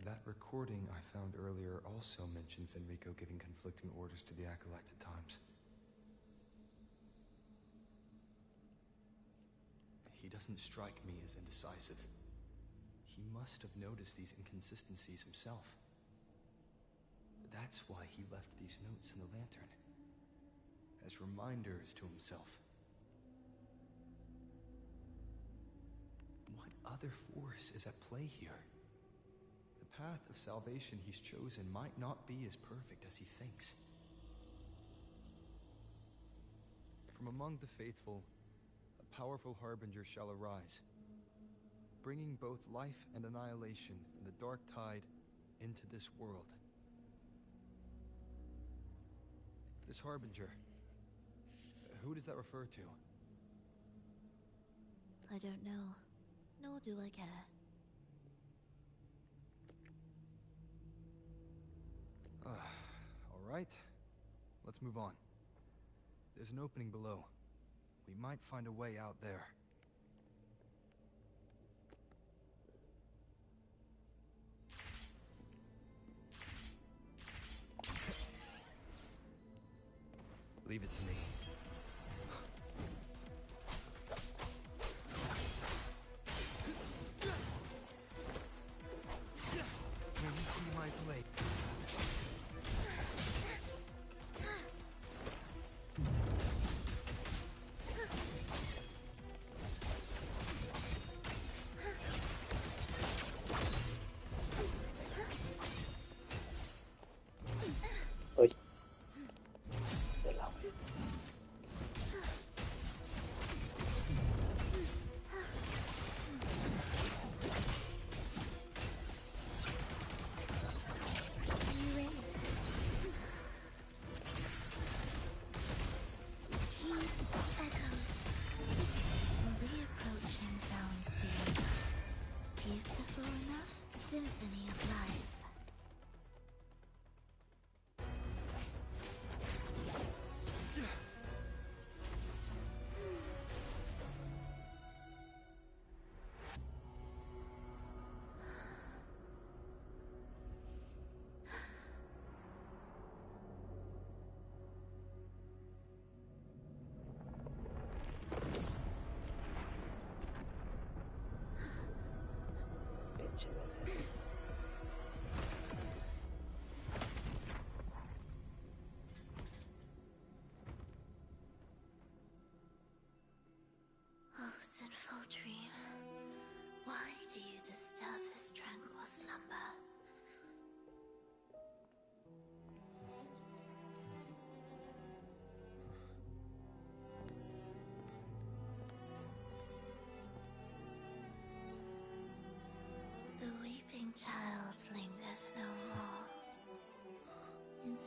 That recording I found earlier also mentioned Fenrico giving conflicting orders to the acolytes at times. He doesn't strike me as indecisive. He must have noticed these inconsistencies himself. That's why he left these notes in the lantern, as reminders to himself. What other force is at play here? The path of salvation he's chosen might not be as perfect as he thinks. From among the faithful, a powerful harbinger shall arise, bringing both life and annihilation from the dark tide into this world. This harbinger, who does that refer to? I don't know, nor do I care. All right, let's move on. There's an opening below. We might find a way out there. Leave it to me. Will you see my blade? Oye, del agua.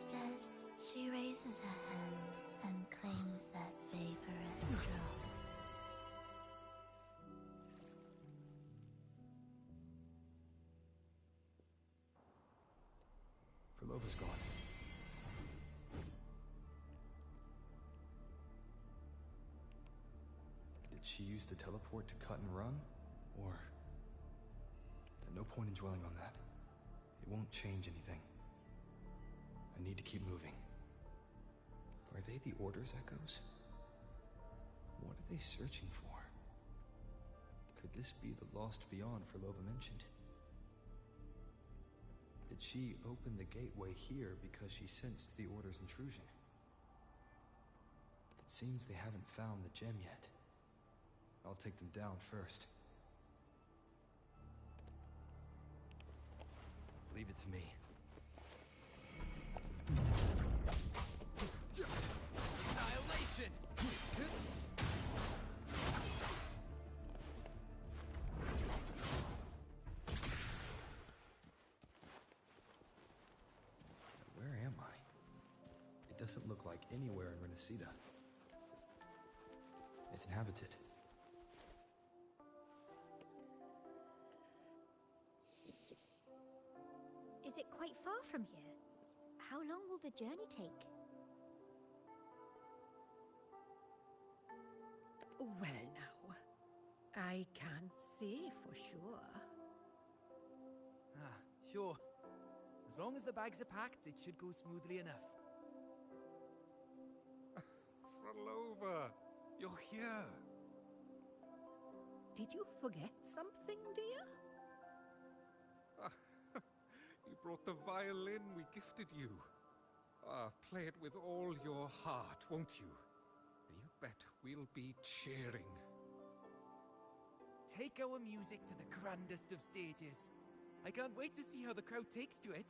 Instead, she raises her hand and claims that vaporous drop. Phrolova's gone. Did she use the teleport to cut and run? Or... no point in dwelling on that. It won't change anything. I need to keep moving. Are they the Order's echoes? What are they searching for? Could this be the lost beyond Phrolova mentioned? Did she open the gateway here because she sensed the Order's intrusion? It seems they haven't found the gem yet. I'll take them down first. Leave it to me. Annihilation! Where am I? It doesn't look like anywhere in Renacita. It's inhabited. Is it quite far from here? How long will the journey take? Well now, I can't say for sure. Ah, sure. As long as the bags are packed, it should go smoothly enough. Phrolova, you're here. Did you forget something, dear? You brought the violin we gifted you. Play it with all your heart, won't you? You bet we'll be cheering. Take our music to the grandest of stages. I can't wait to see how the crowd takes to it.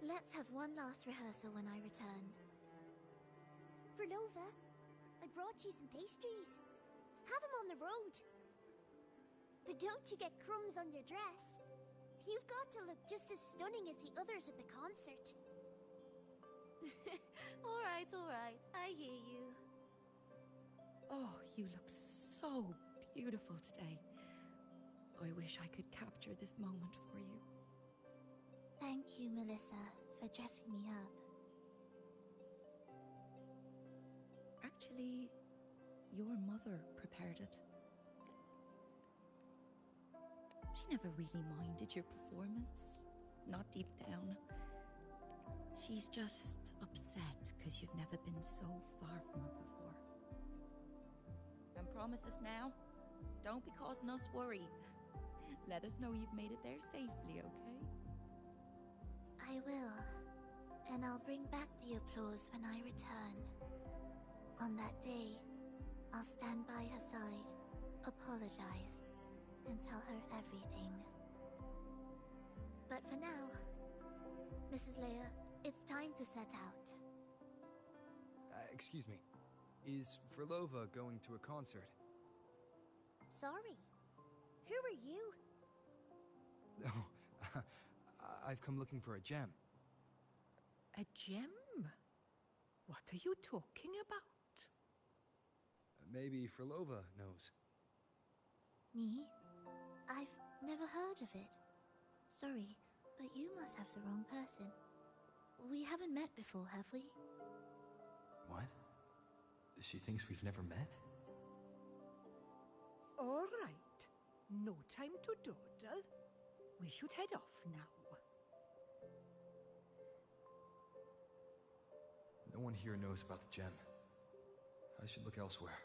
Let's have one last rehearsal when I return. Phrolova, I brought you some pastries. Have them on the road. But don't you get crumbs on your dress. You've got to look just as stunning as the others at the concert. All right, I hear you. Oh, you look so beautiful today. I wish I could capture this moment for you. Thank you, Melissa, for dressing me up. Actually, your mother prepared it. She never really minded your performance, not deep down. She's just upset because you've never been so far from her before. And promise us now, don't be causing us worry. Let us know you've made it there safely, okay? I will. And I'll bring back the applause when I return. On that day, I'll stand by her side, apologize, and tell her everything. But for now, Mrs. Leia, it's time to set out. Excuse me. Is Phrolova going to a concert? Sorry. Who are you? Oh, I've come looking for a gem. A gem? What are you talking about? Maybe Phrolova knows. Me? I've never heard of it. Sorry, but you must have the wrong person. We haven't met before, have we? What? She thinks we've never met? All right. No time to dawdle. We should head off now. No one here knows about the gem. I should look elsewhere.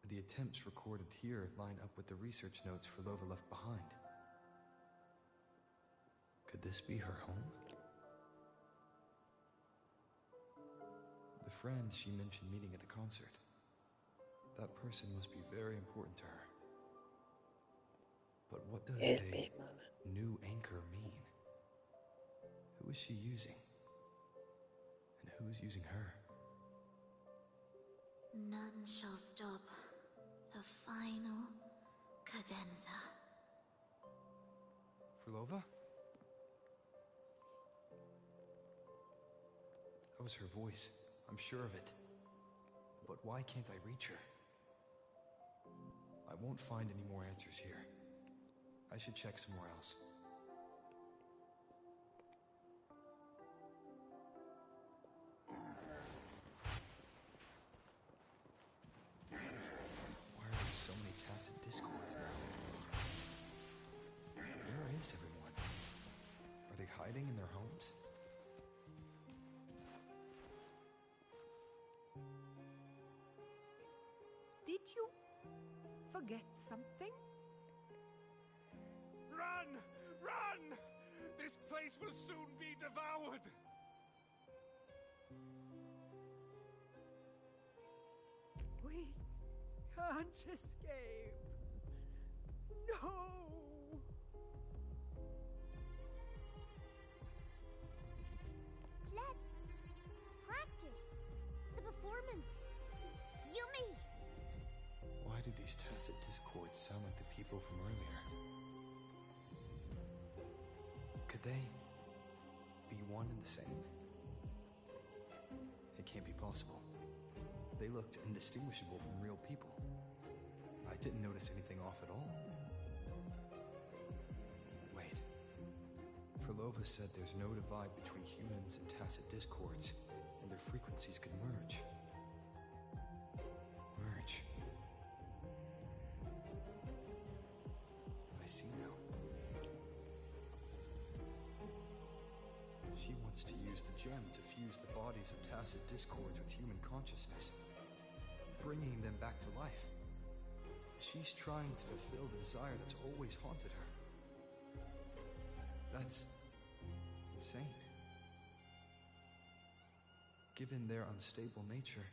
The attempts recorded here line up with the research notes Phrolova left behind. Could this be her home? The friend she mentioned meeting at the concert. That person must be very important to her. But what does a new anchor mean? Who is she using? And who's using her? None shall stop the final cadenza. Phrolova? That was her voice. I'm sure of it. But why can't I reach her? I won't find any more answers here. I should check somewhere else. Why are there so many tacit discords now? Where is everyone? Are they hiding in their homes? Did you forget something? Run! Run! This place will soon be devoured! We can't escape. No! Let's practice the performance. Yummy! Why do these tacit discords sound like the people from earlier? Could they be one and the same? It can't be possible. They looked indistinguishable from real people. I didn't notice anything off at all. Wait. Phrolova said there's no divide between humans and tacit discords, and their frequencies could merge. Merge. I see now. She wants to use the gem to fuse the bodies of tacit discords with human consciousness, bringing them back to life. She's trying to fulfill the desire that's always haunted her. That's insane. Given their unstable nature,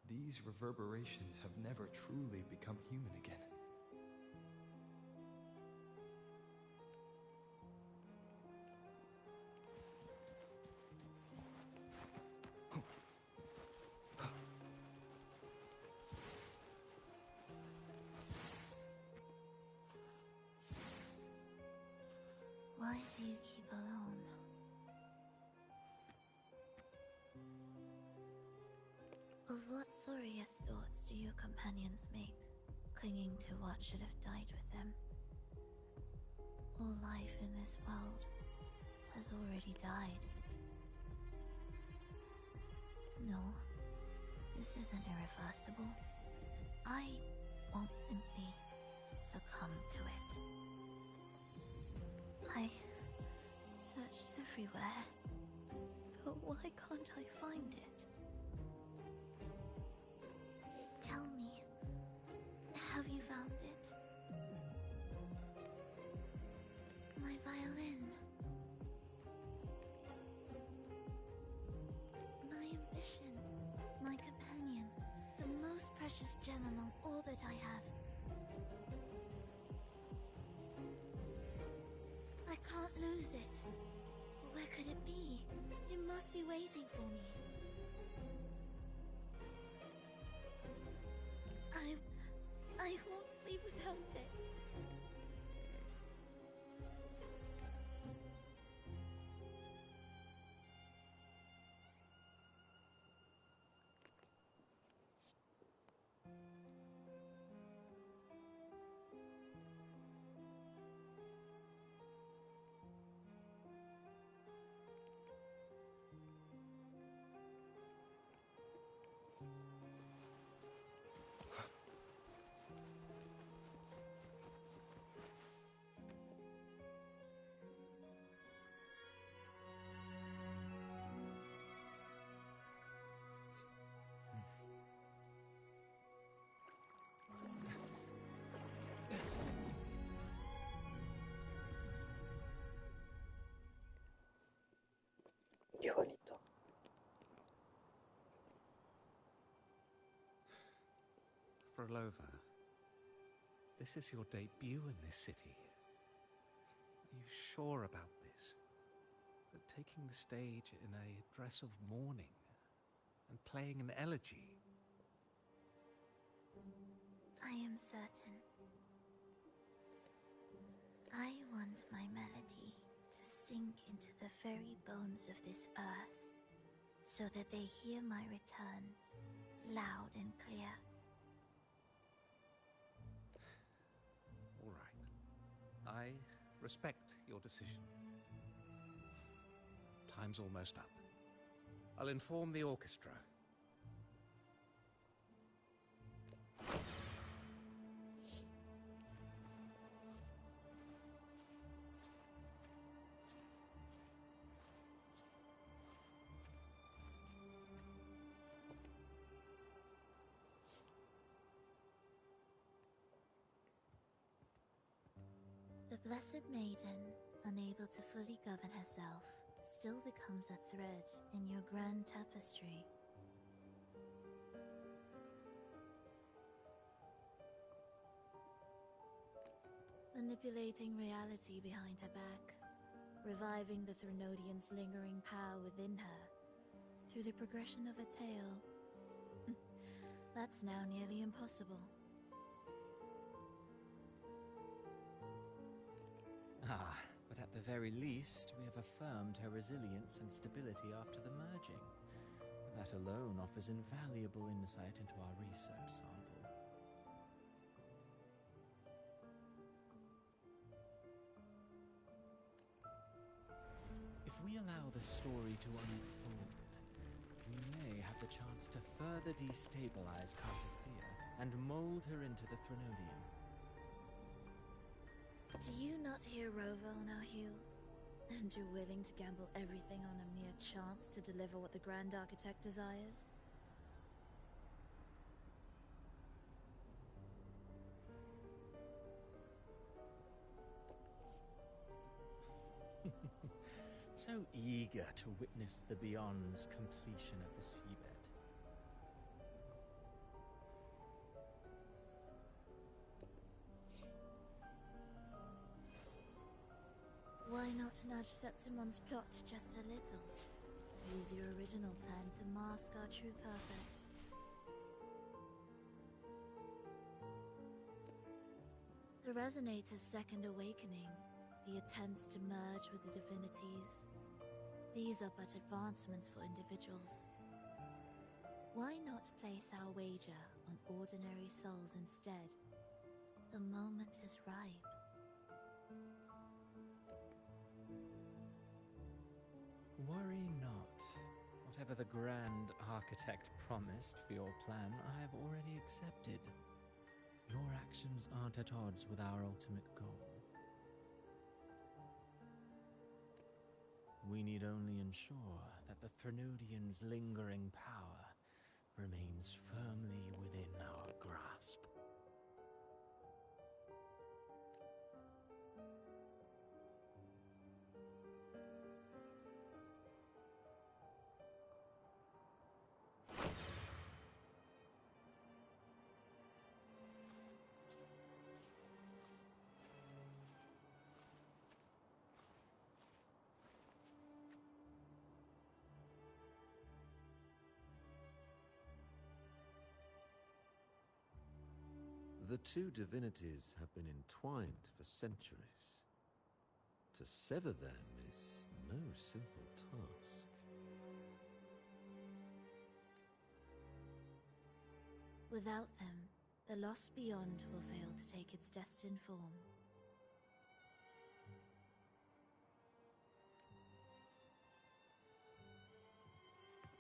these reverberations have never truly become human again. Why do you keep alone? Of what sorriest thoughts do your companions make, clinging to what should have died with them? All life in this world has already died. No, this isn't irreversible. I won't simply succumb to it. I searched everywhere, but why can't I find it? Tell me, have you found it? My violin. My ambition. My companion. The most precious gem among all that I have. I can't lose it. Where could it be? It must be waiting for me. I won't leave without it. Phrolova, this is your debut in this city. Are you sure about this? That taking the stage in a dress of mourning and playing an elegy? I am certain. I want my melody to sink into the very bones of this earth, so that they hear my return loud and clear. All right. I respect your decision. Time's almost up. I'll inform the orchestra. The Blessed Maiden, unable to fully govern herself, still becomes a thread in your grand tapestry. Manipulating reality behind her back, reviving the Threnodian's lingering power within her, through the progression of a tale. That's now nearly impossible. Ah, but at the very least, we have affirmed her resilience and stability after the merging. That alone offers invaluable insight into our research sample. If we allow the story to unfold, we may have the chance to further destabilize Cartathea and mold her into the Threnodian. Do you not hear Rover on our heels? And you're willing to gamble everything on a mere chance to deliver what the Grand Architect desires? So eager to witness the Beyond's completion at the seabed. Why not nudge Septimon's plot just a little? Use your original plan to mask our true purpose. The Resonator's second awakening, the attempts to merge with the divinities, these are but advancements for individuals. Why not place our wager on ordinary souls instead? The moment is ripe. Worry not. Whatever the Grand Architect promised for your plan, I have already accepted. Your actions aren't at odds with our ultimate goal. We need only ensure that the Threnodian's lingering power remains firmly within our grasp. The two divinities have been entwined for centuries. To sever them is no simple task. Without them, the lost beyond will fail to take its destined form.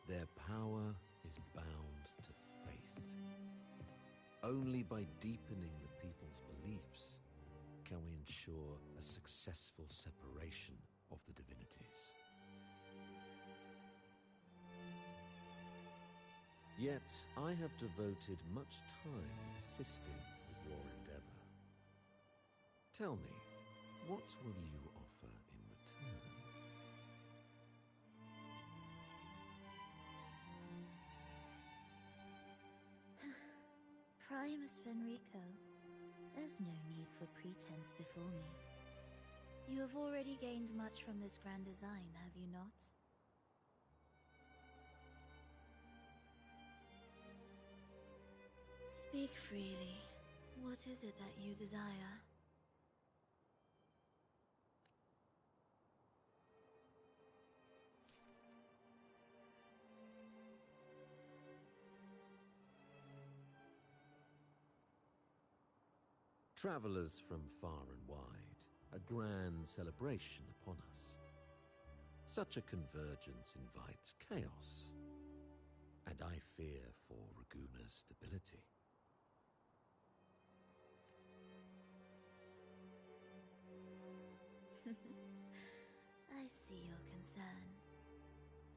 Their power is bound to faith. Only by deepening the people's beliefs can we ensure a successful separation of the divinities. Yet, I have devoted much time assisting with your endeavor. Tell me, what will you offer in return? Primus Fenrico. There's no need for pretense before me. You have already gained much from this grand design, have you not? Speak freely. What is it that you desire? Travelers from far and wide, a grand celebration upon us. Such a convergence invites chaos, and I fear for Raguna's stability. I see your concern.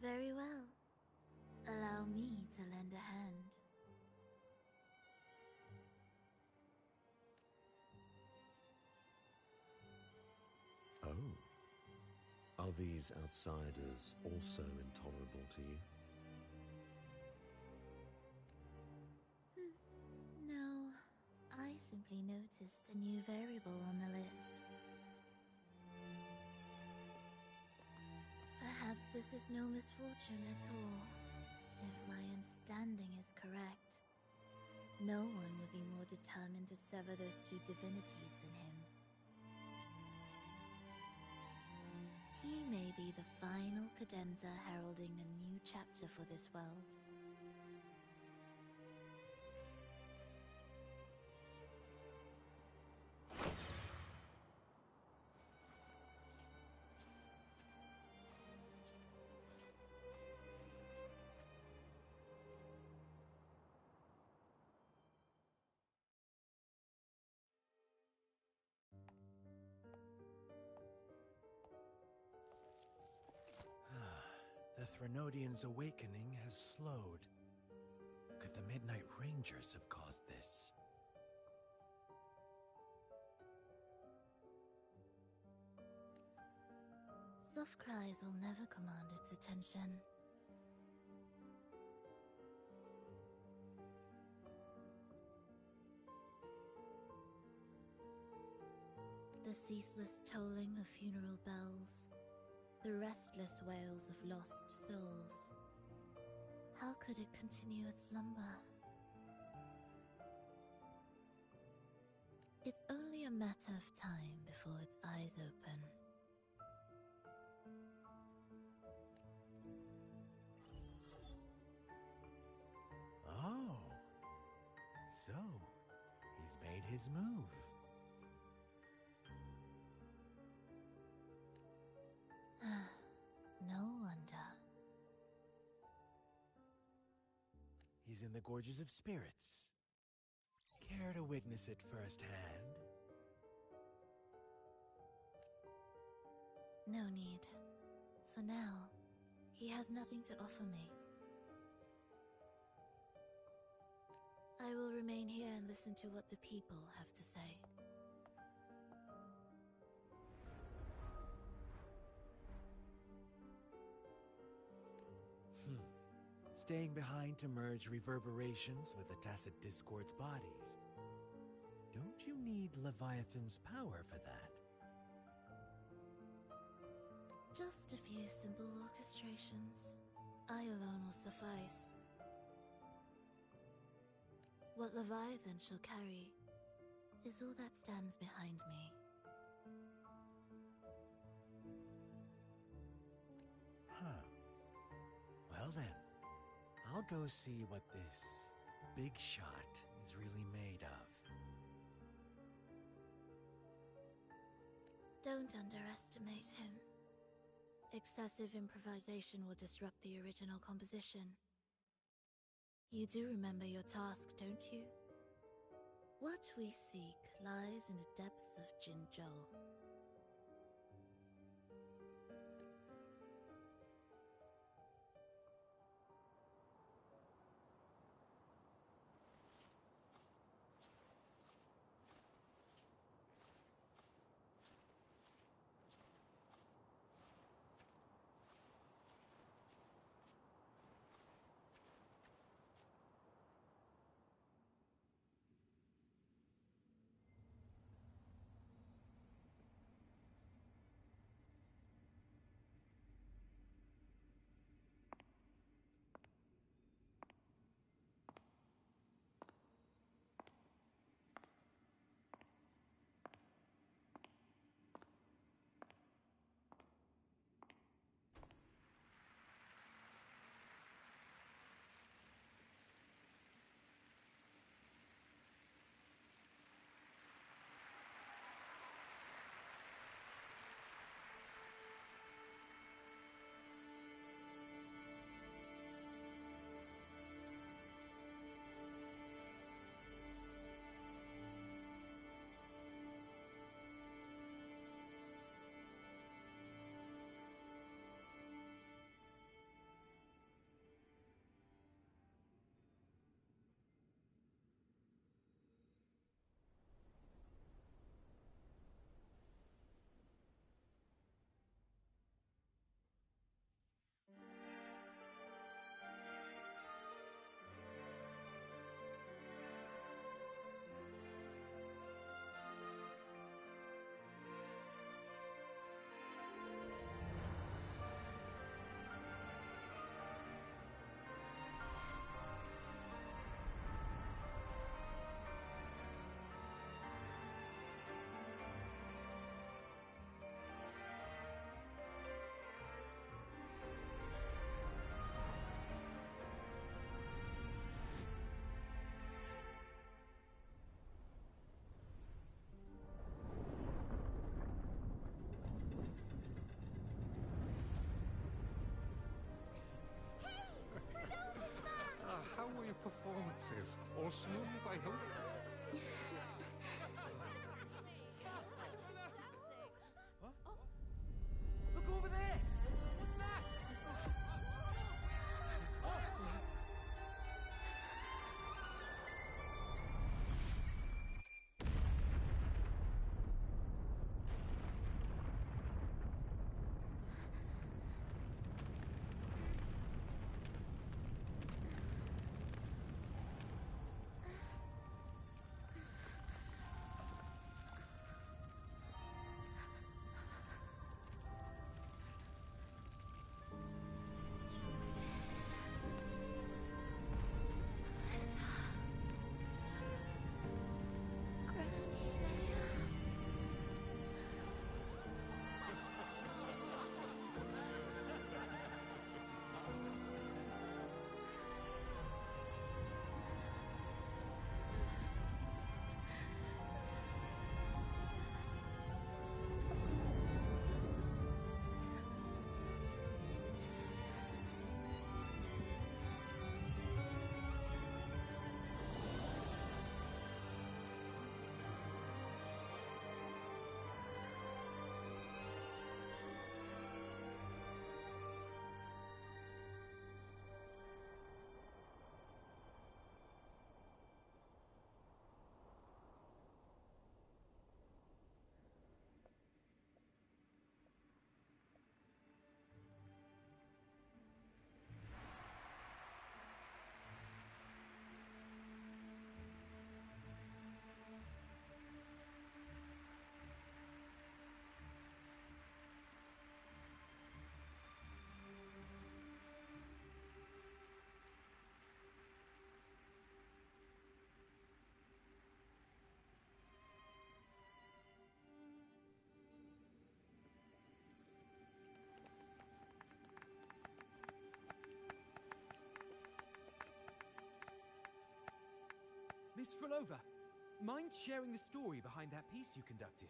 Very well. Allow me to lend a hand. Oh. Are these outsiders also intolerable to you? No, I simply noticed a new variable on the list. Perhaps this is no misfortune at all. If my understanding is correct, no one would be more determined to sever those two divinities than him. He may be the final cadenza heralding a new chapter for this world. The Threnodian's awakening has slowed. Could the Midnight Rangers have caused this? Soft cries will never command its attention. The ceaseless tolling of funeral bells, the restless wails of lost souls. How could it continue its slumber? It's only a matter of time before its eyes open. Oh, so he's made his move. No wonder. He's in the Gorges of Spirits. Care to witness it firsthand? No need. For now, he has nothing to offer me. I will remain here and listen to what the people have to say. Staying behind to merge reverberations with the tacit discord's bodies. Don't you need Leviathan's power for that? Just a few simple orchestrations. I alone will suffice. What Leviathan shall carry is all that stands behind me. Well then, I'll go see what this big shot is really made of. Don't underestimate him. Excessive improvisation will disrupt the original composition. You do remember your task, don't you? What we seek lies in the depths of Jinzhou. performances, or smooth, I hope. Look over there! What's that? Miss Phrolova, mind sharing the story behind that piece you conducted?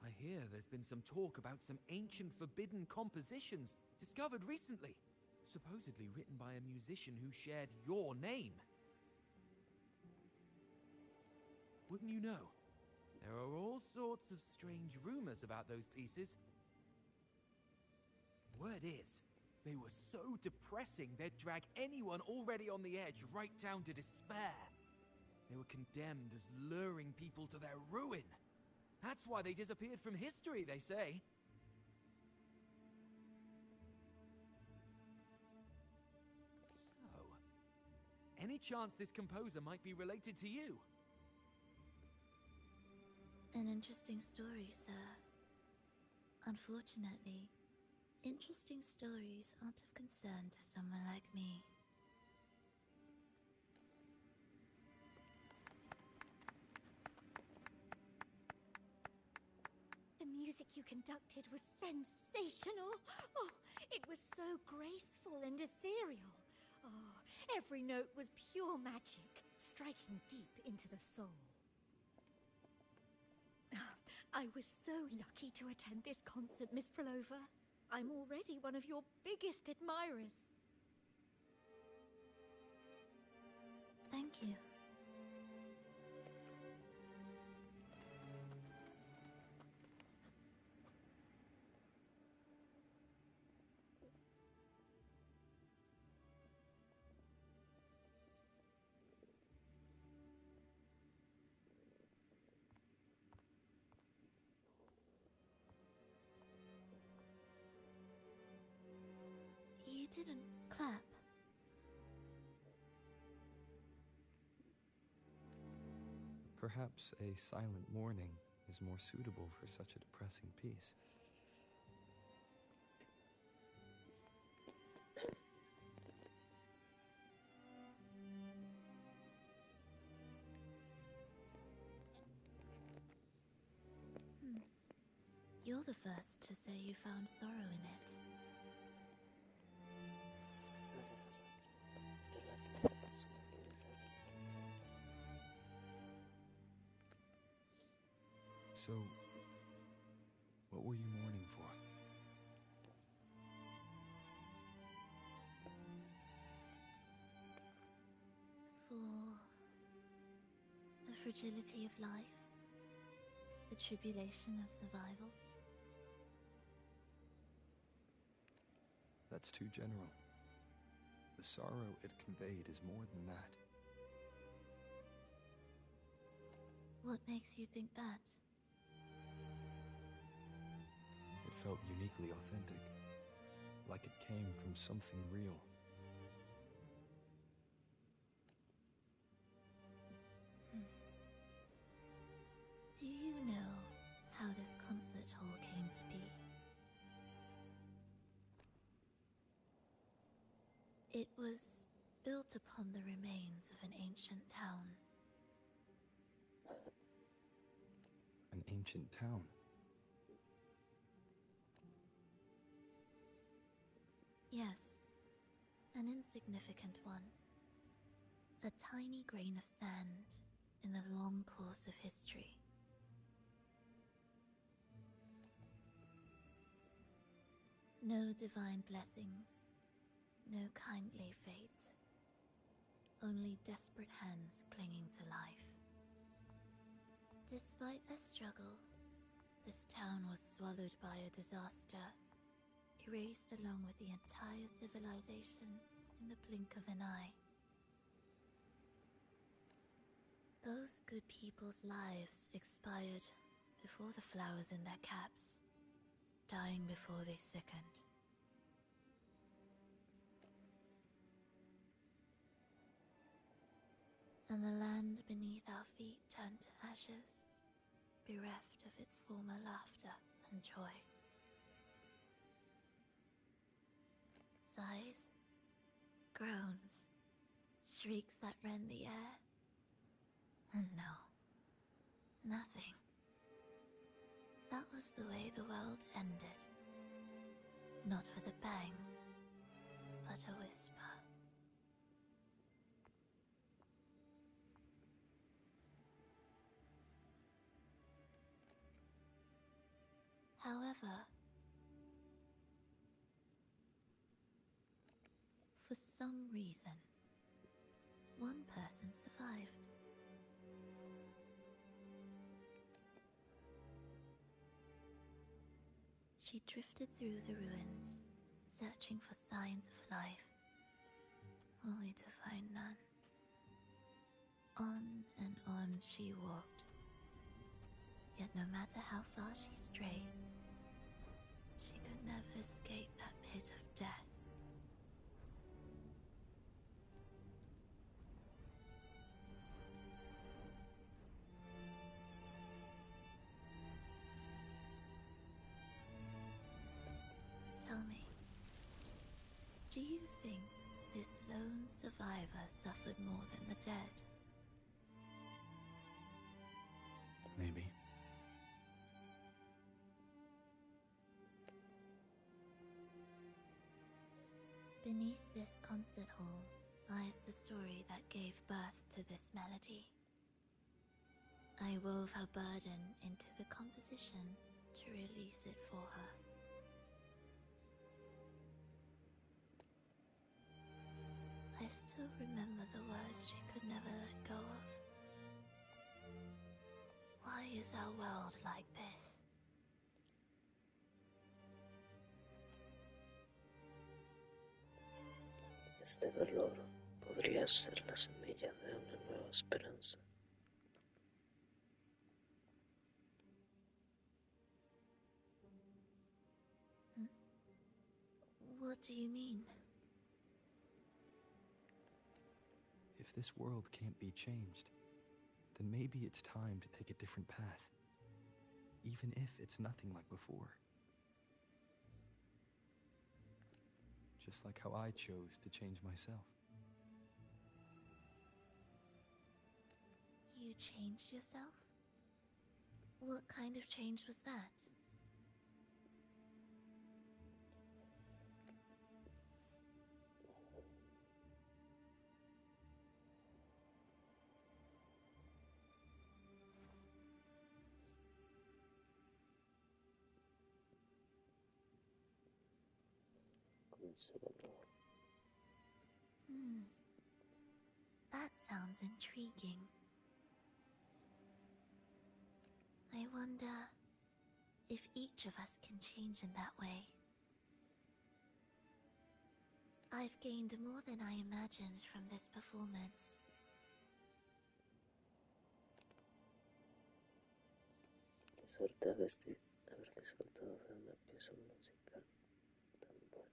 I hear there's been some talk about some ancient forbidden compositions discovered recently, supposedly written by a musician who shared your name. Wouldn't you know? There are all sorts of strange rumors about those pieces. Word is, they were so depressing they'd drag anyone already on the edge right down to despair. They were condemned as luring people to their ruin. That's why they disappeared from history, they say. So, any chance this composer might be related to you? An interesting story, sir. Unfortunately, interesting stories aren't of concern to someone like me. The music you conducted was sensational. Oh, it was so graceful and ethereal. Oh, every note was pure magic, striking deep into the soul. I was so lucky to attend this concert, Miss Phrolova. I'm already one of your biggest admirers. Thank you. You didn't clap. Perhaps a silent mourning is more suitable for such a depressing piece. You're the first to say you found sorrow in it. So, what were you mourning for? fragility of life, the tribulation of survival. That's too general. The sorrow it conveyed is more than that. What makes you think that? It felt uniquely authentic, like it came from something real. Do you know how this concert hall came to be? It was built upon the remains of an ancient town. An ancient town? Yes, an insignificant one. A tiny grain of sand in the long course of history. No divine blessings, no kindly fate, only desperate hands clinging to life. Despite their struggle, this town was swallowed by a disaster, erased along with the entire civilization in the blink of an eye. Those good people's lives expired before the flowers in their caps, dying before they sickened. And the land beneath our feet turned to ashes, bereft of its former laughter and joy. Sighs, groans, shrieks that rend the air. And no, nothing. That was the way the world ended. Not with a bang, but a whisper. However, for some reason, one person survived. She drifted through the ruins, searching for signs of life, only to find none. On and on she walked, yet no matter how far she strayed, she could never escape that pit of death. Tell me, do you think this lone survivor suffered more than the dead? Maybe. Beneath this concert hall lies the story that gave birth to this melody. I wove her burden into the composition to release it for her. I still remember the words she could never let go of. Why is our world like this? Este dolor podría ser la semilla de una nueva esperanza. What do you mean? If this world can't be changed, then maybe it's time to take a different path, even if it's nothing like before. Just like how I chose to change myself. You changed yourself? What kind of change was that? That sounds intriguing. wonder if each of us can change in that way. I've gained more than I imagined from this performance. Qué suerte haber disfrutado de una pieza musical tan buena.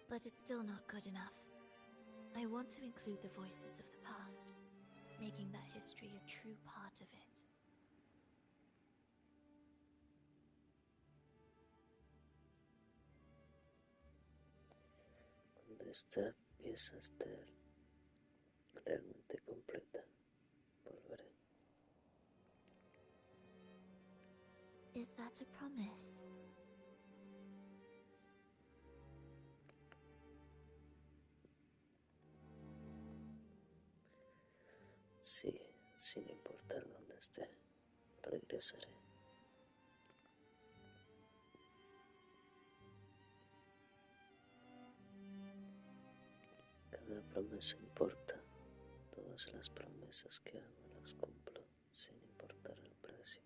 But it's still not good enough. I want to include the voices of the past, making that history a true part of it. Cuando esta pieza esté realmente completa, volveré. Is that a promise? Sí, sin importar dónde esté, regresaré. Cada promesa importa. Todas las promesas que hago las cumplo sin importar el precio.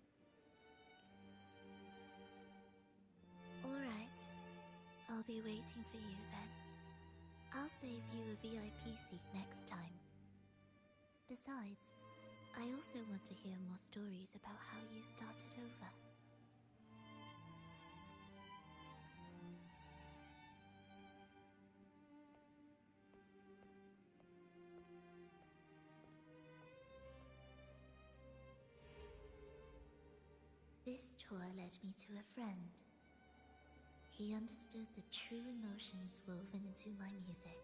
Alright. I'll be waiting for you then. I'll save you a VIP seat next time. Besides, I also want to hear more stories about how you started over. This tour led me to a friend. He understood the true emotions woven into my music.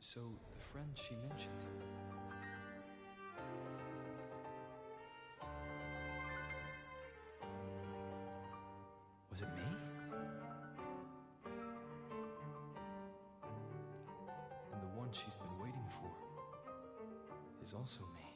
So, the friend she mentioned. Was it me? And the one she's been waiting for is also me.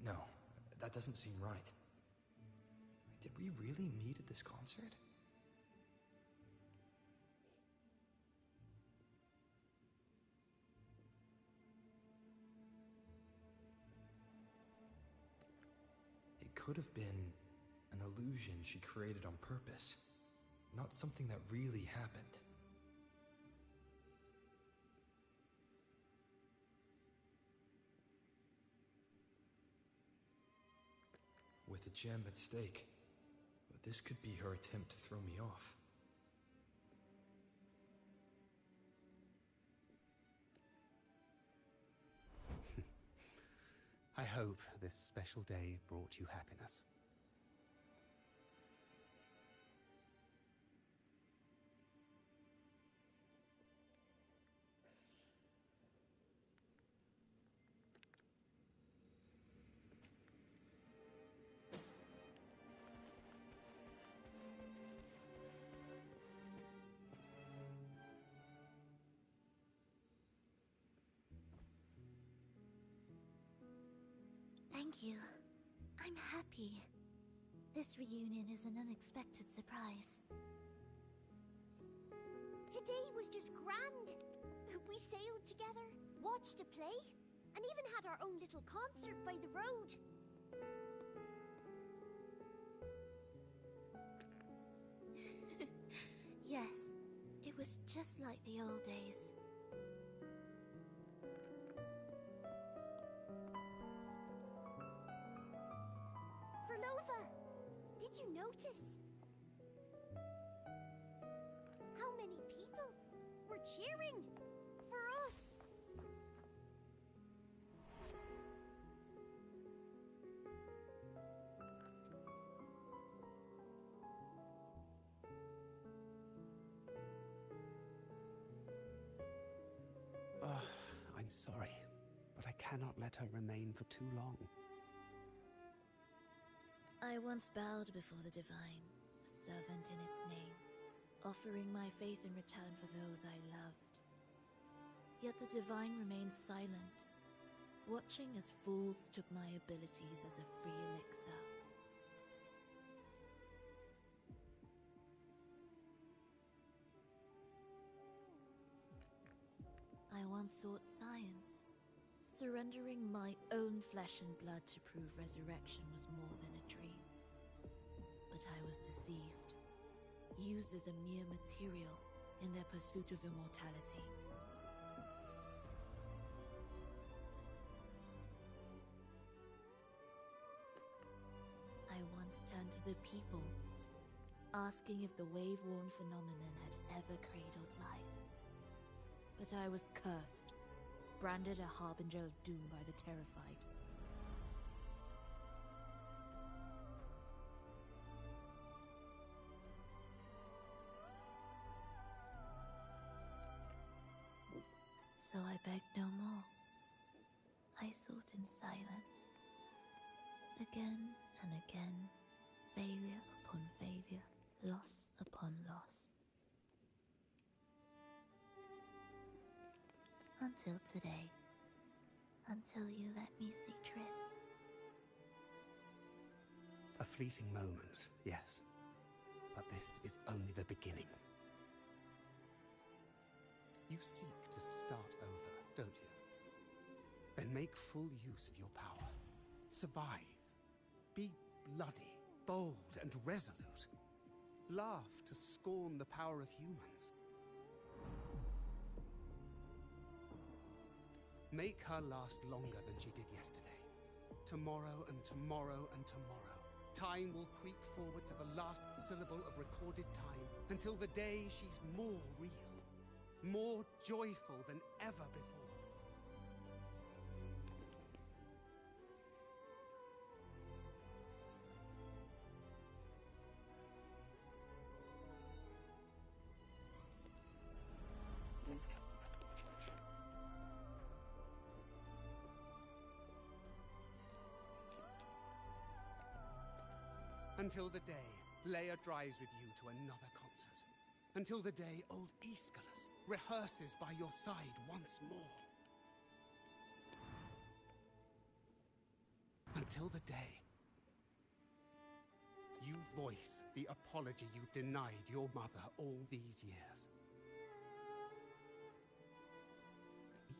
No, that doesn't seem right. Did we really meet at this concert? It could have been an illusion she created on purpose, not something that really happened. With a gem at stake, but this could be her attempt to throw me off. I hope this special day brought you happiness. Thank you. I'm happy. This reunion is an unexpected surprise. Today was just grand. We sailed together, watched a play, and even had our own little concert by the road. Yes, it was just like the old days. Phrolova, did you notice? How many people were cheering for us? I'm sorry, but I cannot let her remain for too long. I once bowed before the divine, a servant in its name, offering my faith in return for those I loved. Yet the divine remained silent, watching as fools took my abilities as a free elixir. I once sought science, surrendering my own flesh and blood to prove resurrection was more than a dream. But I was deceived, used as a mere material in their pursuit of immortality. I once turned to the people, asking if the wave-worn phenomenon had ever cradled life. But I was cursed, branded a harbinger of doom by the terrified. So I begged no more. I sought in silence. Again and again, failure upon failure, loss upon loss. Until today. Until you let me see Triss. A fleeting moment, yes. But this is only the beginning. You seek to start over, don't you? Then make full use of your power. Survive. Be bloody, bold, and resolute. Laugh to scorn the power of humans. Make her last longer than she did yesterday. Tomorrow and tomorrow and tomorrow. Time will creep forward to the last syllable of recorded time until the day she's more real, more joyful than ever before. Until the day Leia drives with you to another concert. Until the day old Aeschylus rehearses by your side once more. Until the day you voice the apology you denied your mother all these years.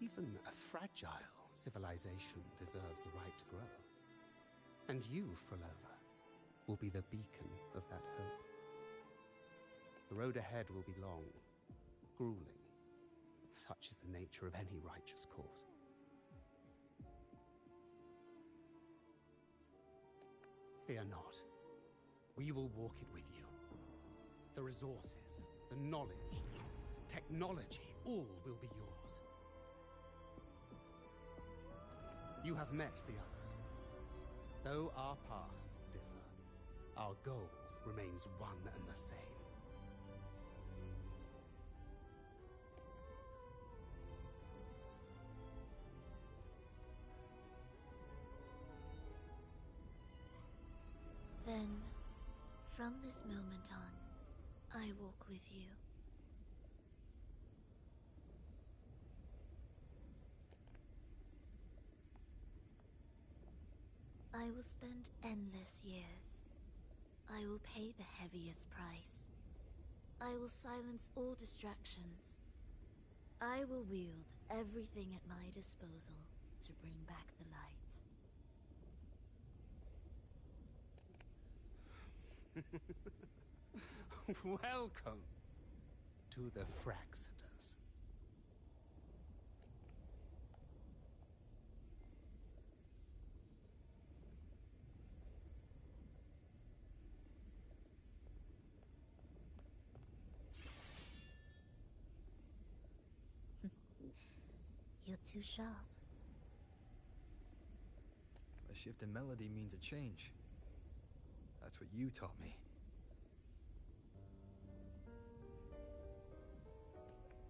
Even a fragile civilization deserves the right to grow. And you, Phrolova, will be the beacon of that hope. The road ahead will be long, grueling. Such is the nature of any righteous cause. Fear not. We will walk it with you. The resources, the knowledge, technology, all will be yours. You have met the others. Though our pasts differ, our goal remains one and the same. Then, from this moment on, I walk with you. I will spend endless years. I will pay the heaviest price. I will silence all distractions. I will wield everything at my disposal to bring back the light. Welcome to the Fraxiters. You're too sharp. A shift in melody means a change. That's what you taught me.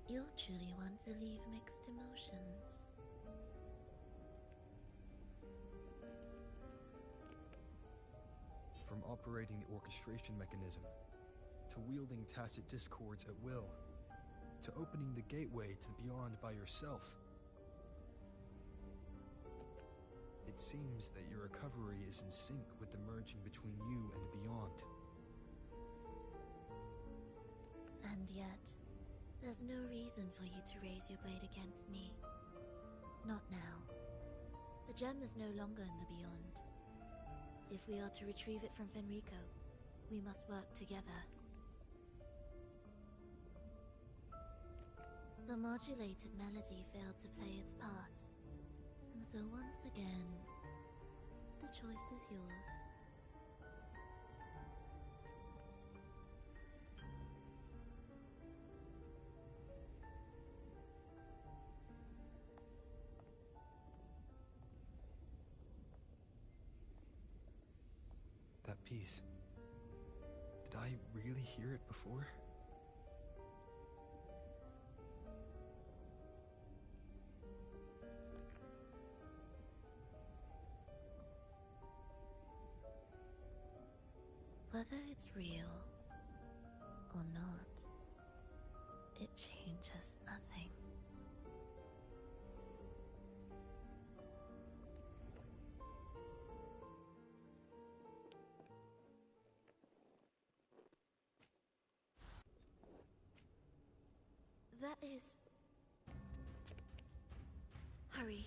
You're truly one to leave mixed emotions. operating the orchestration mechanism, to wielding tacit discords at will, to opening the gateway to the beyond by yourself. It seems that your recovery is in sync with the merging between you and the beyond. And yet, there's no reason for you to raise your blade against me. Not now. The gem is no longer in the beyond. If we are to retrieve it from Fenrico, we must work together. The modulated melody failed to play its part, and so once again, the choice is yours. That piece. Did I really hear it before? Whether it's real or not, it changes nothing. That is... Hurry.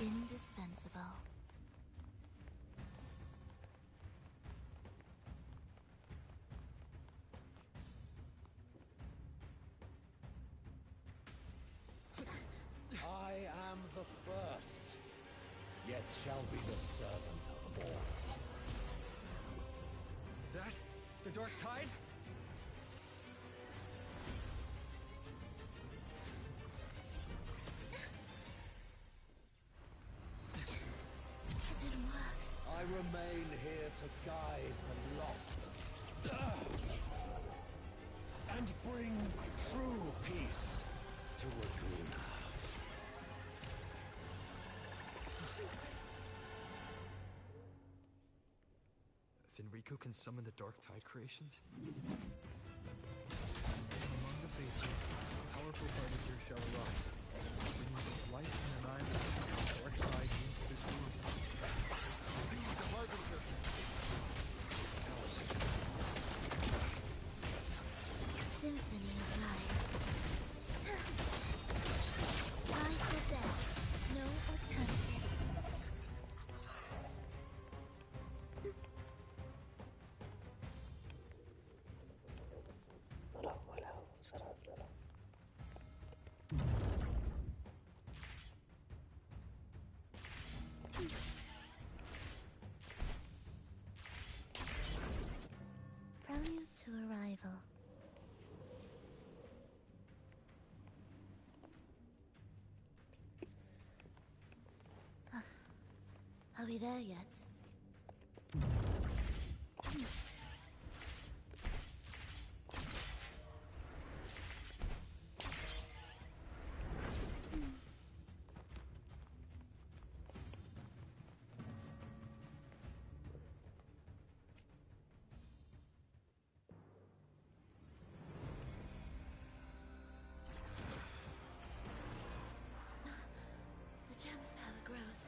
Indispensable. I am the first, yet shall be the servant of all. Is that the Dark Tide? It didn't work. I remain here to guide the lost. And bring true peace to Raguna. Fenrico can summon the Dark Tide creations? Among the faithful, a powerful harbinger shall arise, bringing both life and annihilation of the Dark Tide into this world. Be the harbinger! Symphony of life. Life or death, no alternative. Hola, hola, vamos a hablar. Prelude to arrival. Are we there yet? The gem's power grows.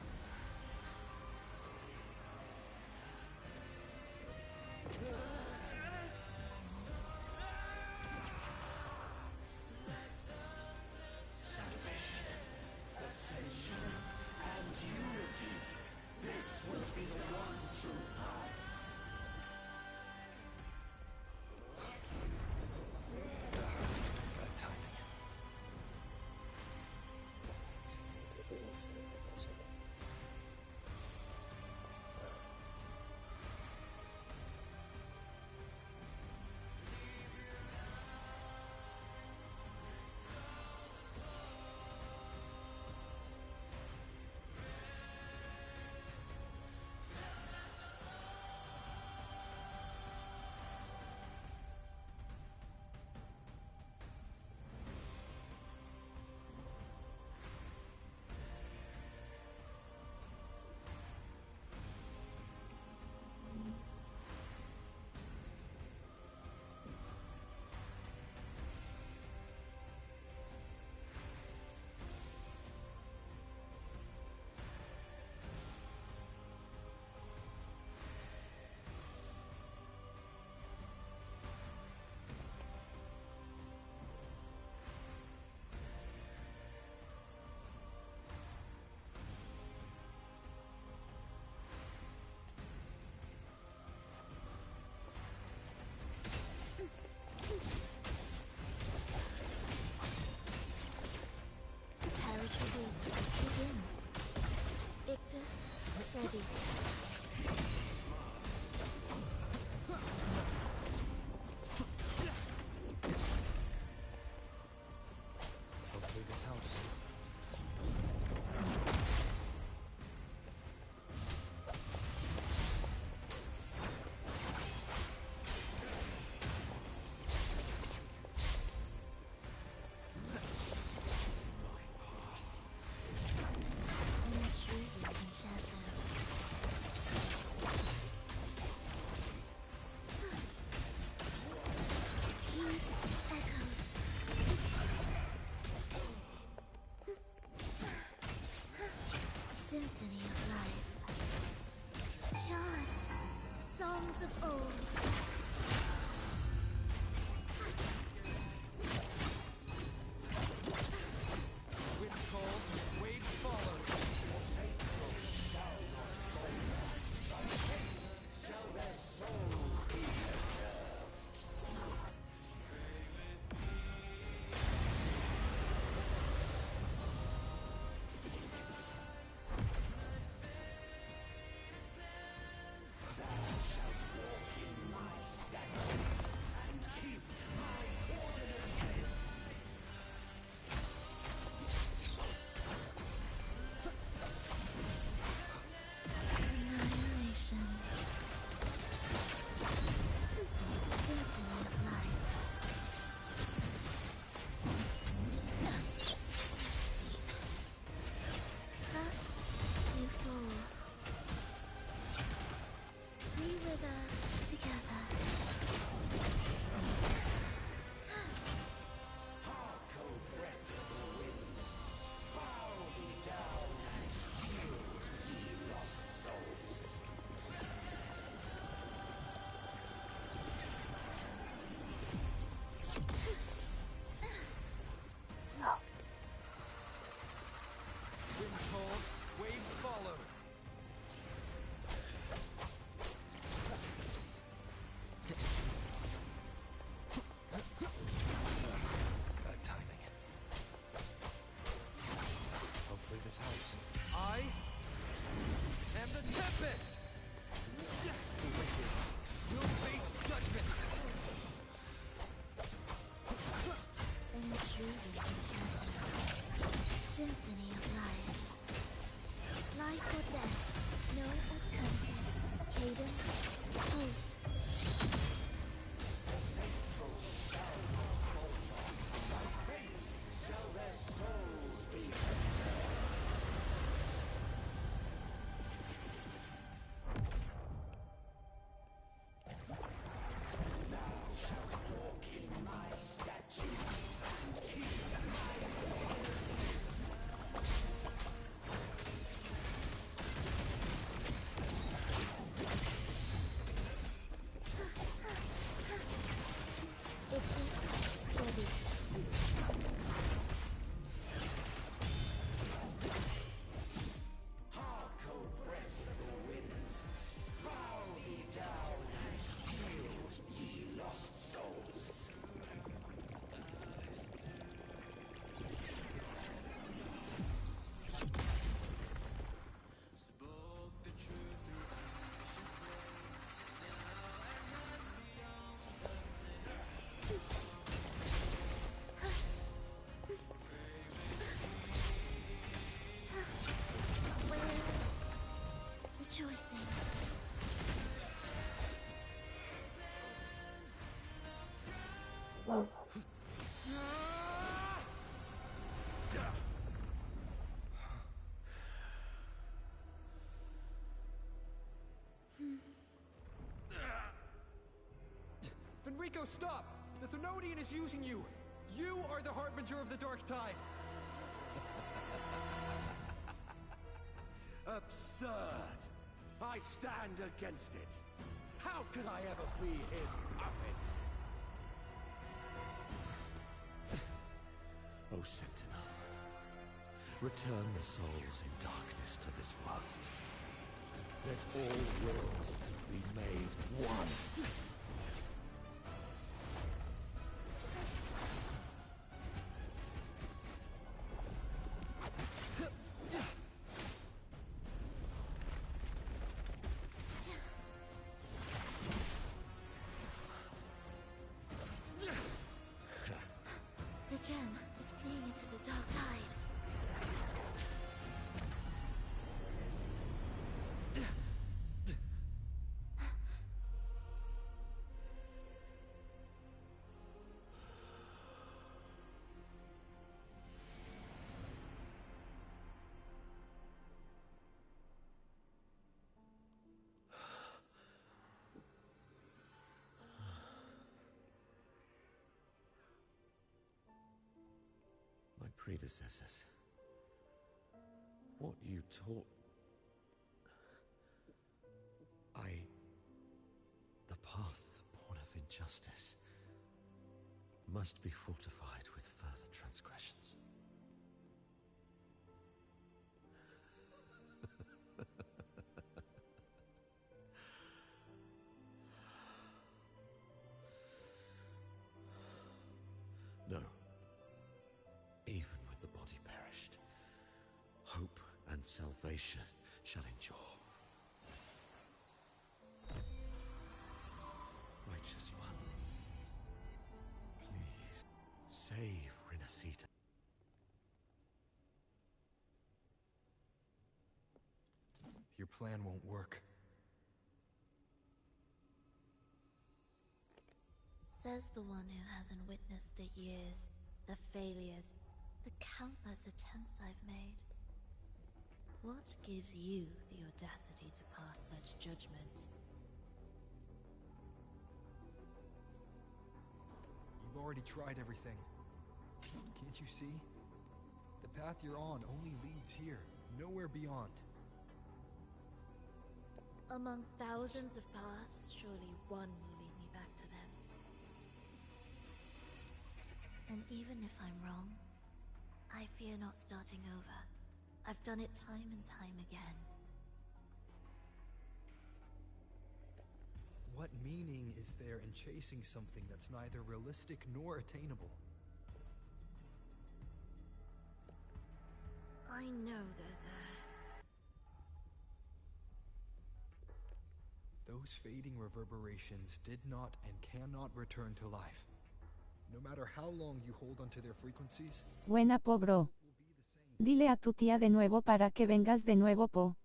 stop! The Thenodian is using you! You are the harbinger of the dark tide! Absurd! I stand against it! How could I ever be his puppet? O Sentinel, return the souls in darkness to this world. Let all worlds be made one. The gem is fleeing into the dark tide. My predecessors. What you taught... The path born of injustice must be fortified with further transgressions. No. Even with the body perished, hope and salvation shall endure. Righteous one, please save Renacita. Your plan won't work. Says the one who hasn't witnessed the years, the failures, the countless attempts I've made. What gives you the audacity to pass such judgment? You've already tried everything. Can't you see? The path you're on only leads here, nowhere beyond. Among thousands of paths, surely one will lead me back to them. And even if I'm wrong, I fear not starting over. I've done it time and time again. What meaning is there in chasing something that's neither realistic nor attainable? I know they're there. Those fading reverberations did not and cannot return to life. No matter how long you hold onto their frequencies, Buena po, bro. Dile a tu tía de nuevo para que vengas de nuevo, po.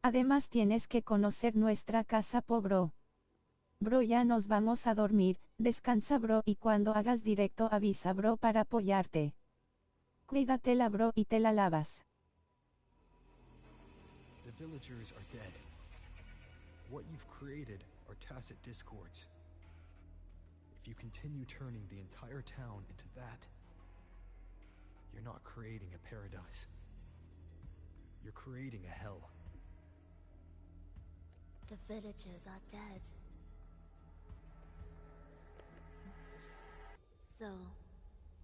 Además tienes que conocer nuestra casa, po, bro. Bro, ya nos vamos a dormir, descansa, bro, y cuando hagas directo avisa, bro, para apoyarte. Cuídatela, bro, y te la lavas. the villagers are dead. What you've created are tacit discords. If you continue turning the entire town into that, you're not creating a paradise. You're creating a hell. The villagers are dead. So,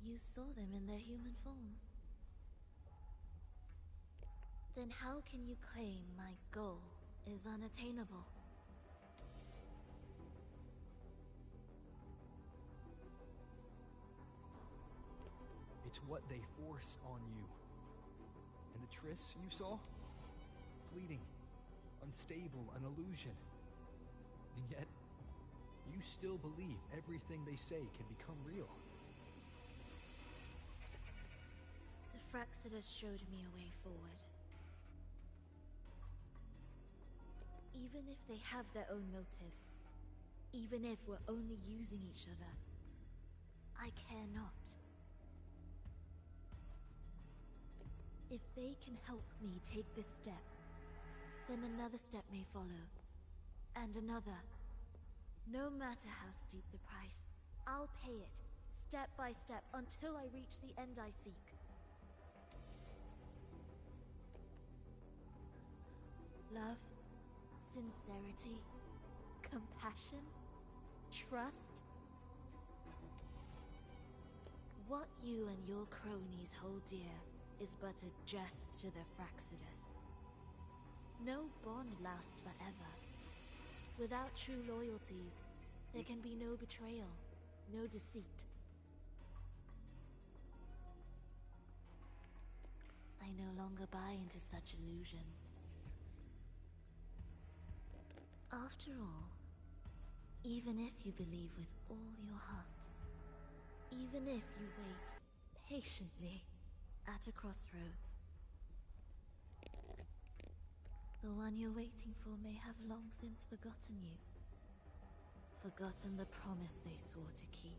you saw them in their human form. Then how can you claim my goal is unattainable? It's what they forced on you. And the trysts you saw? Fleeting, unstable, an illusion. And yet, you still believe everything they say can become real. The Fraxidus showed me a way forward. Even if they have their own motives, even if we're only using each other, I care not. If they can help me take this step, then another step may follow, and another. No matter how steep the price, I'll pay it, step by step, until I reach the end I seek. Love, sincerity, compassion, trust. What you and your cronies hold dear is but a jest to the Fraxidus. No bond lasts forever. Without true loyalties, there can be no betrayal, no deceit. I no longer buy into such illusions. After all, even if you believe with all your heart, even if you wait patiently at a crossroads, the one you're waiting for may have long since forgotten you. Forgotten the promise they swore to keep.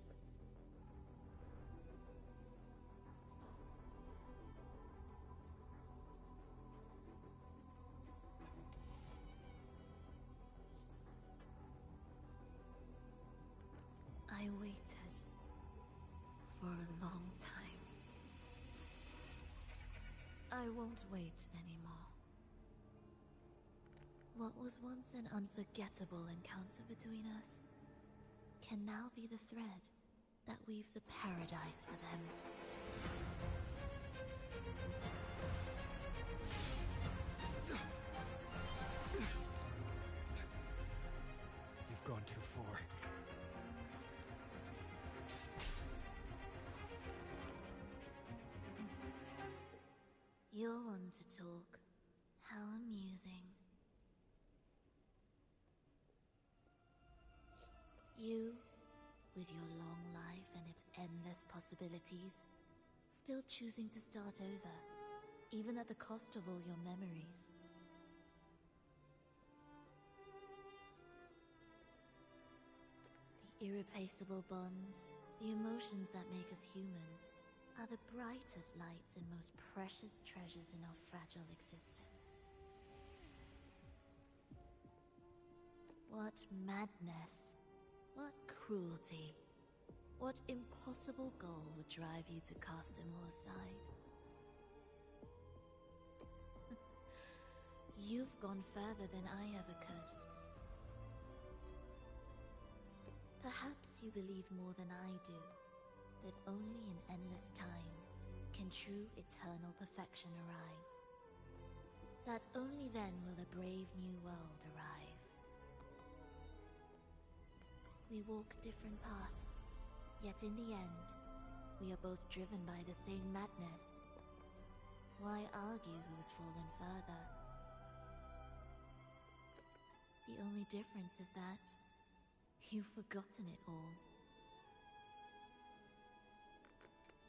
I waited for a long time. I won't wait anymore. What was once an unforgettable encounter between us can now be the thread that weaves a paradise for them. You've gone too far. You're one to talk. How amusing. You, with your long life and its endless possibilities, still choosing to start over, even at the cost of all your memories. The irreplaceable bonds, the emotions that make us human, are the brightest lights and most precious treasures in our fragile existence. What madness, what cruelty, what impossible goal would drive you to cast them all aside? You've gone further than I ever could. Perhaps you believe more than I do, that only in endless time can true eternal perfection arise. That only then will a brave new world arrive. We walk different paths, yet in the end, we are both driven by the same madness. Why argue who's fallen further? The only difference is that you've forgotten it all.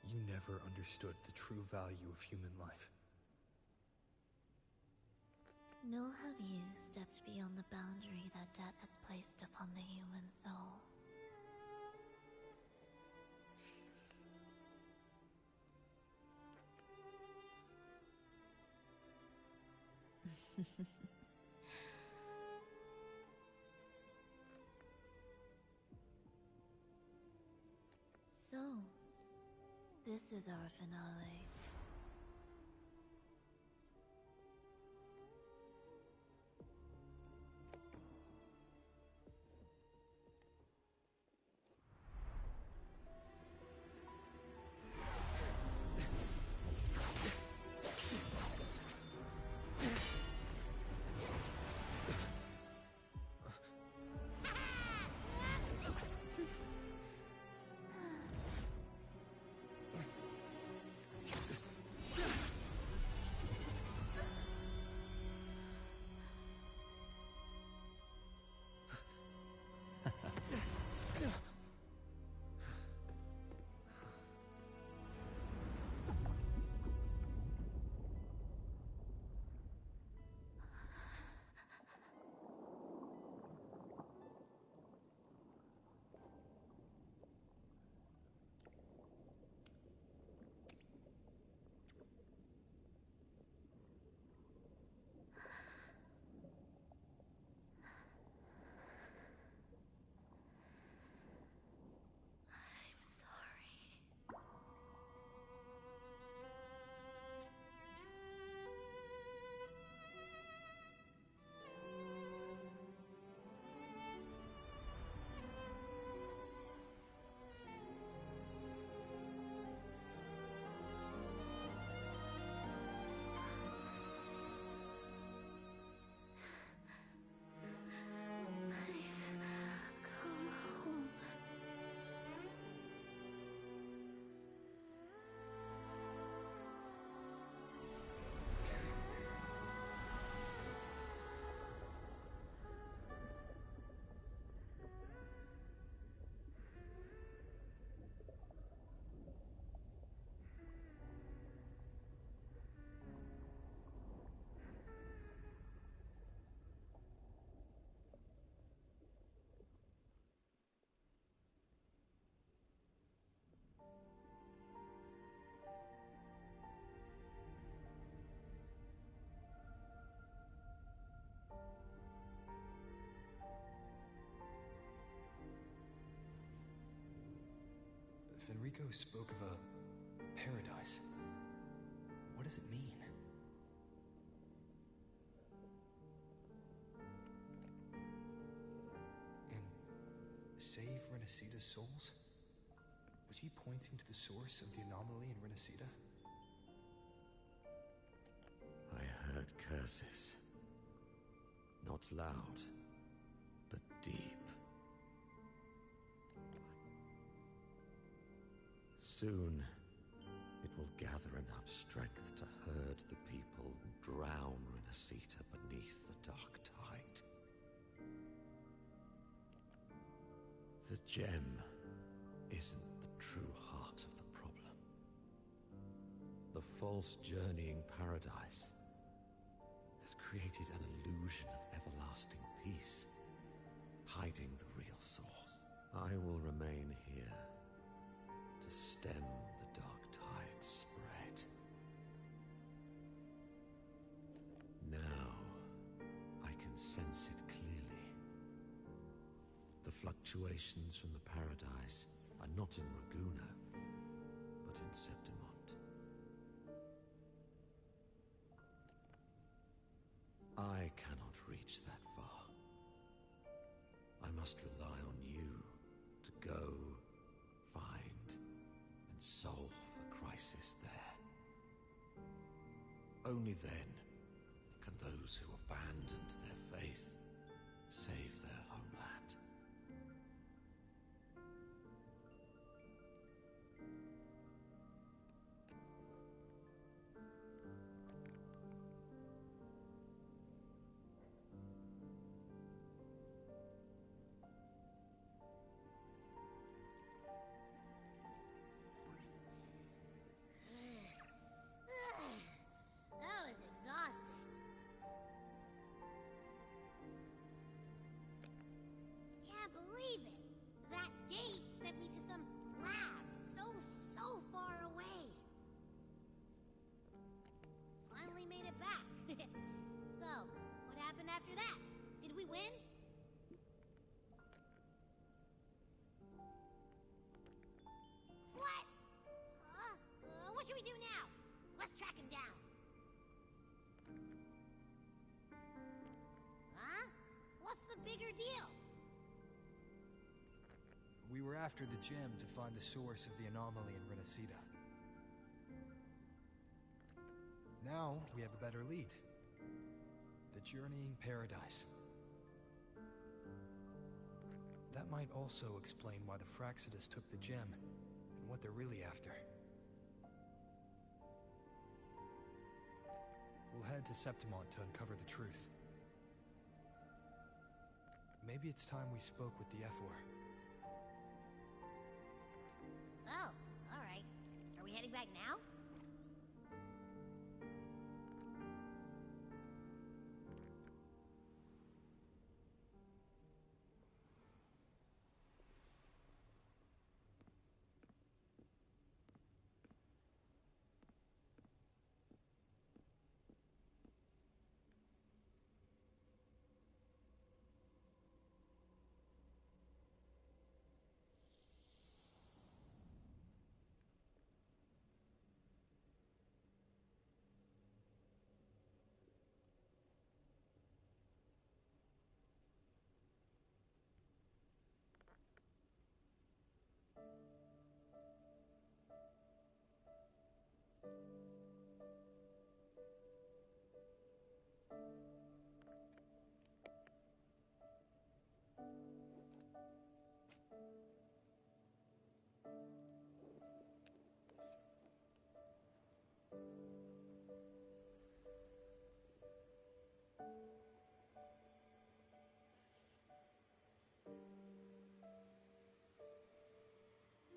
You never understood the true value of human life. Nor have you stepped beyond the boundary that death has placed upon the human soul. So, this is our finale. Rico spoke of a paradise. What does it mean? And save Renacita's souls? Was he pointing to the source of the anomaly in Renacita? I heard curses. Not loud, but deep. Soon, it will gather enough strength to herd the people and drown Renacita beneath the dark tide. The gem isn't the true heart of the problem. The false journeying paradise has created an illusion of everlasting peace, hiding the real source. I will remain here to stem the dark tide's spread. Now, I can sense it clearly. The fluctuations from the paradise are not in Raguna, but in Septimont. I cannot reach that far. I must rely on you to go, find, and solve the crisis there. Only then can those who abandoned their faith save their homeland. That was exhausting. Can't believe it. That gate sent me to some lab so far away. Finally made it back. So, what happened after that? Did we win? What? What should we do now? Let's track him down. Huh? What's the bigger deal? We were after the gem to find the source of the anomaly in Renacita. Now, we have a better lead. The journeying paradise. That might also explain why the Fraxidas took the gem, and what they're really after. We'll head to Septimont to uncover the truth. Maybe it's time we spoke with the F-War. Oh, alright. Are we heading back now?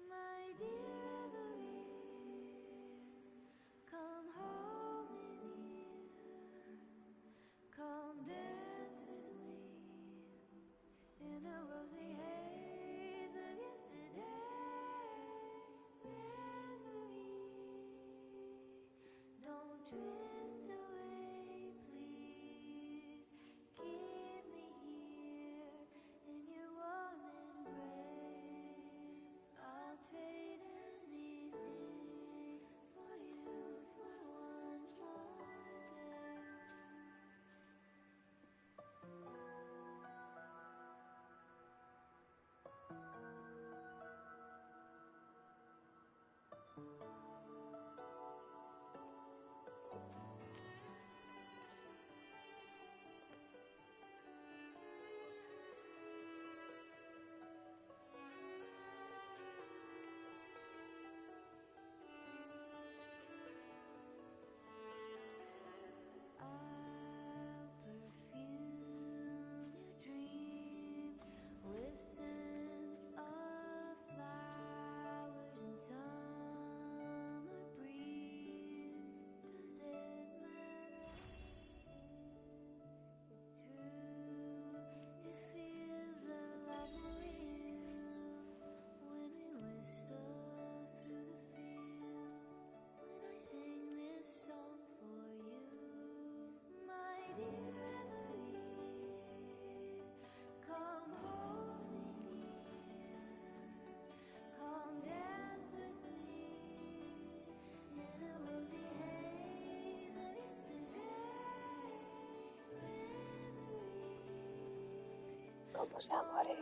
My dear Everine, come home with you. se va a morir.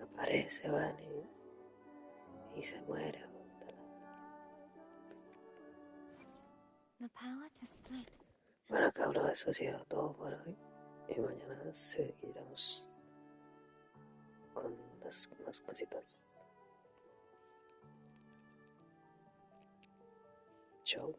Aparece, van y se muere. The power to split. Bueno, cabros, eso ha sido todo por hoy. Y mañana seguiremos con las más cositas. Chau.